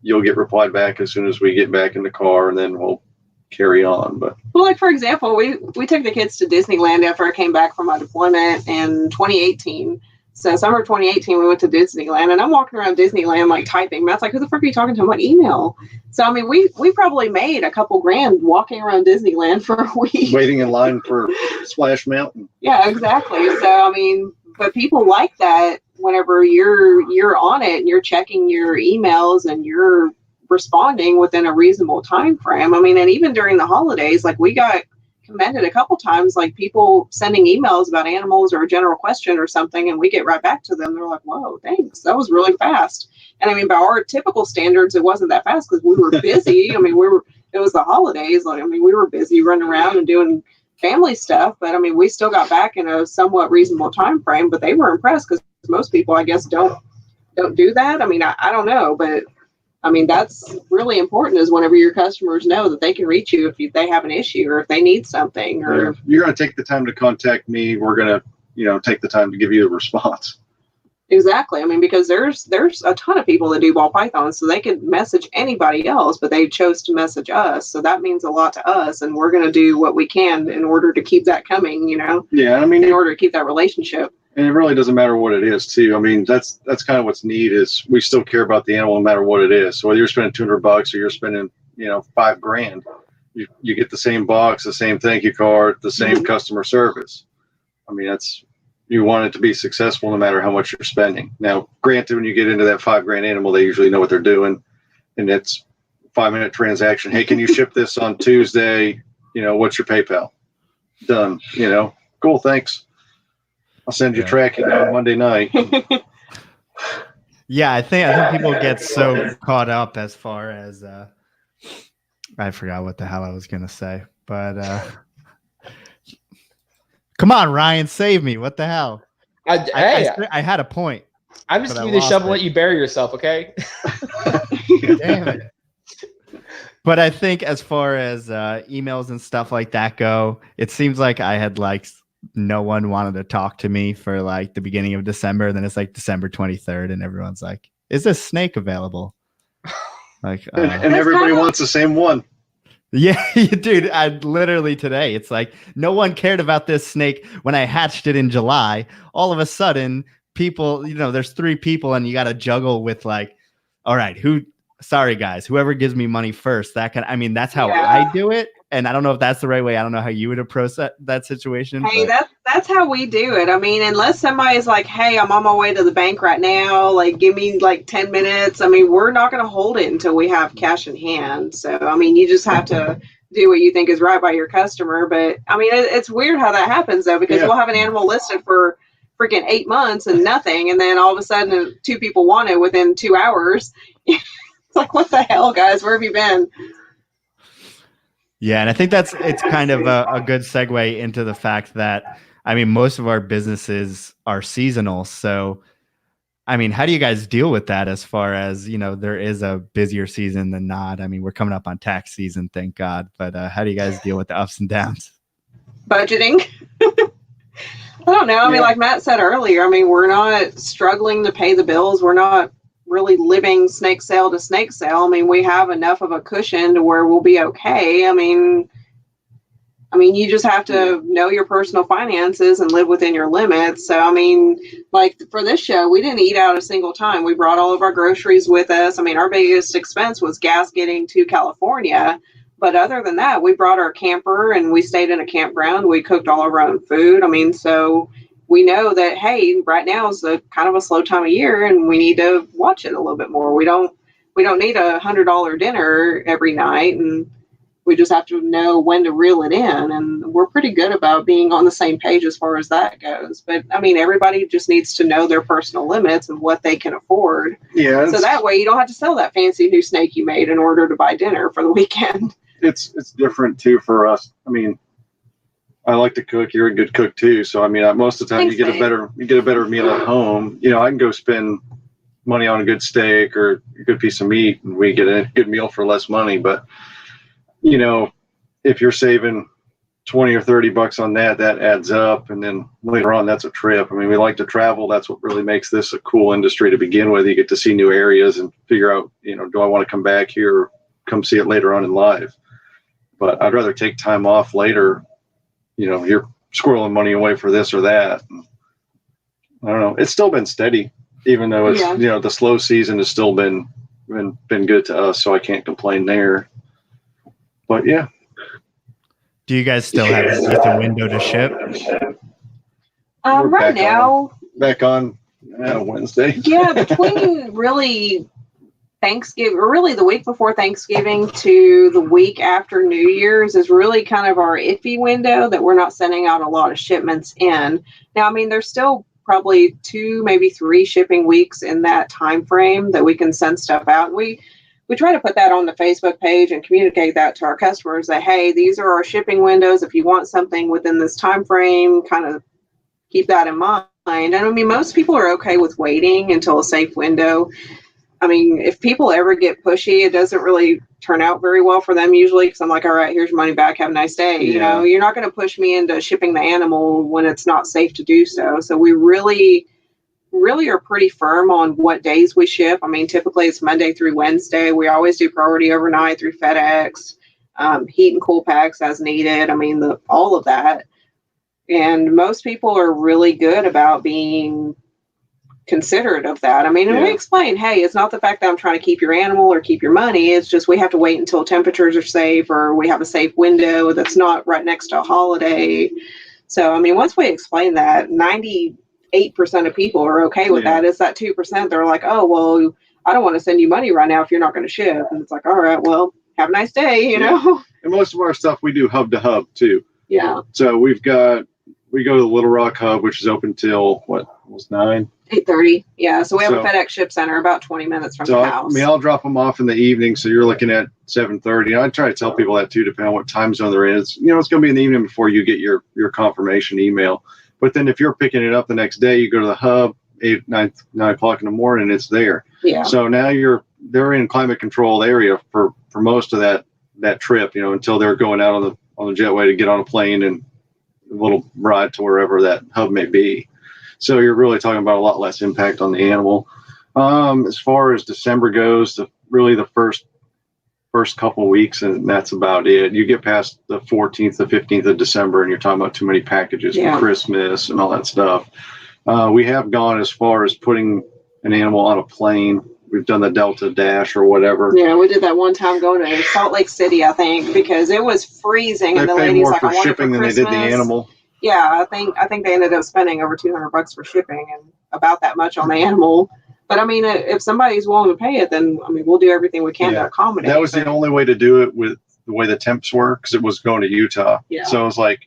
[SPEAKER 4] you'll get replied back as soon as we get back in the car, and then we'll carry on. But
[SPEAKER 3] well, like for example, we took the kids to Disneyland after I came back from my deployment in 2018. So summer 2018, we went to Disneyland, and I'm walking around Disneyland like typing. Matt's like, "Who the fuck are you talking to? What email?" So I mean, we probably made a couple grand walking around Disneyland for a week,
[SPEAKER 4] waiting in line for Splash Mountain.
[SPEAKER 3] Yeah, exactly. So I mean, but people like that whenever you're on it and you're checking your emails and you're responding within a reasonable time frame. I mean, and even during the holidays, like we got commended a couple times, like people sending emails about animals or a general question or something, and we get right back to them. They're like, "Whoa, thanks, that was really fast." And I mean, by our typical standards, it wasn't that fast because we were busy. I mean, it was the holidays. Like, I mean, we were busy running around and doing family stuff, but I mean, we still got back in a somewhat reasonable time frame. But they were impressed because most people, I guess, don't do that. I mean, I don't know, but I mean, that's really important, is whenever your customers know that they can reach you if they have an issue or if they need something. Or
[SPEAKER 4] if you're going to take the time to contact me, we're going to, take the time to give you a response.
[SPEAKER 3] Exactly. I mean, because there's a ton of people that do ball pythons, so they could message anybody else, but they chose to message us. So that means a lot to us, and we're going to do what we can in order to keep that coming,
[SPEAKER 4] Yeah, I mean,
[SPEAKER 3] in order to keep that relationship.
[SPEAKER 4] And it really doesn't matter what it is, too. I mean, that's kind of what's neat, is we still care about the animal no matter what it is. So whether you're spending $200 or you're spending, $5,000, you get the same box, the same thank you card, the same customer service. I mean, you want it to be successful no matter how much you're spending. Now, granted, when you get into that $5,000 animal, they usually know what they're doing, and it's a 5-minute transaction. Hey, can you ship this on Tuesday? What's your PayPal? Done. Cool, thanks. I'll send you tracking on Monday night.
[SPEAKER 1] Yeah, I think people get so caught up as far as I forgot what the hell I was gonna say, but come on, Ryan, save me! What the hell? I had a point.
[SPEAKER 2] I'm just giving you the shovel and let you bury yourself, okay?
[SPEAKER 1] Damn it. But I think as far as emails and stuff like that go, it seems like I had no one wanted to talk to me for the beginning of December. Then it's December 23rd, and everyone's like, "Is this snake available?"
[SPEAKER 4] And everybody wants the same one.
[SPEAKER 1] Yeah, dude, I literally today, it's no one cared about this snake when I hatched it in July. All of a sudden, people, there's 3 people, and you got to juggle with all right, sorry guys, whoever gives me money first, that's how I do it. And I don't know if that's the right way. I don't know how you would approach that situation.
[SPEAKER 3] Hey, that's how we do it. I mean, unless somebody's like, "Hey, I'm on my way to the bank right now. Give me 10 minutes." I mean, we're not going to hold it until we have cash in hand. So, I mean, you just have to do what you think is right by your customer. But I mean, it's weird how that happens though, because we'll have an animal listed for freaking 8 months and nothing. And then all of a sudden 2 people want it within 2 hours. It's like, what the hell, guys? Where have you been?
[SPEAKER 1] Yeah, and I think it's kind of a good segue into the fact that, I mean, most of our businesses are seasonal. So, I mean, how do you guys deal with that as far as, there is a busier season than not? I mean, we're coming up on tax season, thank God. But how do you guys deal with the ups and downs?
[SPEAKER 3] Budgeting. I don't know. I mean, like Matt said earlier, I mean, we're not struggling to pay the bills. We're not really living snake sale to snake sale. I mean, we have enough of a cushion to where we'll be okay. I mean, you just have to know your personal finances and live within your limits. So, I mean, like for this show, we didn't eat out a single time. We brought all of our groceries with us. I mean, our biggest expense was gas getting to California. But other than that, we brought our camper and we stayed in a campground. We cooked all our own food. I mean, so we know that, hey, right now is a kind of a slow time of year and we need to watch it a little bit more. We don't need $100 dinner every night, and we just have to know when to reel it in. And we're pretty good about being on the same page as far as that goes. But I mean, everybody just needs to know their personal limits and what they can afford.
[SPEAKER 4] Yeah.
[SPEAKER 3] So that way you don't have to sell that fancy new snake you made in order to buy dinner for the weekend.
[SPEAKER 4] It's different too for us. I mean, I like to cook. You're a good cook too. So I mean, most of the time you get a better meal at home. I can go spend money on a good steak or a good piece of meat, and we get a good meal for less money. But if you're saving $20 or $30 on that adds up, and then later on, that's a trip. I mean, we like to travel. That's what really makes this a cool industry to begin with. You get to see new areas and figure out, do I want to come back here or come see it later on in life? But I'd rather take time off later. You're squirreling money away for this or that. And I don't know. It's still been steady, even though it's the slow season has still been good to us. So I can't complain there. But yeah.
[SPEAKER 1] Do you guys still have a decent window to ship?
[SPEAKER 3] Right now,
[SPEAKER 4] back on Wednesday.
[SPEAKER 3] Yeah, between really Thanksgiving, or really the week before Thanksgiving to the week after New Year's is really kind of our iffy window that we're not sending out a lot of shipments in. Now, I mean, there's still probably 2, maybe 3 shipping weeks in that time frame that we can send stuff out. We try to put that on the Facebook page and communicate that to our customers that, hey, these are our shipping windows. If you want something within this time frame, kind of keep that in mind. And I mean, most people are okay with waiting until a safe window. I mean, if people ever get pushy, it doesn't really turn out very well for them usually, because I'm like, all right, here's your money back. Have a nice day.
[SPEAKER 4] Yeah.
[SPEAKER 3] You're not going to push me into shipping the animal when it's not safe to do so. So we really are pretty firm on what days we ship. I mean, typically it's Monday through Wednesday. We always do priority overnight through FedEx, heat and cool packs as needed. I mean, all of that. And most people are really good about being considerate of that. I mean, and we explain, hey, it's not the fact that I'm trying to keep your animal or keep your money. It's just we have to wait until temperatures are safe, or we have a safe window that's not right next to a holiday. So, I mean, once we explain that, 98% of people are okay with that. It's that 2% they're like, oh, well, I don't want to send you money right now if you're not going to ship. And it's like, all right, well, have a nice day, you know?
[SPEAKER 4] And most of our stuff we do hub to hub too.
[SPEAKER 3] Yeah.
[SPEAKER 4] So we go to the Little Rock hub, which is open till almost 9?
[SPEAKER 3] 8:30. Yeah. So we have a FedEx ship center about 20 minutes from the house.
[SPEAKER 4] I mean, I'll drop them off in the evening. So you're looking at 7:30. I try to tell people that too, depending on what time zone they're in. It's going to be in the evening before you get your confirmation email. But then if you're picking it up the next day, you go to the hub 9 o'clock in the morning, it's there.
[SPEAKER 3] Yeah.
[SPEAKER 4] So now they're in climate controlled area for most of that trip, until they're going out on the jetway to get on a plane and a little ride to wherever that hub may be. So you're really talking about a lot less impact on the animal. As far as December goes, really the first couple of weeks, and that's about it. You get past the 14th, the 15th of December, and you're talking about too many packages for Christmas and all that stuff. We have gone as far as putting an animal on a plane. We've done the Delta Dash or whatever.
[SPEAKER 3] Yeah, we did that one time going to Salt Lake City, I think, because it was freezing.
[SPEAKER 4] They
[SPEAKER 3] and the
[SPEAKER 4] pay
[SPEAKER 3] lady's
[SPEAKER 4] more
[SPEAKER 3] like,
[SPEAKER 4] for
[SPEAKER 3] I want
[SPEAKER 4] shipping
[SPEAKER 3] it for
[SPEAKER 4] than they did the
[SPEAKER 3] Christmas.
[SPEAKER 4] animal.
[SPEAKER 3] Yeah, I think they ended up spending over $200 for shipping and about that much on the animal. But I mean, if somebody's willing to pay it, then I mean, we'll do everything we can to accommodate.
[SPEAKER 4] That was the only way to do it with the way the temps were, because it was going to Utah.
[SPEAKER 3] Yeah.
[SPEAKER 4] So it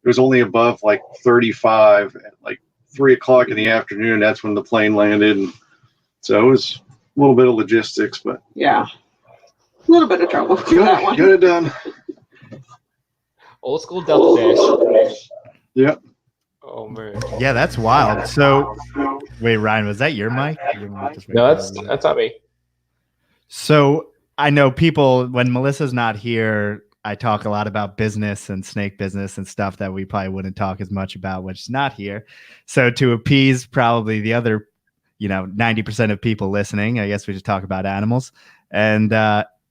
[SPEAKER 4] was only above like 35 at like 3:00 in the afternoon. That's when the plane landed. And so it was a little bit of logistics, but
[SPEAKER 3] yeah, a little bit of trouble for that one.
[SPEAKER 4] Get it done.
[SPEAKER 2] Old school Delta Dash.
[SPEAKER 4] Yep.
[SPEAKER 2] Oh man.
[SPEAKER 1] Yeah, that's wild. So, wait, Ryan, was that your mic?
[SPEAKER 2] No, that's not me.
[SPEAKER 1] So I know people, when Melissa's not here, I talk a lot about business and snake business and stuff that we probably wouldn't talk as much about when she's not here. So to appease probably the other, 90% of people listening, I guess we just talk about animals and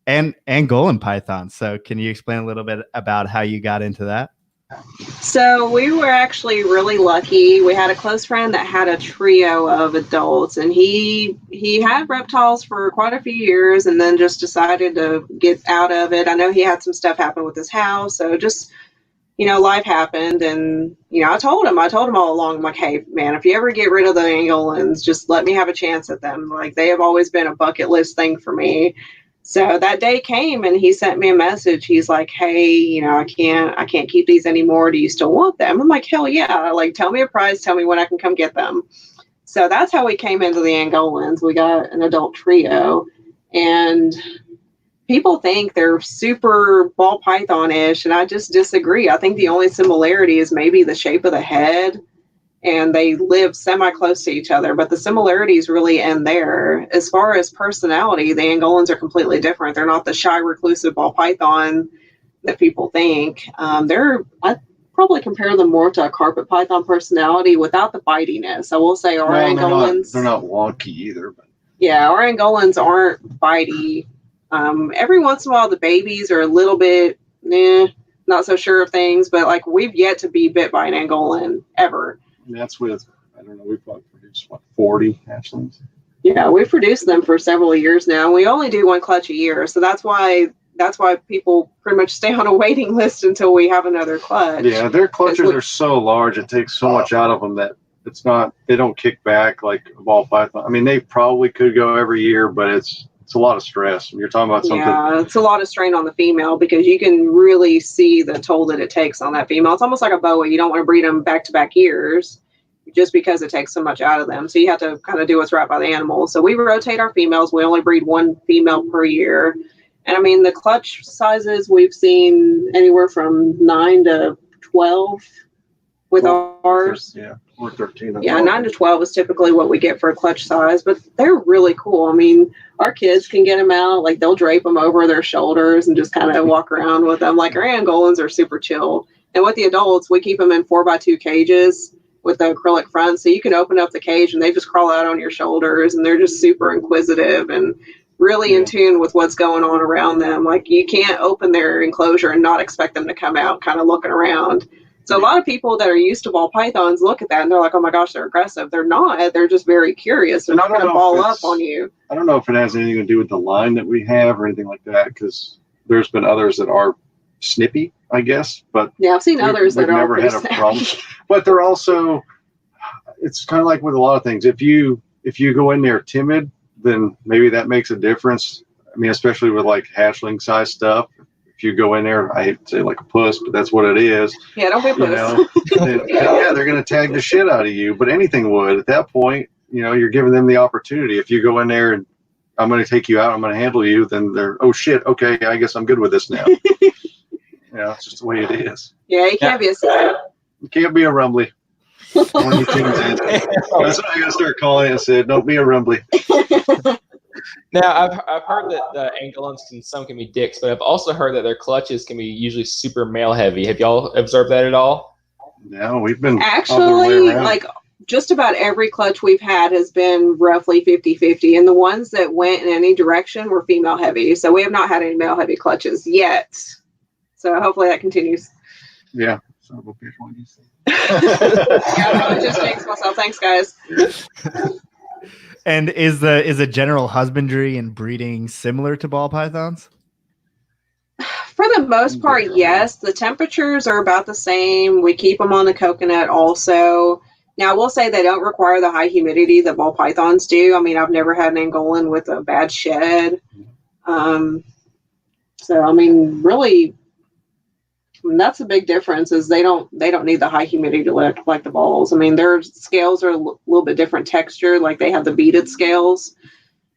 [SPEAKER 1] Angolan pythons. So can you explain a little bit about how you got into that?
[SPEAKER 3] So we were actually really lucky. We had a close friend that had a trio of adults, and he had reptiles for quite a few years and then just decided to get out of it. I know he had some stuff happen with his house, so just, life happened. And, I told him all along, I'm like, hey, man, if you ever get rid of the Angolans, just let me have a chance at them. Like, they have always been a bucket list thing for me. So that day came and he sent me a message. He's like, hey, I can't keep these anymore. Do you still want them? I'm like, hell yeah. Like, tell me a price. Tell me when I can come get them. So that's how we came into the Angolans. We got an adult trio, and people think they're super ball python-ish, and I just disagree. I think the only similarity is maybe the shape of the head, and they live semi-close to each other, but the similarities really end there. As far as personality, the Angolans are completely different. They're not the shy, reclusive ball python that people think. I probably compare them more to a carpet python personality without the bitiness. I will say our Angolans...
[SPEAKER 4] They're not wonky either. But.
[SPEAKER 3] Yeah, our Angolans aren't bitey. Every once in a while, the babies are a little bit, not so sure of things, but like we've yet to be bit by an Angolan ever.
[SPEAKER 4] And that's with, I don't know, we've probably produced, 40 hatchlings?
[SPEAKER 3] Yeah, we've produced them for several years now. We only do one clutch a year, so that's why people pretty much stay on a waiting list until we have another clutch.
[SPEAKER 4] Yeah, their clutches are so large, it takes so much out of them that they don't kick back like a ball python. I mean, they probably could go every year, but it's a lot of stress. When you're talking about something.
[SPEAKER 3] Yeah, it's a lot of strain on the female because you can really see the toll that it takes on that female. It's almost like a boa. You don't want to breed them back-to-back years just because it takes so much out of them. So you have to kind of do what's right by the animal. So we rotate our females. We only breed one female per year. And I mean, the clutch sizes, we've seen anywhere from 9 to 12 with ours.
[SPEAKER 4] Yeah, or 13.
[SPEAKER 3] Yeah, 9 to 12 is typically what we get for a clutch size, but they're really cool. I mean, our kids can get them out, like they'll drape them over their shoulders and just kind of walk around with them. Like our Angolans are super chill. And with the adults, we keep them in 4x2 cages with the acrylic front. So you can open up the cage and they just crawl out on your shoulders, and they're just super inquisitive and really in tune with what's going on around them. Like you can't open their enclosure and not expect them to come out kind of looking around. So a lot of people that are used to ball pythons look at that and they're like, oh my gosh, they're aggressive. They're not. They're just very curious. They're not going to ball up on you.
[SPEAKER 4] I don't know if it has anything to do with the line that we have or anything like that, because there's been others that are snippy, I guess. But
[SPEAKER 3] yeah, I've seen others that are
[SPEAKER 4] never had a problem. But they're also, it's kind of like with a lot of things. If you go in there timid, then maybe that makes a difference. I mean, especially with like hatchling size stuff. If you go in there, I hate to say like a puss, but that's what it is.
[SPEAKER 3] Yeah, don't be a puss.
[SPEAKER 4] Then, yeah, they're going to tag the shit out of you. But anything would at that point. You're giving them the opportunity. If you go in there and I'm going to take you out, I'm going to handle you, then they're, oh shit, okay, I guess I'm good with this now. It's just the way it is.
[SPEAKER 3] Yeah, you can't be a side.
[SPEAKER 4] You can't be a rumbly. That's what I got to start calling it. I said, don't be a rumbly.
[SPEAKER 2] Now, I've heard that the Angolans can be dicks, but I've also heard that their clutches can be usually super male heavy. Have y'all observed that at all?
[SPEAKER 4] No, we've been
[SPEAKER 3] actually like just about every clutch we've had has been roughly 50-50, and the ones that went in any direction were female heavy. So we have not had any male heavy clutches yet. So hopefully that continues.
[SPEAKER 4] Yeah. So we'll pick one you see.
[SPEAKER 3] Yeah, I just jinxed myself. Thanks, guys.
[SPEAKER 1] And is a general husbandry and breeding similar to ball pythons?
[SPEAKER 3] For the most part, yes. The temperatures are about the same. We keep them on the coconut also. Now, I will say they don't require the high humidity that ball pythons do. I mean, I've never had an Angolan with a bad shed. So, I mean, really, And that's a big difference is they don't need the high humidity to like the balls. I mean, their scales are a little bit different texture. Like they have the beaded scales.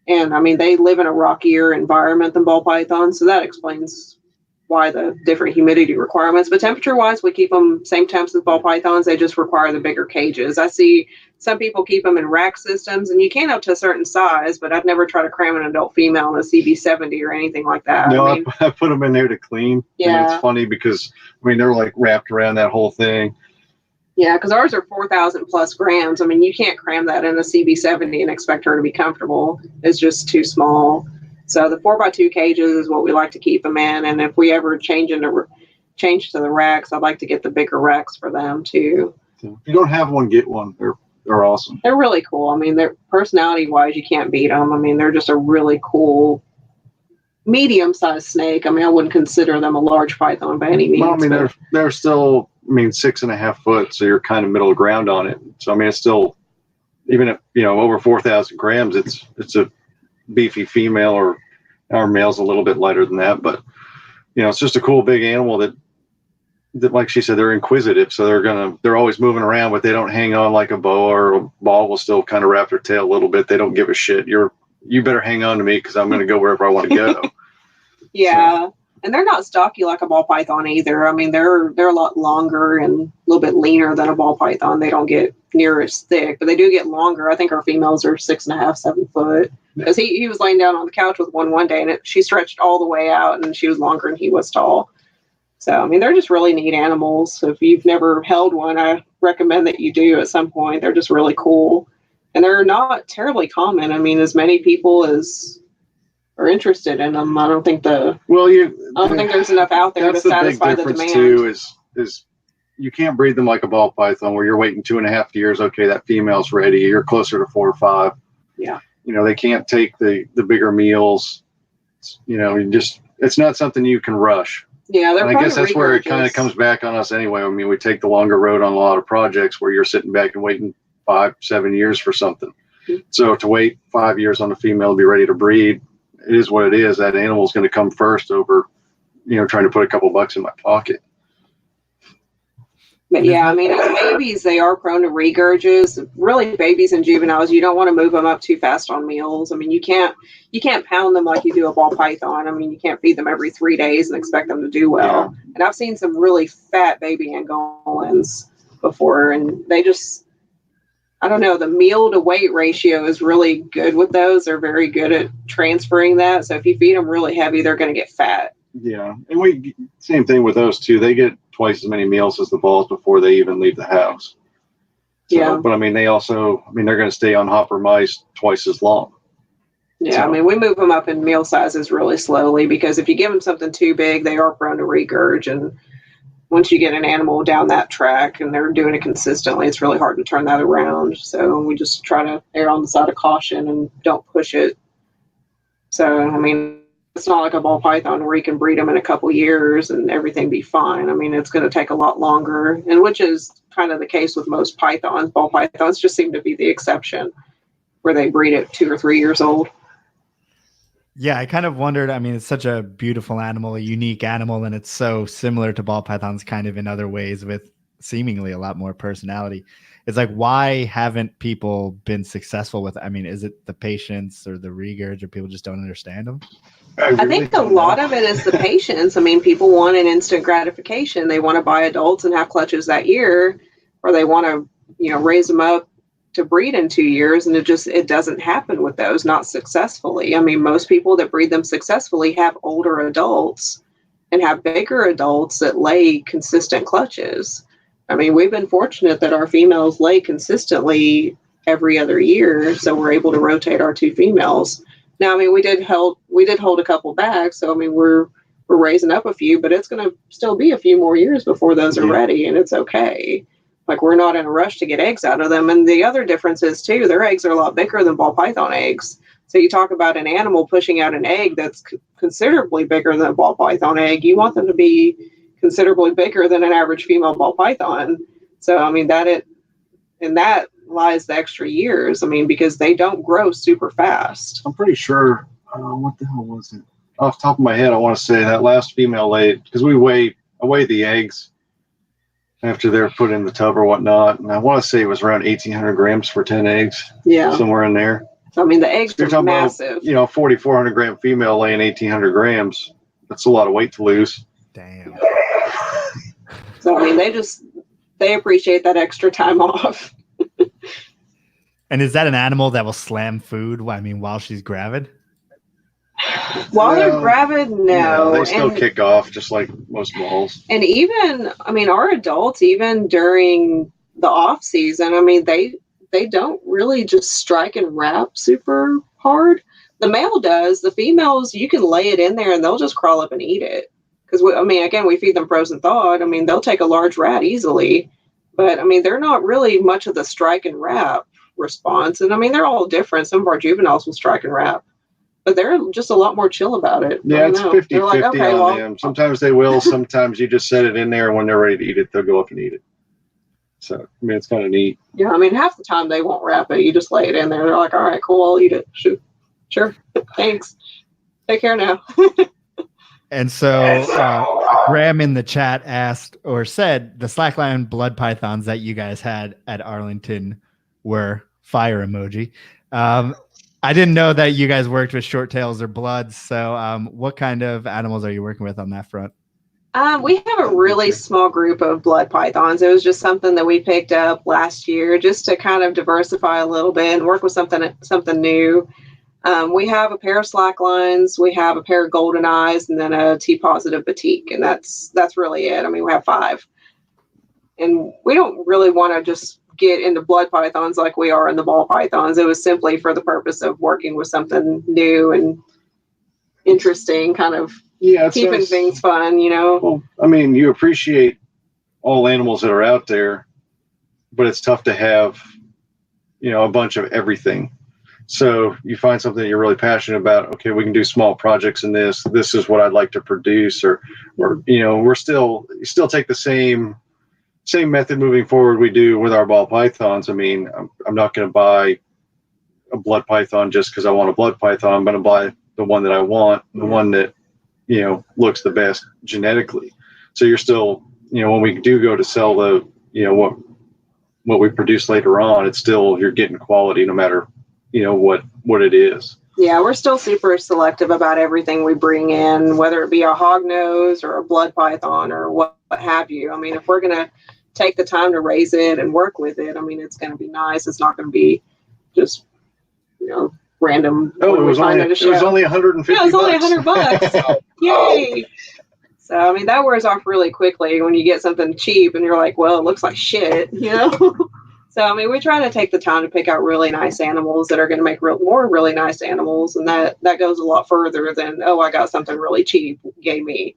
[SPEAKER 3] And I mean, they live in a rockier environment than ball pythons. So that explains why the different humidity requirements. But temperature wise, we keep them same temps as ball pythons. They just require the bigger cages. I see some people keep them in rack systems, and you can up to a certain size, but I've never tried to cram an adult female in a CB70 or anything like that.
[SPEAKER 4] No,
[SPEAKER 3] I mean,
[SPEAKER 4] I put them in there to clean.
[SPEAKER 3] Yeah.
[SPEAKER 4] And it's funny because, I mean, they're like wrapped around that whole thing.
[SPEAKER 3] Yeah, because ours are 4,000 plus grams. I mean, you can't cram that in a CB70 and expect her to be comfortable. It's just too small. So the 4x2 cages is what we like to keep them in. And if we ever change to the racks, I'd like to get the bigger racks for them too.
[SPEAKER 4] So if you don't have one, get one. They're awesome.
[SPEAKER 3] They're really cool. I mean, they're personality-wise, you can't beat them. I mean, they're just a really cool medium-sized snake. I mean, I wouldn't consider them a large python by any means.
[SPEAKER 4] Well, I mean, they're still, I mean, 6.5 foot, so you're kind of middle ground on it. So I mean, it's still, even if over 4,000 grams, it's a beefy female, or our male's a little bit lighter than that. But it's just a cool big animal that like she said, they're inquisitive, so they're always moving around, but they don't hang on like a boa, or a ball will still kind of wrap their tail a little bit. They don't give a shit. You better hang on to me because I'm going to go wherever I want to go.
[SPEAKER 3] Yeah. So. And they're not stocky like a ball python either. I mean, they're a lot longer and a little bit leaner than a ball python. They don't get near as thick, but they do get longer. I think our females are 6.5, 7 foot. Because he was laying down on the couch with one day, and she stretched all the way out, and she was longer than he was tall. So, I mean, they're just really neat animals. So if you've never held one, I recommend that you do at some point. They're just really cool. And they're not terribly common. I mean, as many people as are interested in them, I don't think there's enough out there to satisfy the demand.
[SPEAKER 4] Too is you can't breed them like a ball python where you're waiting 2.5 years. Okay, that female's ready. You're closer to 4 or 5.
[SPEAKER 3] Yeah.
[SPEAKER 4] They can't take the bigger meals. It's not something you can rush.
[SPEAKER 3] Yeah,
[SPEAKER 4] and I guess that's where it kind of comes back on us anyway. I mean, we take the longer road on a lot of projects where you're sitting back and waiting 5-7 years for something. Mm-hmm. So to wait 5 years on a female to be ready to breed, it is what it is. That animal is going to come first over, trying to put a couple bucks in my pocket.
[SPEAKER 3] But yeah, I mean, as babies, they are prone to regurges. Really, babies and juveniles, you don't want to move them up too fast on meals. I mean, you can't pound them like you do a ball python. I mean, you can't feed them every 3 days and expect them to do well. Yeah. And I've seen some really fat baby Angolans before, and they just, I don't know, the meal to weight ratio is really good with those. They're very good at transferring that. So if you feed them really heavy, they're going to get fat.
[SPEAKER 4] Yeah, and same thing with those two. They get twice as many meals as the balls before they even leave the house. So, yeah. But I mean, they're going to stay on hopper mice twice as long.
[SPEAKER 3] Yeah, so. I mean, we move them up in meal sizes really slowly because if you give them something too big, they are prone to regurg. And once you get an animal down that track and they're doing it consistently, it's really hard to turn that around. So we just try to err on the side of caution and don't push it. So, I mean, it's not like a ball python where you can breed them in a couple years and everything be fine. I mean, it's going to take a lot longer, and which is kind of the case with most pythons. Ball pythons just seem to be the exception where they breed at 2 or 3 years old.
[SPEAKER 1] Yeah, I kind of wondered, I mean, it's such a beautiful animal, a unique animal, and it's so similar to ball pythons kind of in other ways with seemingly a lot more personality. It's like, why haven't people been successful with it? I mean, is it the patience or the regurg, or people just don't understand them?
[SPEAKER 3] I think a lot of it is the patience. I mean, people want an instant gratification. They want to buy adults and have clutches that year, or they want to, raise them up to breed in 2 years. And it doesn't happen with those, not successfully. I mean, most people that breed them successfully have older adults and have bigger adults that lay consistent clutches. I mean, we've been fortunate that our females lay consistently every other year. So we're able to rotate our 2 females. Now, I mean, we did hold a couple back, so I mean, we're raising up a few, but it's going to still be a few more years before those are ready, and it's okay. Like, we're not in a rush to get eggs out of them. And the other difference is too, their eggs are a lot bigger than ball python eggs. So you talk about an animal pushing out an egg that's considerably bigger than a ball python egg. You want them to be considerably bigger than an average female ball python. So I mean, that lies the extra years. I mean, because they don't grow super fast.
[SPEAKER 4] I'm pretty sure, what the hell was it? Off the top of my head, I want to say that last female laid, because we weigh weighed the eggs after they're put in the tub or whatnot, and I want to say it was around 1,800 grams for 10 eggs.
[SPEAKER 3] Yeah.
[SPEAKER 4] Somewhere in there.
[SPEAKER 3] So, I mean, the eggs are massive.
[SPEAKER 4] About, 4,400 gram female laying 1,800 grams. That's a lot of weight to lose.
[SPEAKER 1] Damn.
[SPEAKER 3] So, I mean, they appreciate that extra time off.
[SPEAKER 1] And is that an animal that will slam food? I mean, while she's gravid?
[SPEAKER 3] While they're gravid, no.
[SPEAKER 4] They still kick off just like most balls.
[SPEAKER 3] And even, I mean, our adults, even during the off season, I mean, they don't really just strike and wrap super hard. The male does. The females, you can lay it in there and they'll just crawl up and eat it. Because, again, we feed them frozen thawed. I mean, they'll take a large rat easily. But, I mean, they're not really much of the strike and wrap response. And, I mean, they're all different. Some of our juveniles will strike and wrap. But they're just a lot more chill about it.
[SPEAKER 4] Yeah, it's 50-50 on them. Sometimes they will. Sometimes you just set it in there, and when they're ready to eat it, they'll go up and eat it. So, I mean, it's kind of neat.
[SPEAKER 3] Yeah, I mean, half the time they won't wrap it. You just lay it in there. They're like, all right, cool, I'll eat it. Sure. Thanks. Take care now.
[SPEAKER 1] And so Graham in the chat asked or said the slackline blood pythons that you guys had at Arlington were fire emoji. I didn't know that you guys worked with short tails or bloods. So what kind of animals are you working with on that front?
[SPEAKER 3] We have a really small group of blood pythons. It was just something that we picked up last year just to kind of diversify a little bit and work with something new. We have a pair of slacklines, we have a pair of golden eyes, and then a T-positive batik, and that's really it. I mean, we have 5. And we don't really want to just get into blood pythons like we are in the ball pythons. It was simply for the purpose of working with something new and interesting, kind of keeping things fun,
[SPEAKER 4] Well, I mean, you appreciate all animals that are out there, but it's tough to have, a bunch of everything. So you find something that you're really passionate about. Okay, we can do small projects in this. This is what I'd like to produce, or we're still take the same method moving forward we do with our ball pythons. I mean, I'm not going to buy a blood python just because I want a blood python. I'm going to buy the one that I want, the one that looks the best genetically. So you're still, when we do go to sell the, what we produce later on, it's still, you're getting quality no matter what it is.
[SPEAKER 3] Yeah, we're still super selective about everything we bring in, whether it be a hognose or a blood python or what have you. I mean, if we're going to take the time to raise it and work with it, I mean, it's going to be nice. It's not going to be just, random.
[SPEAKER 4] Oh, it was only $150.
[SPEAKER 3] Yeah, it was only $100. Yay! So, I mean, that wears off really quickly when you get something cheap and you're like, well, it looks like shit, So, I mean, we try to take the time to pick out really nice animals that are going to make more really nice animals. And that goes a lot further than, I got something really cheap, yay me.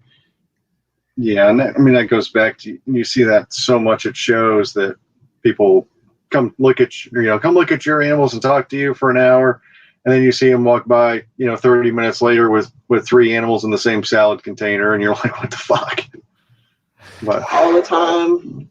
[SPEAKER 4] Yeah, and that goes back to, you see that so much at shows that people come look at your animals and talk to you for an hour. And then you see them walk by, 30 minutes later with 3 animals in the same salad container. And you're like, what the fuck? But
[SPEAKER 3] all the time.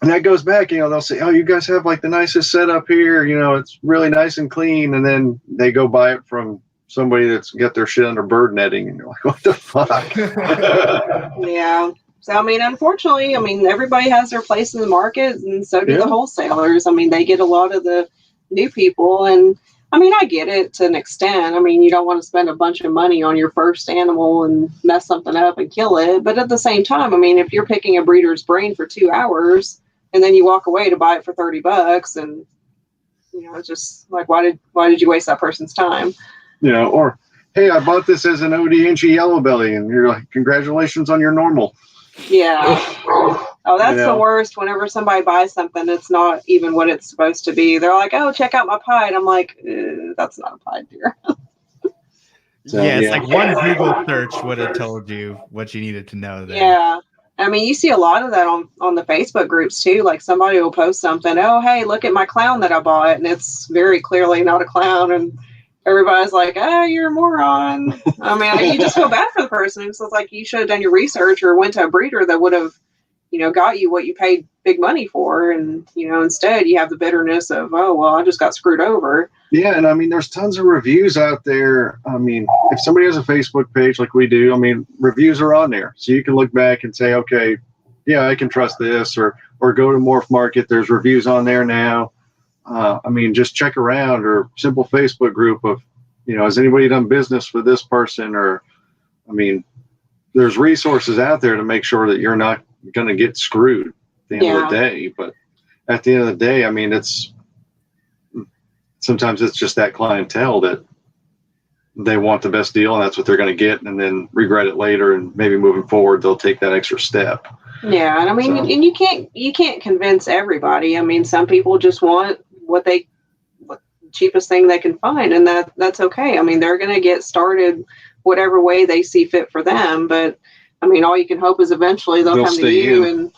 [SPEAKER 4] And that goes back, they'll say, oh, you guys have like the nicest setup here. It's really nice and clean. And then they go buy it from somebody that's got their shit under bird netting. And you're like, what the fuck?
[SPEAKER 3] Yeah. So, I mean, unfortunately, everybody has their place in the market, and so do the wholesalers. I mean, they get a lot of the new people. And, I get it to an extent. You don't want to spend a bunch of money on your first animal and mess something up and kill it. But at the same time, if you're picking a breeder's brain for 2 hours and then you walk away to buy it for $30 and, it's just like, why did you waste that person's time?
[SPEAKER 4] Or, hey, I bought this as an OD-inchy yellow belly, and you're like, congratulations on your normal.
[SPEAKER 3] Yeah. Oh, that's the worst. Whenever somebody buys something, it's not even what it's supposed to be. They're like, oh, check out my pied. I'm like, that's not a pied deer.
[SPEAKER 1] It's like one Google search would have told you what you needed to know there.
[SPEAKER 3] Yeah. You see a lot of that on the Facebook groups too. Like somebody will post something, oh, hey, look at my clown that I bought. And it's very clearly not a clown. And everybody's like, you're a moron. You just feel bad for the person. It's like you should have done your research or went to a breeder that would have, got you what you paid big money for, and instead you have the bitterness of, oh well, I just got screwed over.
[SPEAKER 4] Yeah, and I mean, there's tons of reviews out there. I mean, if somebody has a Facebook page like we do, I mean, reviews are on there, so you can look back and say, okay, yeah, I can trust this, or go to Morph Market. There's reviews on there now. I mean, just check around, or simple Facebook group of, has anybody done business with this person? Or, I mean, there's resources out there to make sure that you're not going to get screwed at the end of the day. But at the end of the day, I mean, sometimes it's just that clientele that they want the best deal, and that's what they're going to get, and then regret it later, and maybe moving forward they'll take that extra step.
[SPEAKER 3] Yeah, and I mean, and you can't convince everybody. I mean, some people just want what the cheapest thing they can find, and that's okay. I mean, they're going to get started whatever way they see fit for them. But I mean, all you can hope is eventually they'll come to you and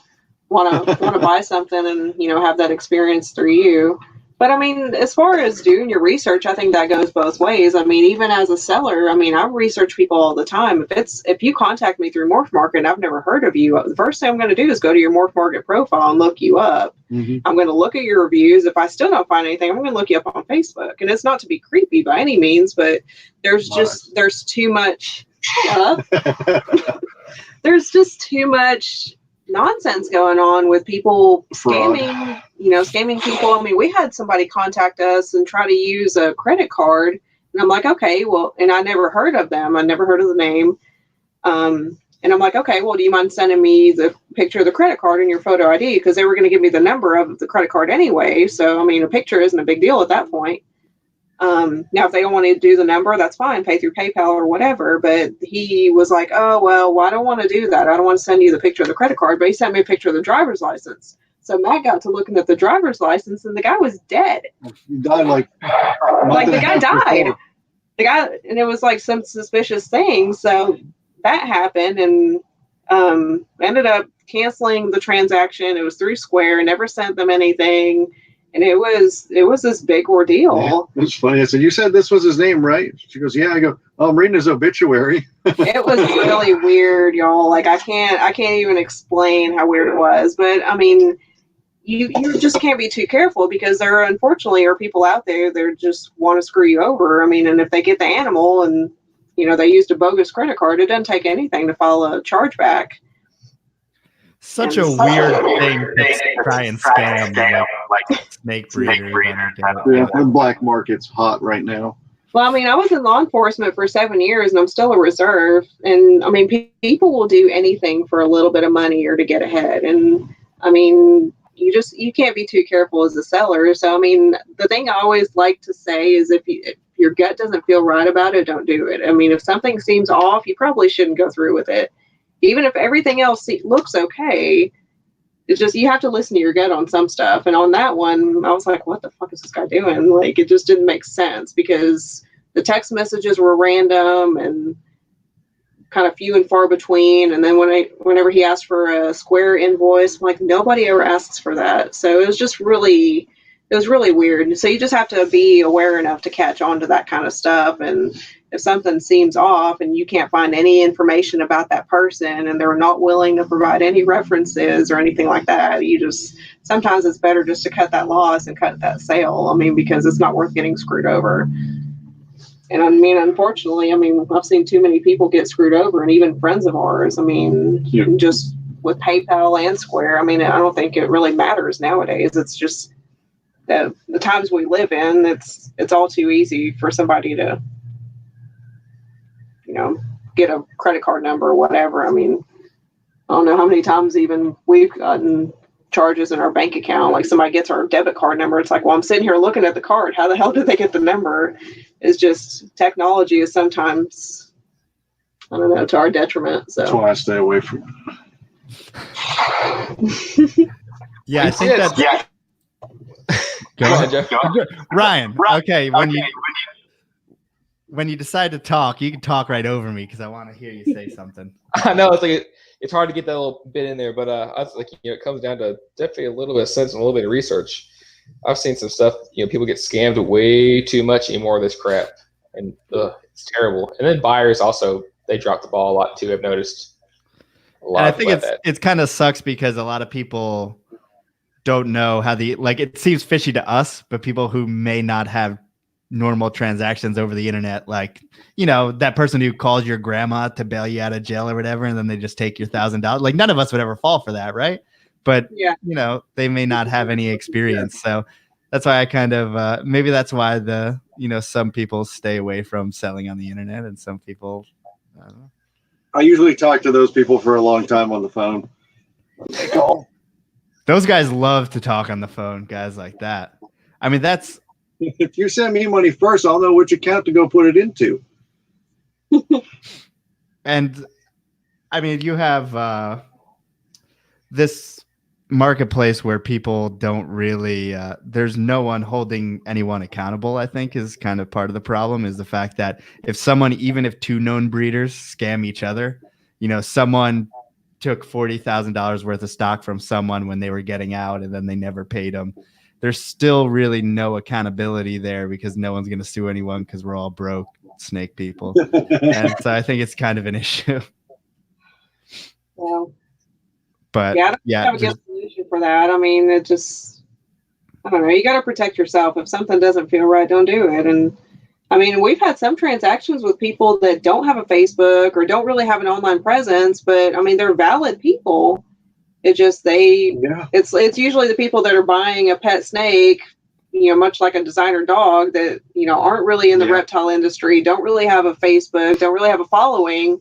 [SPEAKER 3] want to buy something, and have that experience through you. But I mean, as far as doing your research, I think that goes both ways. I mean, even as a seller, I mean, I research people all the time. If you contact me through Morph Market and I've never heard of you, the first thing I'm going to do is go to your Morph Market profile and look you up. Mm-hmm. I'm going to look at your reviews. If I still don't find anything, I'm going to look you up on Facebook. And it's not to be creepy by any means, but there's too much. There's just too much nonsense going on with people scamming, scamming people. I mean, we had somebody contact us and try to use a credit card, and I'm like, okay, well, and I never heard of them. I never heard of the name. And I'm like, okay, well, do you mind sending me the picture of the credit card and your photo ID? Because they were going to give me the number of the credit card anyway. So, I mean, a picture isn't a big deal at that point. Now, if they don't want to do the number, that's fine. Pay through PayPal or whatever. But he was like, oh, well, I don't want to do that. I don't want to send you the picture of the credit card. But he sent me a picture of the driver's license. So Matt got to looking at the driver's license, and the guy was dead.
[SPEAKER 4] He died
[SPEAKER 3] the guy died. Before. The guy, and it was like some suspicious thing. So that happened, and ended up canceling the transaction. It was through Square. Never sent them anything. And it was this big ordeal.
[SPEAKER 4] Yeah, it's funny. I said, you said this was his name, right? She goes, yeah. I go, oh, I'm reading his obituary.
[SPEAKER 3] It was really weird, y'all. Like, I can't even explain how weird it was. But I mean, you just can't be too careful, because there unfortunately are people out there that just want to screw you over. I mean, and if they get the animal and they used a bogus credit card, it doesn't take anything to file a chargeback.
[SPEAKER 1] Such a weird thing to try and scam like snake breeders.
[SPEAKER 4] Yeah, the black market's hot right now.
[SPEAKER 3] Well, I mean, I was in law enforcement for 7 years, and I'm still a reserve. And I mean, people will do anything for a little bit of money or to get ahead. And I mean, you can't be too careful as a seller. So I mean, the thing I always like to say is, if your gut doesn't feel right about it, don't do it. I mean, if something seems off, you probably shouldn't go through with it. Even if everything else looks okay, it's just, you have to listen to your gut on some stuff. And on that one, I was like, what the fuck is this guy doing? Like, it just didn't make sense, because the text messages were random and kind of few and far between. And then whenever he asked for a Square invoice, I'm like, nobody ever asks for that. So it was really weird. So you just have to be aware enough to catch on to that kind of stuff. And if something seems off and you can't find any information about that person, and they're not willing to provide any references or anything like that, sometimes it's better just to cut that loss and cut that sale. I mean, because it's not worth getting screwed over. And I mean, unfortunately, I've seen too many people get screwed over, and even friends of ours. I mean, just with PayPal and Square, I mean, I don't think it really matters nowadays. It's just the times we live in, it's all too easy for somebody to get a credit card number or whatever. I mean, I don't know how many times even we've gotten charges in our bank account. Like, somebody gets our debit card number. It's like, well, I'm sitting here looking at the card. How the hell did they get the number? It's just, technology is sometimes, I don't know, to our detriment. So
[SPEAKER 4] that's why I stay away from
[SPEAKER 1] it. Yeah, I think that's... Yeah. Go ahead, Jeff. Ryan, okay, when you decide to talk, you can talk right over me, because I want to hear you say something.
[SPEAKER 2] I know it's hard to get that little bit in there, but I was like, it comes down to definitely a little bit of sense and a little bit of research. I've seen some stuff. People get scammed way too much anymore of this crap, and it's terrible. And then buyers also, they drop the ball a lot too, I've noticed.
[SPEAKER 1] And I think it's kind of sucks because a lot of people don't know how it seems fishy to us, but people who may not have normal transactions over the internet, like, that person who calls your grandma to bail you out of jail or whatever, and then they just take your $1,000. Like, none of us would ever fall for that, right? But they may not have any experience. So that's why I kind of maybe that's why some people stay away from selling on the internet, and some people I don't know.
[SPEAKER 4] I usually talk to those people for a long time on the phone. They call.
[SPEAKER 1] Those guys love to talk on the phone, guys like that. I mean, that's...
[SPEAKER 4] If you send me money first, I'll know which account to go put it into.
[SPEAKER 1] And, I mean, you have this marketplace where people don't really... there's no one holding anyone accountable, I think, is kind of part of the problem, is the fact that even if two known breeders scam each other, someone took $40,000 worth of stock from someone when they were getting out and then they never paid them. There's still really no accountability there because no one's going to sue anyone because we're all broke snake people. And so I think it's kind of an issue.
[SPEAKER 3] Well,
[SPEAKER 1] but
[SPEAKER 3] have a good solution for that. I mean, I don't know. You got to protect yourself. If something doesn't feel right, don't do it. And I mean, we've had some transactions with people that don't have a Facebook or don't really have an online presence, but I mean, they're valid people. It just, it's usually the people that are buying a pet snake, much like a designer dog that, aren't really in the reptile industry, don't really have a Facebook, don't really have a following.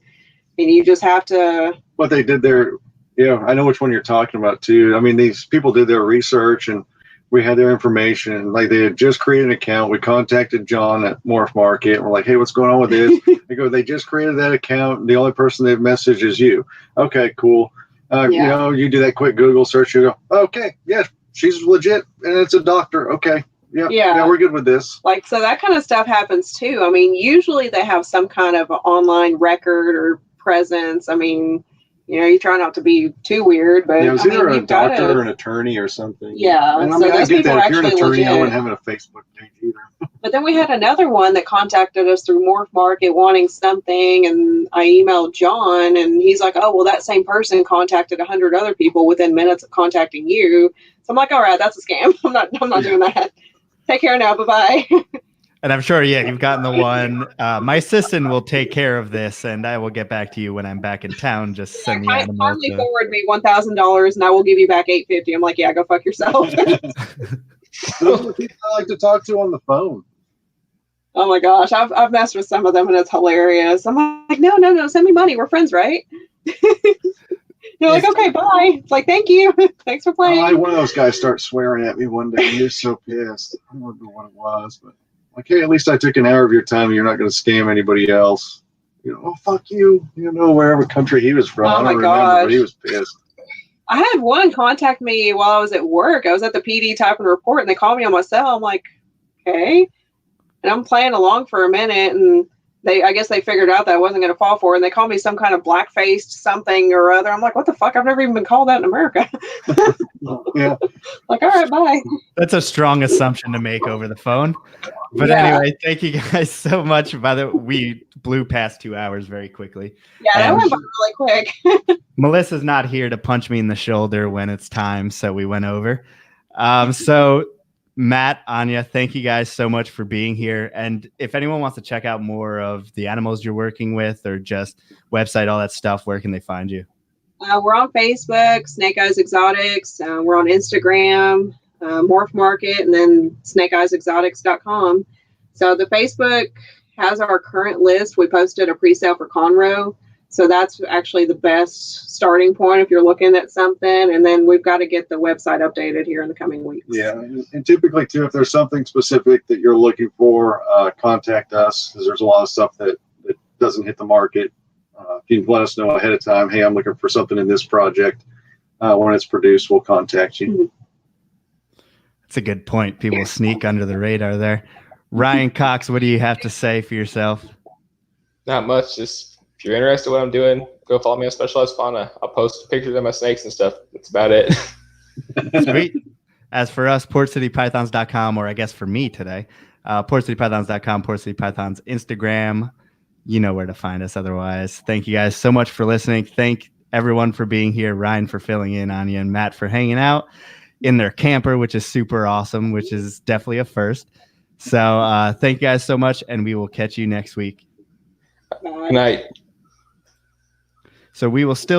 [SPEAKER 3] And you just have to.
[SPEAKER 4] What they did there. Yeah, I know which one you're talking about too. I mean, these people did their research and we had their information. Like, they had just created an account. We contacted John at Morph Market. And we're like, hey, what's going on with this? They go, they just created that account. The only person they've messaged is you. Okay, cool. You do that quick Google search. You go, okay, yeah, she's legit. And it's a doctor. Okay. Yeah, we're good with this.
[SPEAKER 3] Like, so that kind of stuff happens too. I mean, usually they have some kind of online record or presence. I mean, you try not to be too weird, but
[SPEAKER 4] it was either a doctor or an attorney or something.
[SPEAKER 3] Yeah,
[SPEAKER 4] and I get that. If you're an attorney, I wouldn't have a Facebook page either.
[SPEAKER 3] But then we had another one that contacted us through Morph Market wanting something, and I emailed John, and he's like, "Oh, well, that same person contacted 100 other people within minutes of contacting you." So I'm like, "All right, that's a scam. I'm not doing that. Take care now. Bye bye."
[SPEAKER 1] And I'm sure, you've gotten the one. My assistant will take care of this, and I will get back to you when I'm back in town. Just send the animal.
[SPEAKER 3] Kindly forward me $1,000, and I will give you back $850. I'm like, yeah, go fuck yourself.
[SPEAKER 4] Those are the people I like to talk to on the phone.
[SPEAKER 3] Oh my gosh, I've messed with some of them, and it's hilarious. I'm like, no, send me money. We're friends, right? They're like, okay, bye. It's like, thank you. Thanks for playing.
[SPEAKER 4] I had one of those guys start swearing at me one day. He was so pissed. I don't remember what it was, but. Like, hey, at least I took an hour of your time and you're not going to scam anybody else. Oh, fuck you. Wherever country he was from.
[SPEAKER 3] Oh,
[SPEAKER 4] I don't remember, but he was pissed.
[SPEAKER 3] I had one contact me while I was at work. I was at the PD typing a report, and they called me on my cell. I'm like, okay. And I'm playing along for a minute, and I guess they figured out that I wasn't going to fall for it, and they called me some kind of black-faced something or other. I'm like, what the fuck? I've never even been called that in America.
[SPEAKER 4] Yeah.
[SPEAKER 3] Like, all right, bye.
[SPEAKER 1] That's a strong assumption to make over the phone. But anyway, thank you guys so much. We blew past 2 hours very quickly.
[SPEAKER 3] Yeah, that went by really quick.
[SPEAKER 1] Melissa's not here to punch me in the shoulder when it's time, so we went over. So Matt, Anya, thank you guys so much for being here. And if anyone wants to check out more of the animals you're working with or just website, all that stuff, where can they find you?
[SPEAKER 3] We're on Facebook, Snake Eyes Exotics. We're on Instagram, Morph Market, and then snakeeyesexotics.com. So the Facebook has our current list. We posted a pre-sale for Conroe. So that's actually the best starting point if you're looking at something. And then we've got to get the website updated here in the coming weeks.
[SPEAKER 4] Yeah. And typically, too, if there's something specific that you're looking for, contact us, because there's a lot of stuff that doesn't hit the market. If you can let us know ahead of time, hey, I'm looking for something in this project. When it's produced, we'll contact you.
[SPEAKER 3] Mm-hmm.
[SPEAKER 1] That's a good point. People sneak under the radar there. Ryan Cox, what do you have to say for yourself?
[SPEAKER 2] Not much. Just if you're interested in what I'm doing, go follow me on Specialized Fauna. I'll post pictures of my snakes and stuff. That's about it.
[SPEAKER 1] Sweet. As for us, portcitypythons.com, or I guess for me today, portcitypythons.com, portcitypythons Instagram. You know where to find us otherwise. Thank you guys so much for listening. Thank everyone for being here, Ryan for filling in, Anya and Matt for hanging out in their camper, which is super awesome, which is definitely a first. So thank you guys so much, and we will catch you next week.
[SPEAKER 2] Good night.
[SPEAKER 1] So we will still